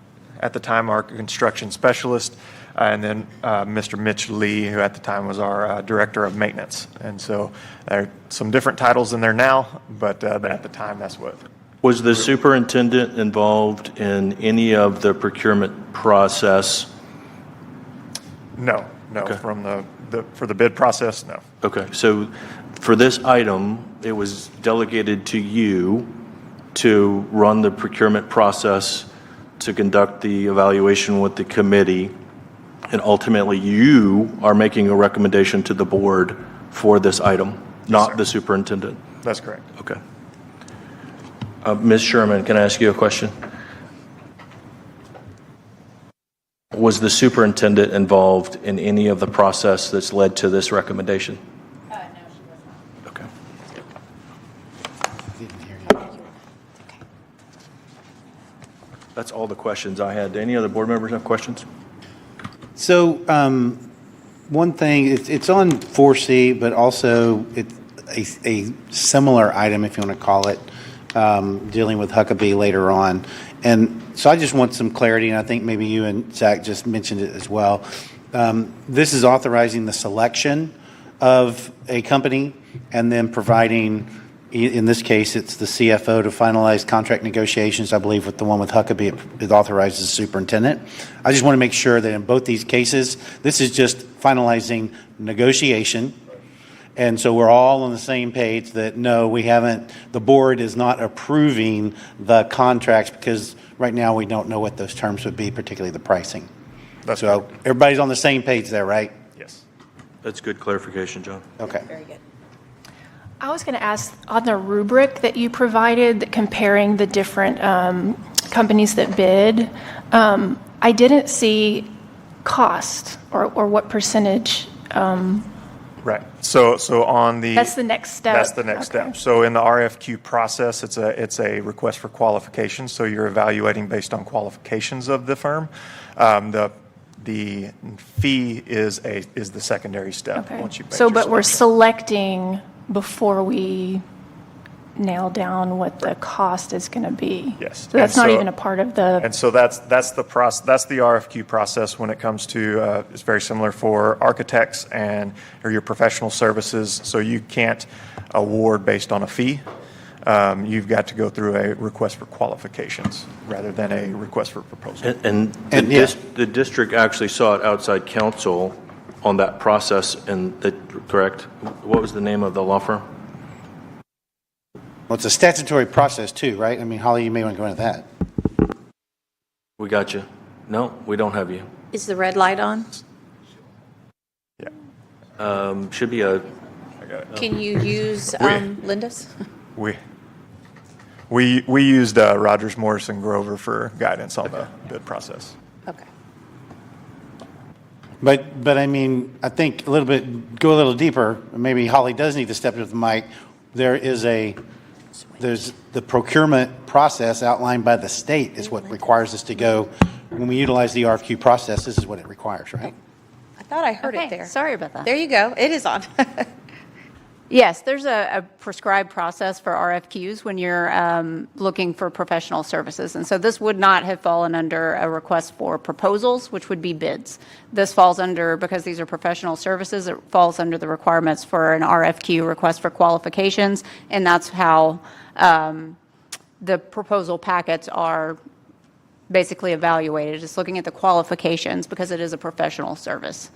specialist, and then Mr. Mitch Lee, who at the time was our Director of Maintenance. And so there are some different titles in there now, but at the time, that's what. Was the superintendent involved in any of the procurement process? No, Okay. for the bid process, no. Okay, so for this item, it was delegated to you to run the procurement process, to conduct the evaluation with the committee, and ultimately you are making a recommendation to the board for this item, not the superintendent. That's correct. Okay. Ms. Sherman, can I ask you a question? Was the superintendent involved in any of the process that's led to this recommendation? No, she was not. Okay. That's all the questions I had. Do any other board members have questions? So one thing, it's on 4C, but also it's a similar item, if you want to call it, dealing with Huckabee later on. And so I just want some clarity, and I think maybe you and Zach just mentioned it as well. This is authorizing the selection of a company and then providing, in this case, it's the CFO to finalize contract negotiations. I believe with the one with Huckabee, it authorizes the superintendent. I just want to make sure that in both these cases, this is just finalizing negotiation. And so we're all on the same page that no, we haven't, the board is not approving the contracts because right now we don't know what those terms would be, particularly the pricing. That's so correct. everybody's on the same page there, right? Yes. That's good clarification, John. Okay. Very good. I was going to ask on the rubric that you provided, comparing the different companies that bid, I didn't see cost or what percentage. Right. So on the That's the next step. That's the next step. So in the RFQ process, it's a request for qualifications. So you're evaluating based on qualifications of the firm. The fee is the secondary step. Okay. Once you make So, your but we're selection. selecting before we nail down what the cost is going to be. Yes. So that's And not so- even a part of the. And so that's the process. That's the RFQ process when it comes to. It's very similar for architects or your professional services. So you can't award based on a fee. You've got to go through a request for qualifications rather than a request for proposal. And the district actually sought outside counsel on that process, correct? What was the name of the law firm? Well, it's a statutory process too, right? I mean, Holly, you may want to go into that. We got you. No, we don't have you. Is the red light on? Should be a. Can you use Linda's? We used Rogers Morrison Grover for guidance on the bid process. Okay. But I mean, I think go a little deeper. Maybe Holly does need to step into the mic. There's the procurement process outlined by the state is what requires us to go. When we utilize the RFQ process, this is what it requires, right? I thought I heard it Okay, there. sorry about that. There you go. It is on. Yes, there's a prescribed process for RFQs when you're looking for professional services. And so this would not have fallen under a request for proposals, which would be bids. This falls under, because these are professional services, it falls under the requirements for an RFQ, request for qualifications. And that's how the proposal packets are basically evaluated, just looking at the qualifications because it is a professional service.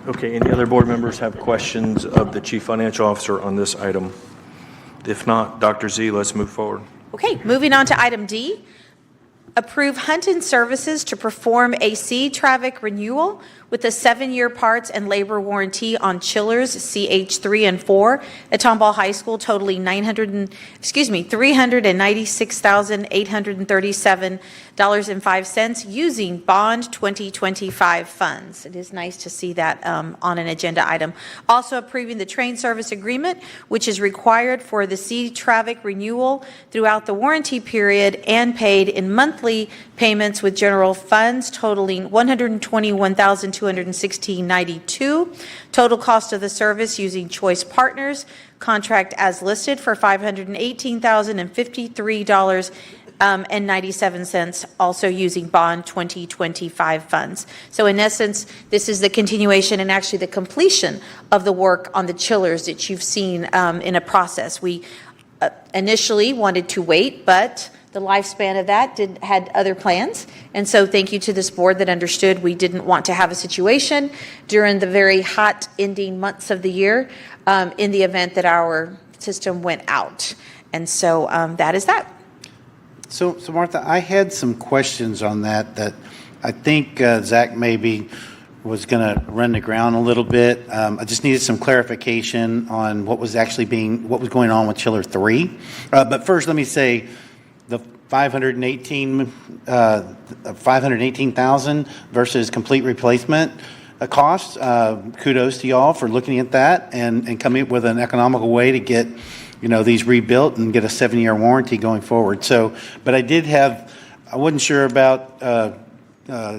Okay, any other board members have questions of the Chief Financial Officer on this item? If not, Dr. Z, let's move forward. Okay, moving on to item D. Approve Hunton Services to perform AC Traffic renewal with a 7-year parts and labor warranty on chillers CH3 and 4 at Tomball High School, totaling $396,837.05 using Bond 2025 funds. It is nice to see that on an agenda item. Also approving the train service agreement, which is required for the C Traffic renewal throughout the warranty period and paid in monthly payments with general funds totaling $121,216.92. Total cost of the service using Choice Partners contract as listed for $518,053.97, also using Bond 2025 funds. So in essence, this is the continuation and actually the completion of the work on the chillers that you've seen in a process. We initially wanted to wait, but the lifespan of that had other plans. And so thank you to this board that understood we didn't want to have a situation during the very hot ending months of the year in the event that our system went out. And so that is that. So Martha, I had some questions on that I think Zach maybe was going to run the ground a little bit. I just needed some clarification on what was going on with Chiller 3. But first, let me say the 518,000 versus complete replacement cost. Kudos to y'all for looking at that and coming up with an economical way to get these rebuilt and get a 7-year warranty going forward. But I wasn't sure about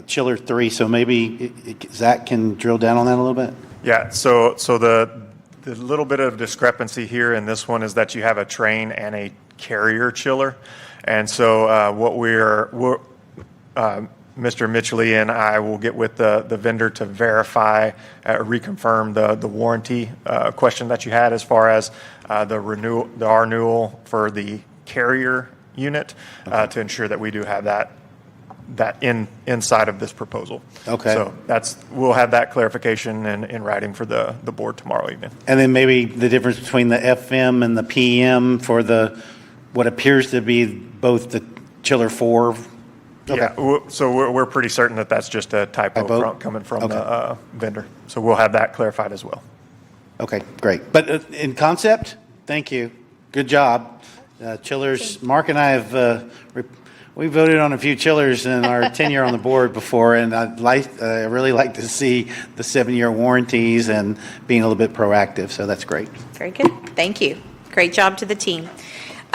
Chiller 3, so maybe Zach can drill down on that a little bit. Yeah, so the little bit of discrepancy here in this one is that you have a train and a carrier chiller. And so Mr. Mitchell and I will get with the vendor to verify, reconfirm the warranty question that you had as far as the renewal for the carrier unit to ensure that we do have that inside of this proposal. Okay. So we'll have that clarification in writing for the board tomorrow evening. And then maybe the difference between the FM and the PM for what appears to be both the Chiller 4. Okay. Yeah, so we're pretty certain that that's just a typo coming from the vendor. So we'll have that clarified as well. Okay, great. But in concept, thank you. Good job. Chillers, Mark and I have we voted on a few chillers in our tenure on the board before, and I really like to see the 7-year warranties and being a little bit proactive. So that's great. Very good. Thank you. Great job to the team.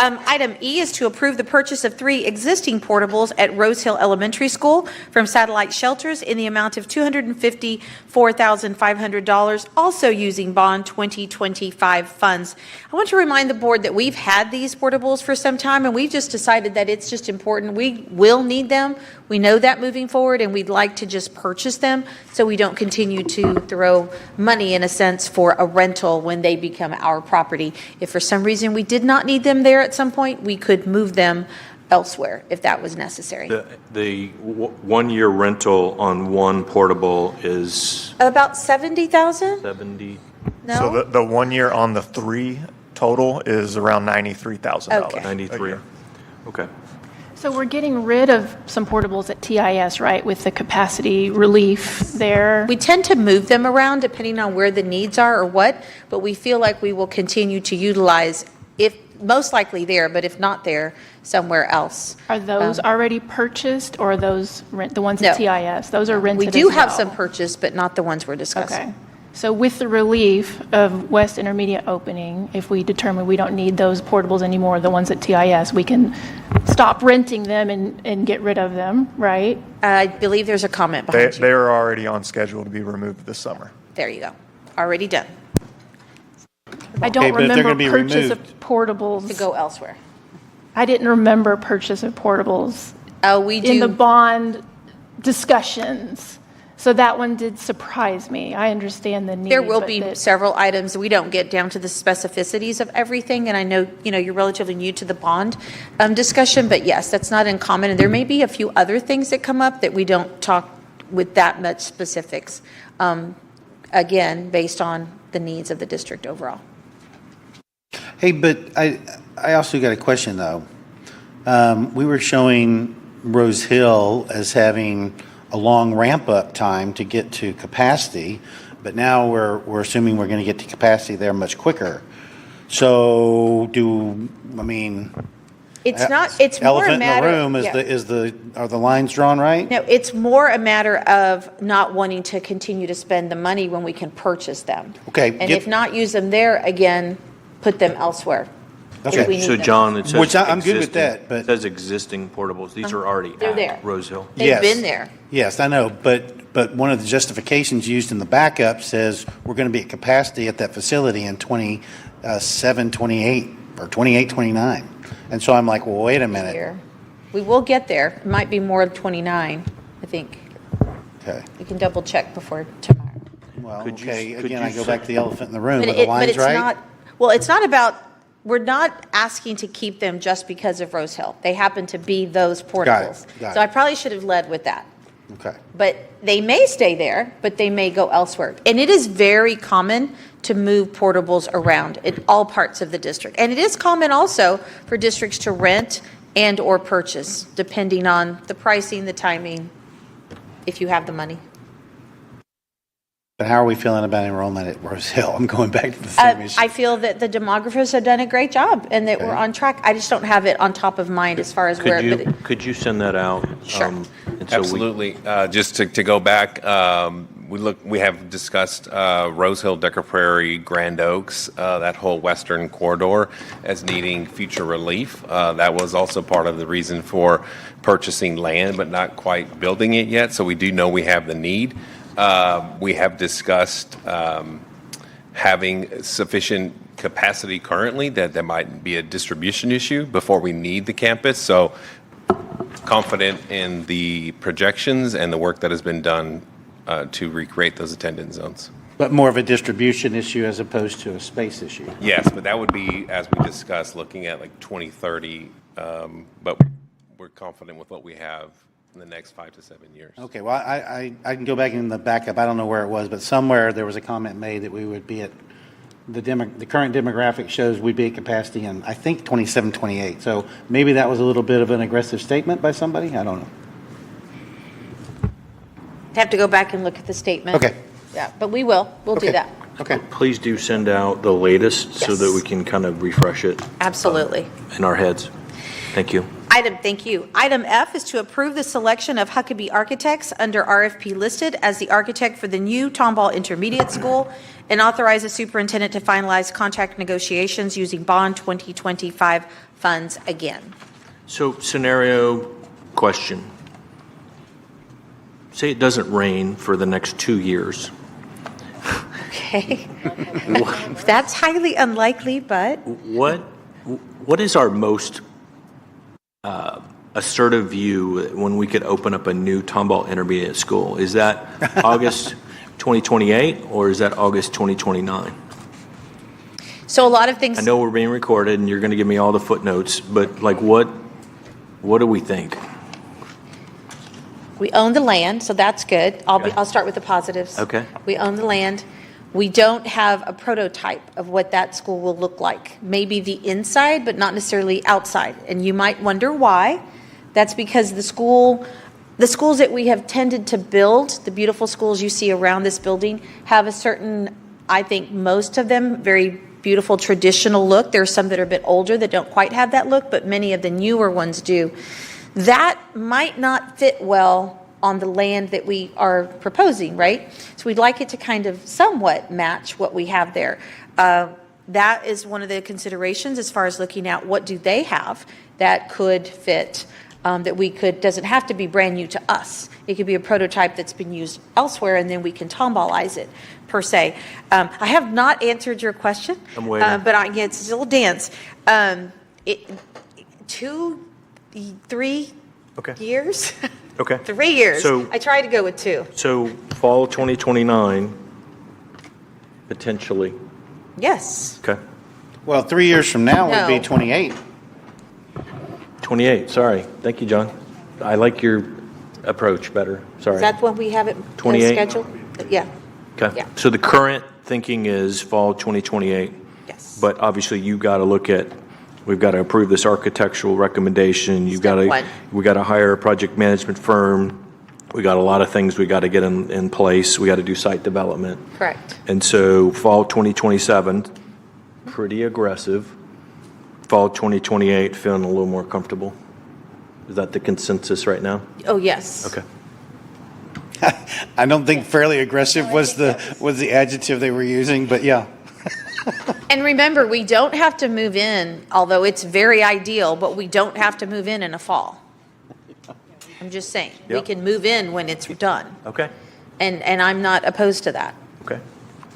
Item E is to approve the purchase of 3 existing portables at Rose Hill Elementary School from Satellite Shelters in the amount of $254,500, also using Bond 2025 funds. I want to remind the board that we've had these portables for some time, and we've just decided that it's just important. We will need them. We know that moving forward, and we'd like to just purchase them so we don't continue to throw money, in a sense, for a rental when they become our property. If for some reason we did not need them there at some point, we could move them elsewhere if that was necessary. The 1-year rental on one portable is About 70,000? 70. No? So the 1 year on the 3 total is around $93,000. Okay. 93. Okay. So we're getting rid of some portables at TIS, right, with the capacity relief there? We tend to move them around depending on where the needs are or what, but we feel like we will continue to utilize, if most likely there, but if not there, somewhere else. Are those already purchased, or are those the ones at No. TIS? Those are rented We do as have well. some purchased, but not the ones we're discussing. Okay. So with the relief of West Intermediate opening, if we determine we don't need those portables anymore, the ones at TIS, we can stop renting them and get rid of them, right? I believe there's a comment behind you. They're already on schedule to be removed this summer. There you go. Already done. I don't but if they're remember gonna be purchase of removed. portables. To go elsewhere. I didn't remember purchase of portables We do. in the bond discussions. So that one did surprise me. I understand the need. There will but be that- several items. We don't get down to the specificities of everything, and I know, you're relatively new to the bond discussion, but yes, that's not uncommon. And there may be a few other things that come up that we don't talk with that much specifics, again, based on the needs of the district overall. Hey, but I also got a question, though. We were showing Rose Hill as having a long ramp-up time to get to capacity, but now we're assuming we're going to get to capacity there much quicker. So It's not, it's more a elephant matter. in the room are the lines drawn right? No, it's more a matter of not wanting to continue to spend the money when we can purchase them. Okay. And if not use them there, again, put them elsewhere. if we need So them. John, it says Which I'm good with existing- that, but- It says existing portables. These are already They're at there. Rose Hill. They've been there. Yes, I know, but one of the justifications used in the backup says we're going to be at capacity at that facility in 27, 28, or 28, 29. And so I'm like, well, wait a minute. Here. We will get there. It might be more of 29, I think. Okay. We can double check before tomorrow. Well, Could you- okay, could again, you I go say- back to the elephant in the room. But Are the lines it's right? not, well, it's not about we're not asking to keep them just because of Rose Hill. They happen to be those portables. Got So it. I probably should have led with that. Okay. But they may stay there, but they may go elsewhere. And it is very common to move portables around in all parts of the district. And it is common also for districts to rent and or purchase, depending on the pricing, the timing, if you have the money. But how are we feeling about enrollment at Rose Hill? I'm going back to the same issue. I feel that the demographers have done a great job and that we're on track. I just don't have it on top of mind as far as where. Could you send that out? Sure. And so Absolutely. Just to go back, we have discussed Rose Hill, Decker Prairie, Grand Oaks, that whole western corridor as needing future relief. That was also part of the reason for purchasing land, but not quite building it yet. So we do know we have the need. We have discussed having sufficient capacity currently that there might be a distribution issue before we need the campus. So confident in the projections and the work that has been done to recreate those attendance zones. But more of a distribution issue as opposed to a space issue. Yes, but that would be, as we discussed, looking at like 2030. But we're confident with what we have in the next 5 to 7 years. Okay, well, I can go back in the backup. I don't know where it was, but somewhere there was a comment made that we would be at, the current demographic shows we'd be at capacity in, I think, 27, 28. So maybe that was a little bit of an aggressive statement by somebody. I don't know. Have to go back and look at the statement. Okay. Yeah, but we will. We'll do that. Okay. Please do send out the latest so that we can kind of refresh it Absolutely. in our heads. Thank you. Thank you. Item F is to approve the selection of Huckabee Architects under RFP listed as the architect for the new Tomball Intermediate School and authorize the superintendent to finalize contract negotiations using Bond 2025 funds again. So scenario question. Say it doesn't rain for the next 2 years. Okay. That's highly unlikely, but. What is our most assertive view when we could open up a new Tomball Intermediate School? Is that August 2028 or is that August 2029? So a lot of things. I know we're being recorded and you're going to give me all the footnotes, but like what do we think? We own the land, so that's good. I'll start with the positives. Okay. We own the land. We don't have a prototype of what that school will look like. Maybe the inside, but not necessarily outside. And you might wonder why. That's because the schools that we have tended to build, the beautiful schools you see around this building, have a certain, I think most of them, very beautiful traditional look. There are some that are a bit older that don't quite have that look, but many of the newer ones do. That might not fit well on the land that we are proposing, right? So we'd like it to kind of somewhat match what we have there. That is one of the considerations as far as looking at what do they have that could fit, that we could, doesn't have to be brand new to us. It could be a prototype that's been used elsewhere and then we can Tomballize it per se. I have not answered your question. I'm waiting. But it's still a dance. 2, 3 years? Okay. 3 years. So- I tried to go with 2. So fall 2029, potentially. Yes. Okay. Well, 3 years from now would be No. 28. 28, sorry. Thank you, John. I like your approach better. Sorry. Is that when we have it 28? scheduled? Yeah. Okay. Yeah. So the current thinking is fall 2028. Yes. But obviously you got to look at, we've got to approve this architectural recommendation. You've got to, one. we got to hire a project management firm. We got a lot of things we got to get in place. We got to do site development. Correct. And so fall 2027, pretty aggressive. Fall 2028, feeling a little more comfortable. Is that the consensus right now? Oh, yes. Okay. I don't think fairly aggressive was the adjective they were using, but yeah. And remember, we don't have to move in, although it's very ideal, but we don't have to move in a fall. I'm just saying, we Yep. can move in when it's done. Okay. And I'm not opposed to that. Okay.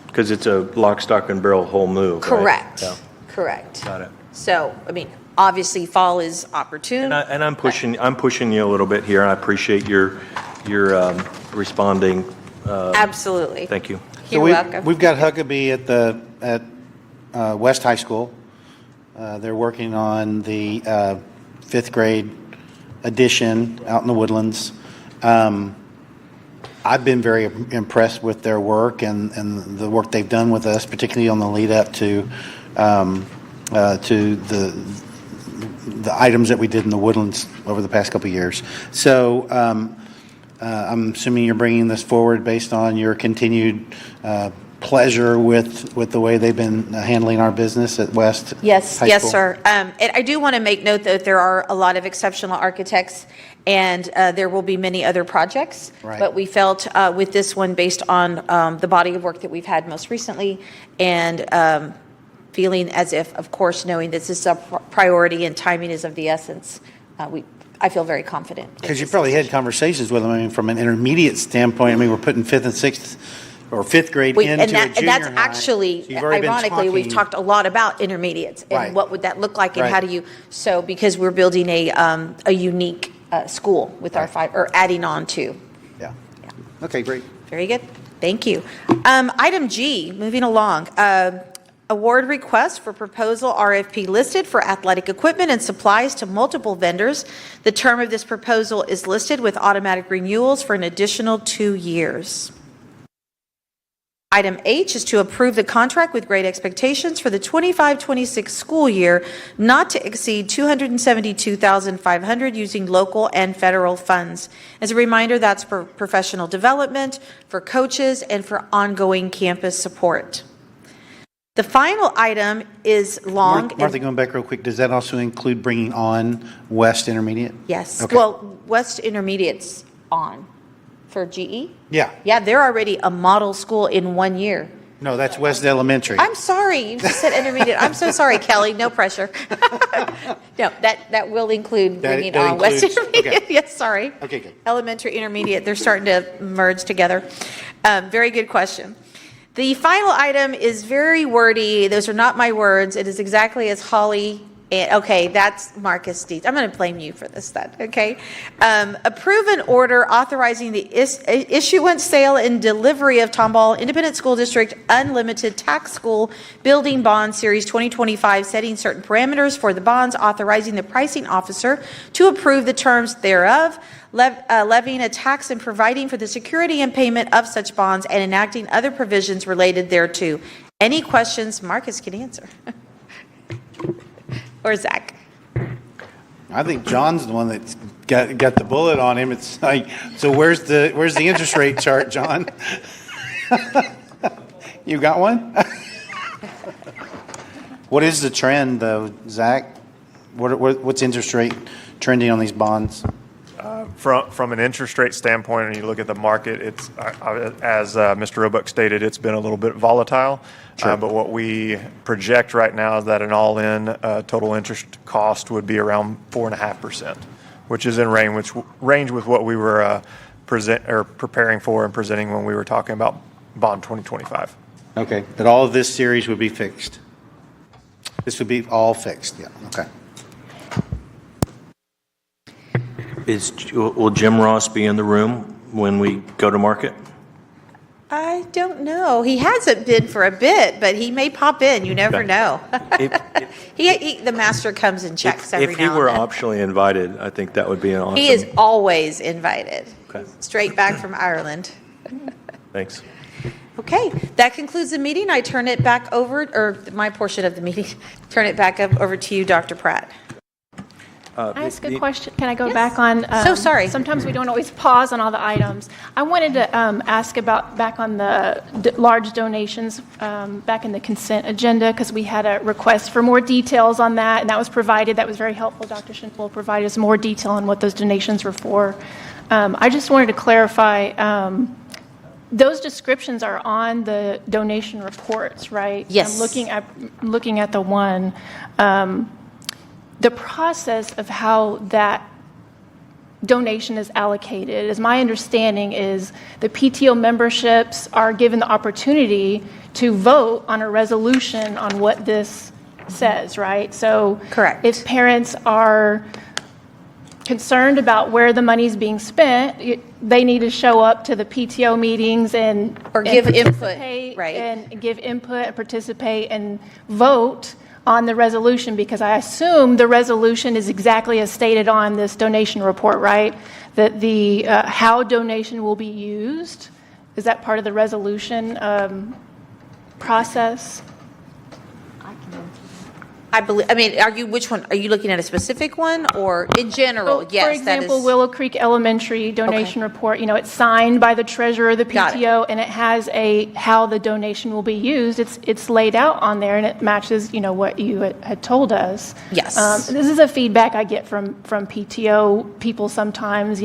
Because it's a lock, stock, and barrel whole move, right? Correct. Yeah. Correct. Got it. So, I mean, obviously, fall is opportune. And I'm pushing you a little bit here. I appreciate your responding. Absolutely. Thank you. You're welcome. We've got Huckabee at West High School. They're working on the fifth grade addition out in the Woodlands. I've been very impressed with their work and the work they've done with us, particularly on the lead up to the items that we did in the Woodlands over the past couple of years. So I'm assuming you're bringing this forward based on your continued pleasure with the way they've been handling our business at West Yes, High yes, School. sir. And I do want to make note that there are a lot of exceptional architects, and there will be many other projects. Right. But we felt with this one, based on the body of work that we've had most recently, and feeling as if, of course, knowing this is a priority and timing is of the essence, I feel very confident. Because you probably had conversations with them. I mean, from an intermediate standpoint, I mean, we're putting fifth and sixth or fifth grade into a junior and that's high. actually, So you've already been ironically, we've talking- talked a lot about intermediates and Right. what would that look like, and Right. how do you, so because we're building a unique school with our five, or adding on to. Yeah. Okay, great. Very good. Thank you. Item G, moving along. Award request for proposal RFP listed for athletic equipment and supplies to multiple vendors. The term of this proposal is listed with automatic renewals for an additional 2 years. Item H is to approve the contract with Great Expectations for the 25-26 school year, not to exceed $272,500 using local and federal funds. As a reminder, that's for professional development, for coaches, and for ongoing campus support. The final item is long. Martha, going back real quick, does that also include bringing on West Intermediate? Yes. Okay. Well, West Intermediate's on for GE. Yeah. Yeah, they're already a model school in 1 year. No, that's West Elementary. I'm sorry, you just said intermediate. I'm so sorry, Kelly, no pressure. No, that will include bringing that on West includes- Intermediate. okay. Yes, sorry. Okay, good. Elementary, intermediate, they're starting to merge together. Very good question. The final item is very wordy. Those are not my words. It is exactly as Holly, okay, that's Marcus Deeds. I'm going to blame you for this then, okay? Approve an order authorizing the issuance, sale, and delivery of Tomball Independent School District Unlimited Tax School Building Bond Series 2025, setting certain parameters for the bonds, authorizing the pricing officer to approve the terms thereof, levying a tax and providing for the security and payment of such bonds, and enacting other provisions related thereto. Any questions Marcus can answer? Or Zach? I think John's the one that's got the bullet on him. It's like, so where's the interest rate chart, John? You got one? What is the trend, though, Zach? What's interest rate trending on these bonds? From an interest rate standpoint, when you look at the market, it's as Mr. Roebuck stated, it's been a little bit volatile. Sure. But what we project right now is that an all-in total interest cost would be around 4.5%, which is in range with what we were preparing for and presenting when we were talking about bond 2025. Okay, but all of this series would be fixed. This would be all fixed. Yeah. Okay. Will Jim Ross be in the room when we go to market? I don't know. He hasn't been for a bit, but he may pop in. You never Okay. know. The master comes and checks every If he now were and then. optionally invited, I think that would be an awesome. He is always invited. Okay. Straight back from Ireland. Thanks. Okay, that concludes the meeting. I turn it back over, or my portion of the meeting, turn it back over to you, Dr. Pratt. Can I ask a question? Can I go back on? So sorry. Sometimes we don't always pause on all the items. I wanted to ask about back on the large donations back in the consent agenda, because we had a request for more details on that, and that was provided. That was very helpful. Dr. Schinkel provided us more detail on what those donations were for. I just wanted to clarify. Those descriptions are on the donation reports, right? Yes. I'm looking at the one. The process of how that donation is allocated, as my understanding is the PTO memberships are given the opportunity to vote on a resolution on what this says, right? So correct. If parents are concerned about where the money's being spent, they need to show up to the PTO meetings and give input, participate, right. and give input and participate and vote on the resolution, because I assume the resolution is exactly as stated on this donation report, right? That the how donation will be used, is that part of the resolution process? I believe, which one? Are you looking at a specific one or in general? Well, Yes, for example, that is. Willow Creek Elementary donation report, it's signed by the treasurer of the PTO, and it has how the donation will be used. It's laid out on there, and it matches, what you had told us. Yes. This is a feedback I get from PTO people sometimes.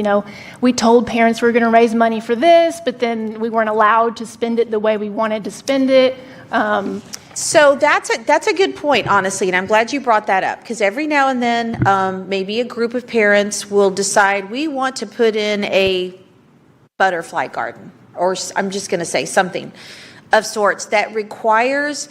We told parents we were going to raise money for this, but then we weren't allowed to spend it the way we wanted to spend it. So that's a good point, honestly, and I'm glad you brought that up, because every now and then maybe a group of parents will decide we want to put in a butterfly garden, or I'm just going to say something of sorts that requires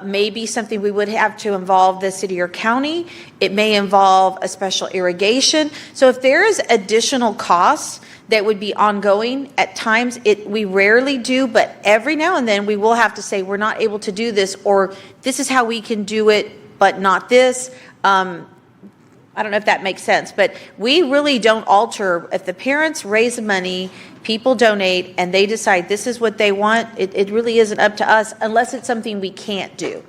maybe something we would have to involve the city or county. It may involve a special irrigation. So if there is additional costs that would be ongoing, at times we rarely do, but every now and then we will have to say we're not able to do this, or this is how we can do it, but not this. I don't know if that makes sense, but we really don't alter. If the parents raise money, people donate, and they decide this is what they want, it really isn't up to us unless it's something we can't do.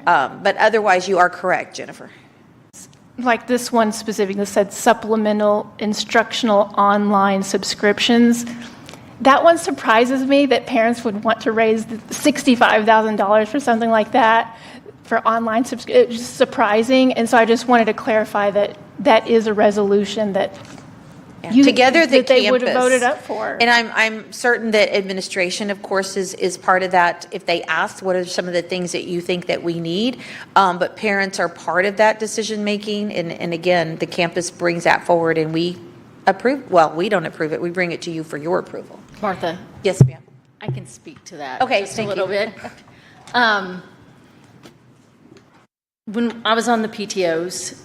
But otherwise, you are correct, Jennifer. Like this one specifically said supplemental instructional online subscriptions. That one surprises me that parents would want to raise $65,000 for something like that for online subscription. It's just surprising. And so I just wanted to clarify that is a resolution that Together the they would have campus. voted up for. And I'm certain that administration, of course, is part of that. If they ask, what are some of the things that you think that we need? But parents are part of that decision making. And again, the campus brings that forward, and we approve. Well, we don't approve it. We bring it to you for your approval. Martha. Yes, ma'am. I can speak to that. Okay, just thank a little you. bit. When I was on the PTOs,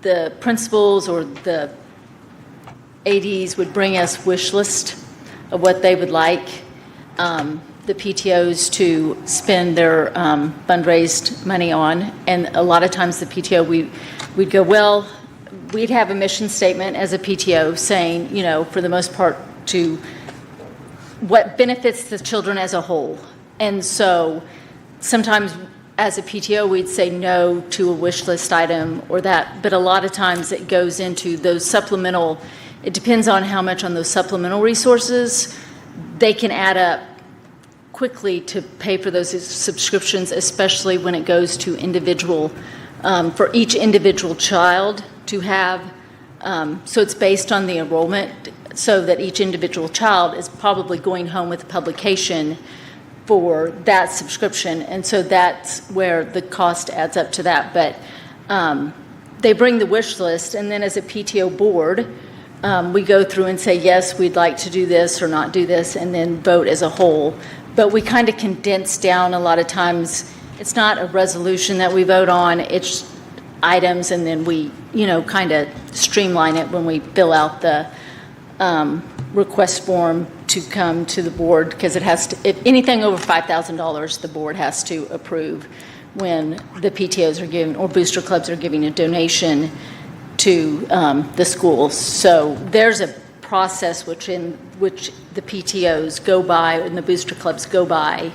the principals or the ADs would bring us wish list of what they would like the PTOs to spend their fundraised money on. And a lot of times the PTO, we'd go, well, we'd have a mission statement as a PTO saying, for the most part, to what benefits the children as a whole. And so sometimes as a PTO, we'd say no to a wish list item or that, but a lot of times it goes into those supplemental. It depends on how much on those supplemental resources. They can add up quickly to pay for those subscriptions, especially when it goes to individual, for each individual child to have. So it's based on the enrollment, so that each individual child is probably going home with a publication for that subscription. And so that's where the cost adds up to that. But they bring the wish list, and then as a PTO board, we go through and say, yes, we'd like to do this or not do this, and then vote as a whole. But we kind of condense down a lot of times. It's not a resolution that we vote on, it's items, and then we, kind of streamline it when we fill out the request form to come to the board, because it has to, if anything over $5,000, the board has to approve when the PTOs are giving, or booster clubs are giving a donation to the schools. So there's a process which the PTOs go by and the booster clubs go by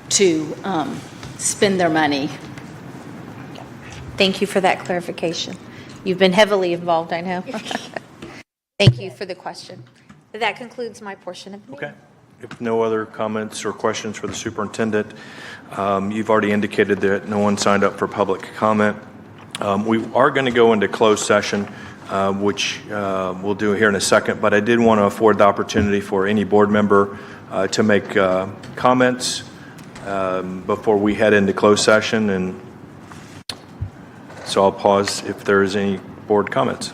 to spend their money. Thank you for that clarification. You've been heavily involved, I know. Thank you for the question. That concludes my portion of the meeting. Okay. If no other comments or questions for the superintendent, you've already indicated that no one signed up for public comment. We are going to go into closed session, which we'll do here in a second, but I did want to afford the opportunity for any board member to make comments before we head into closed session, and so I'll pause if there is any board comments.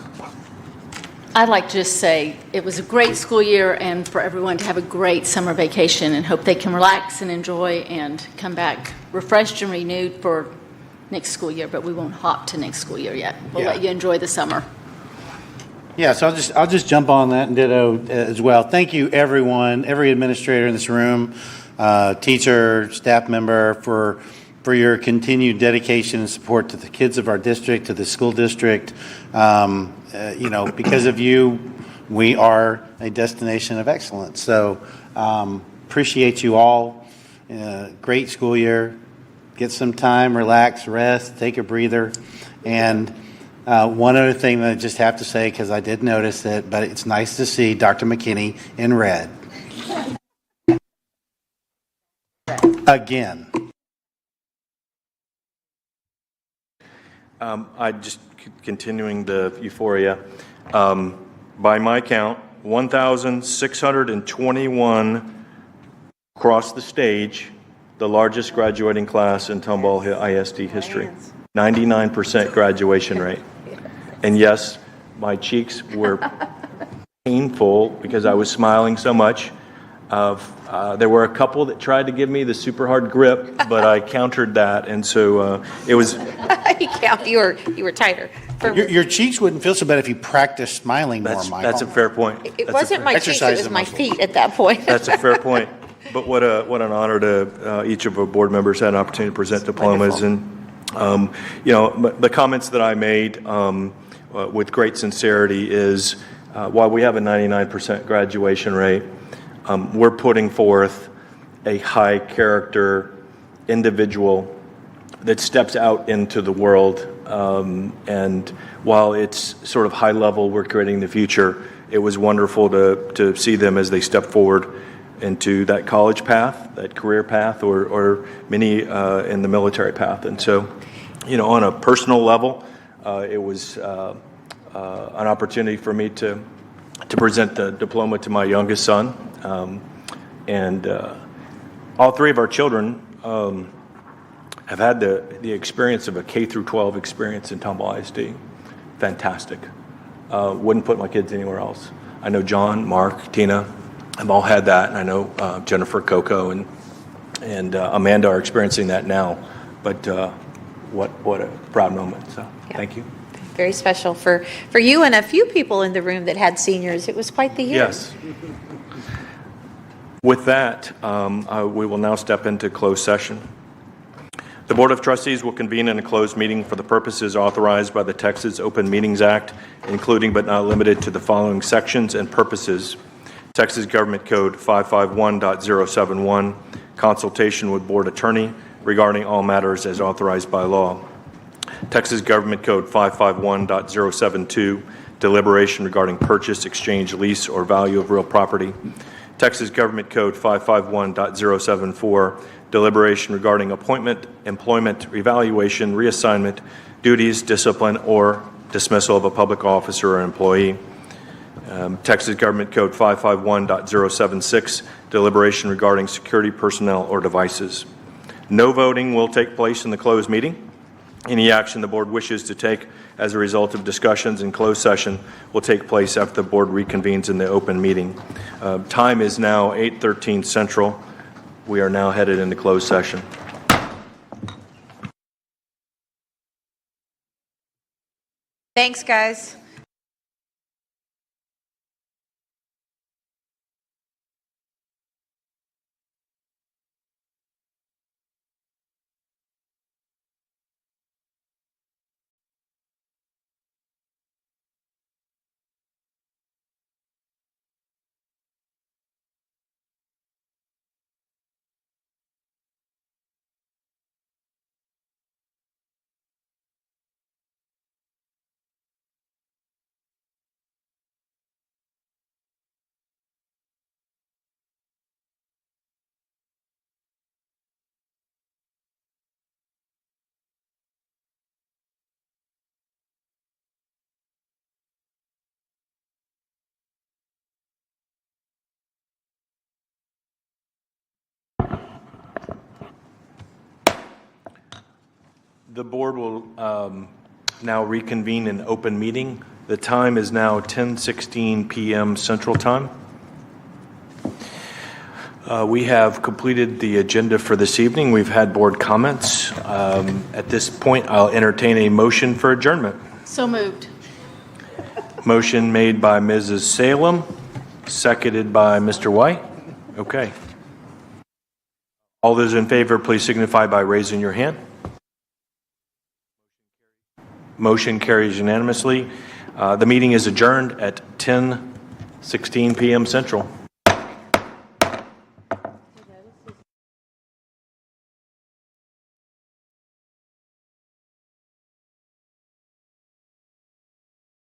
I'd like to just say it was a great school year, and for everyone to have a great summer vacation, and hope they can relax and enjoy and come back refreshed and renewed for next school year. But we won't hop to next school year yet. We'll let you enjoy the summer. Yeah, so I'll just jump on that and ditto as well. Thank you, everyone, every administrator in this room, teacher, staff member, for for your continued dedication and support to the kids of our district, to the school district. Because of you, we are a destination of excellence. So appreciate you all. Great school year. Get some time, relax, rest, take a breather. And one other thing that I just have to say, because I did notice it, but it's nice to see Dr. McKinney in red. Again. I just continuing the euphoria. By my count, 1,621 crossed the stage, the largest graduating class in Tomball ISD history. 99% graduation rate. And yes, my cheeks were painful because I was smiling so much. There were a couple that tried to give me the super hard grip, but I countered that, and so it was. You were tighter. Your cheeks wouldn't feel so bad if you practiced smiling more, Michael. That's a fair point. It wasn't my cheeks; it was my feet at that point. That's a fair point. But what an honor to each of our board members had an opportunity to present diplomas, Wonderful. and the comments that I made with great sincerity is while we have a 99% graduation rate, we're putting forth a high character individual that steps out into the world. And while it's sort of high level, we're creating the future, it was wonderful to see them as they step forward into that college path, that career path, or many in the military path. And so, on a personal level, it was an opportunity for me to present the diploma to my youngest son. And all three of our children have had the experience of a K through 12 experience in Tomball ISD. Fantastic. Wouldn't put my kids anywhere else. I know John, Mark, Tina have all had that, and I know Jennifer, Coco, and Amanda are experiencing that now. But what a proud moment. So thank you. Very special for you and a few people in the room that had seniors. It was quite the year. Yes. With that, we will now step into closed session. The Board of Trustees will convene in a closed meeting for the purposes authorized by the Texas Open Meetings Act, including but not limited to the following sections and purposes: Texas Government Code 551.071, consultation with board attorney regarding all matters as authorized by law. Texas Government Code 551.072, deliberation regarding purchase, exchange, lease, or value of real property. Texas Government Code 551.074, deliberation regarding appointment, employment, revaluation, reassignment, duties, discipline, or dismissal of a public officer or employee. Texas Government Code 551.076, deliberation regarding security personnel or devices. No voting will take place in the closed meeting. Any action the board wishes to take as a result of discussions in closed session will take place after the board reconvenes in the open meeting. Time is now 8:13 Central. We are now headed into closed session. Thanks, guys. The board will now reconvene in open meeting. The time is now 10:16 p.m. Central Time. We have completed the agenda for this evening. We've had board comments. At this point, I'll entertain a motion for adjournment. So moved. Motion made by Mrs. Salem, seconded by Mr. White. Okay. All those in favor, please signify by raising your hand. Motion carries unanimously. The meeting is adjourned at 10:16 p.m. Central.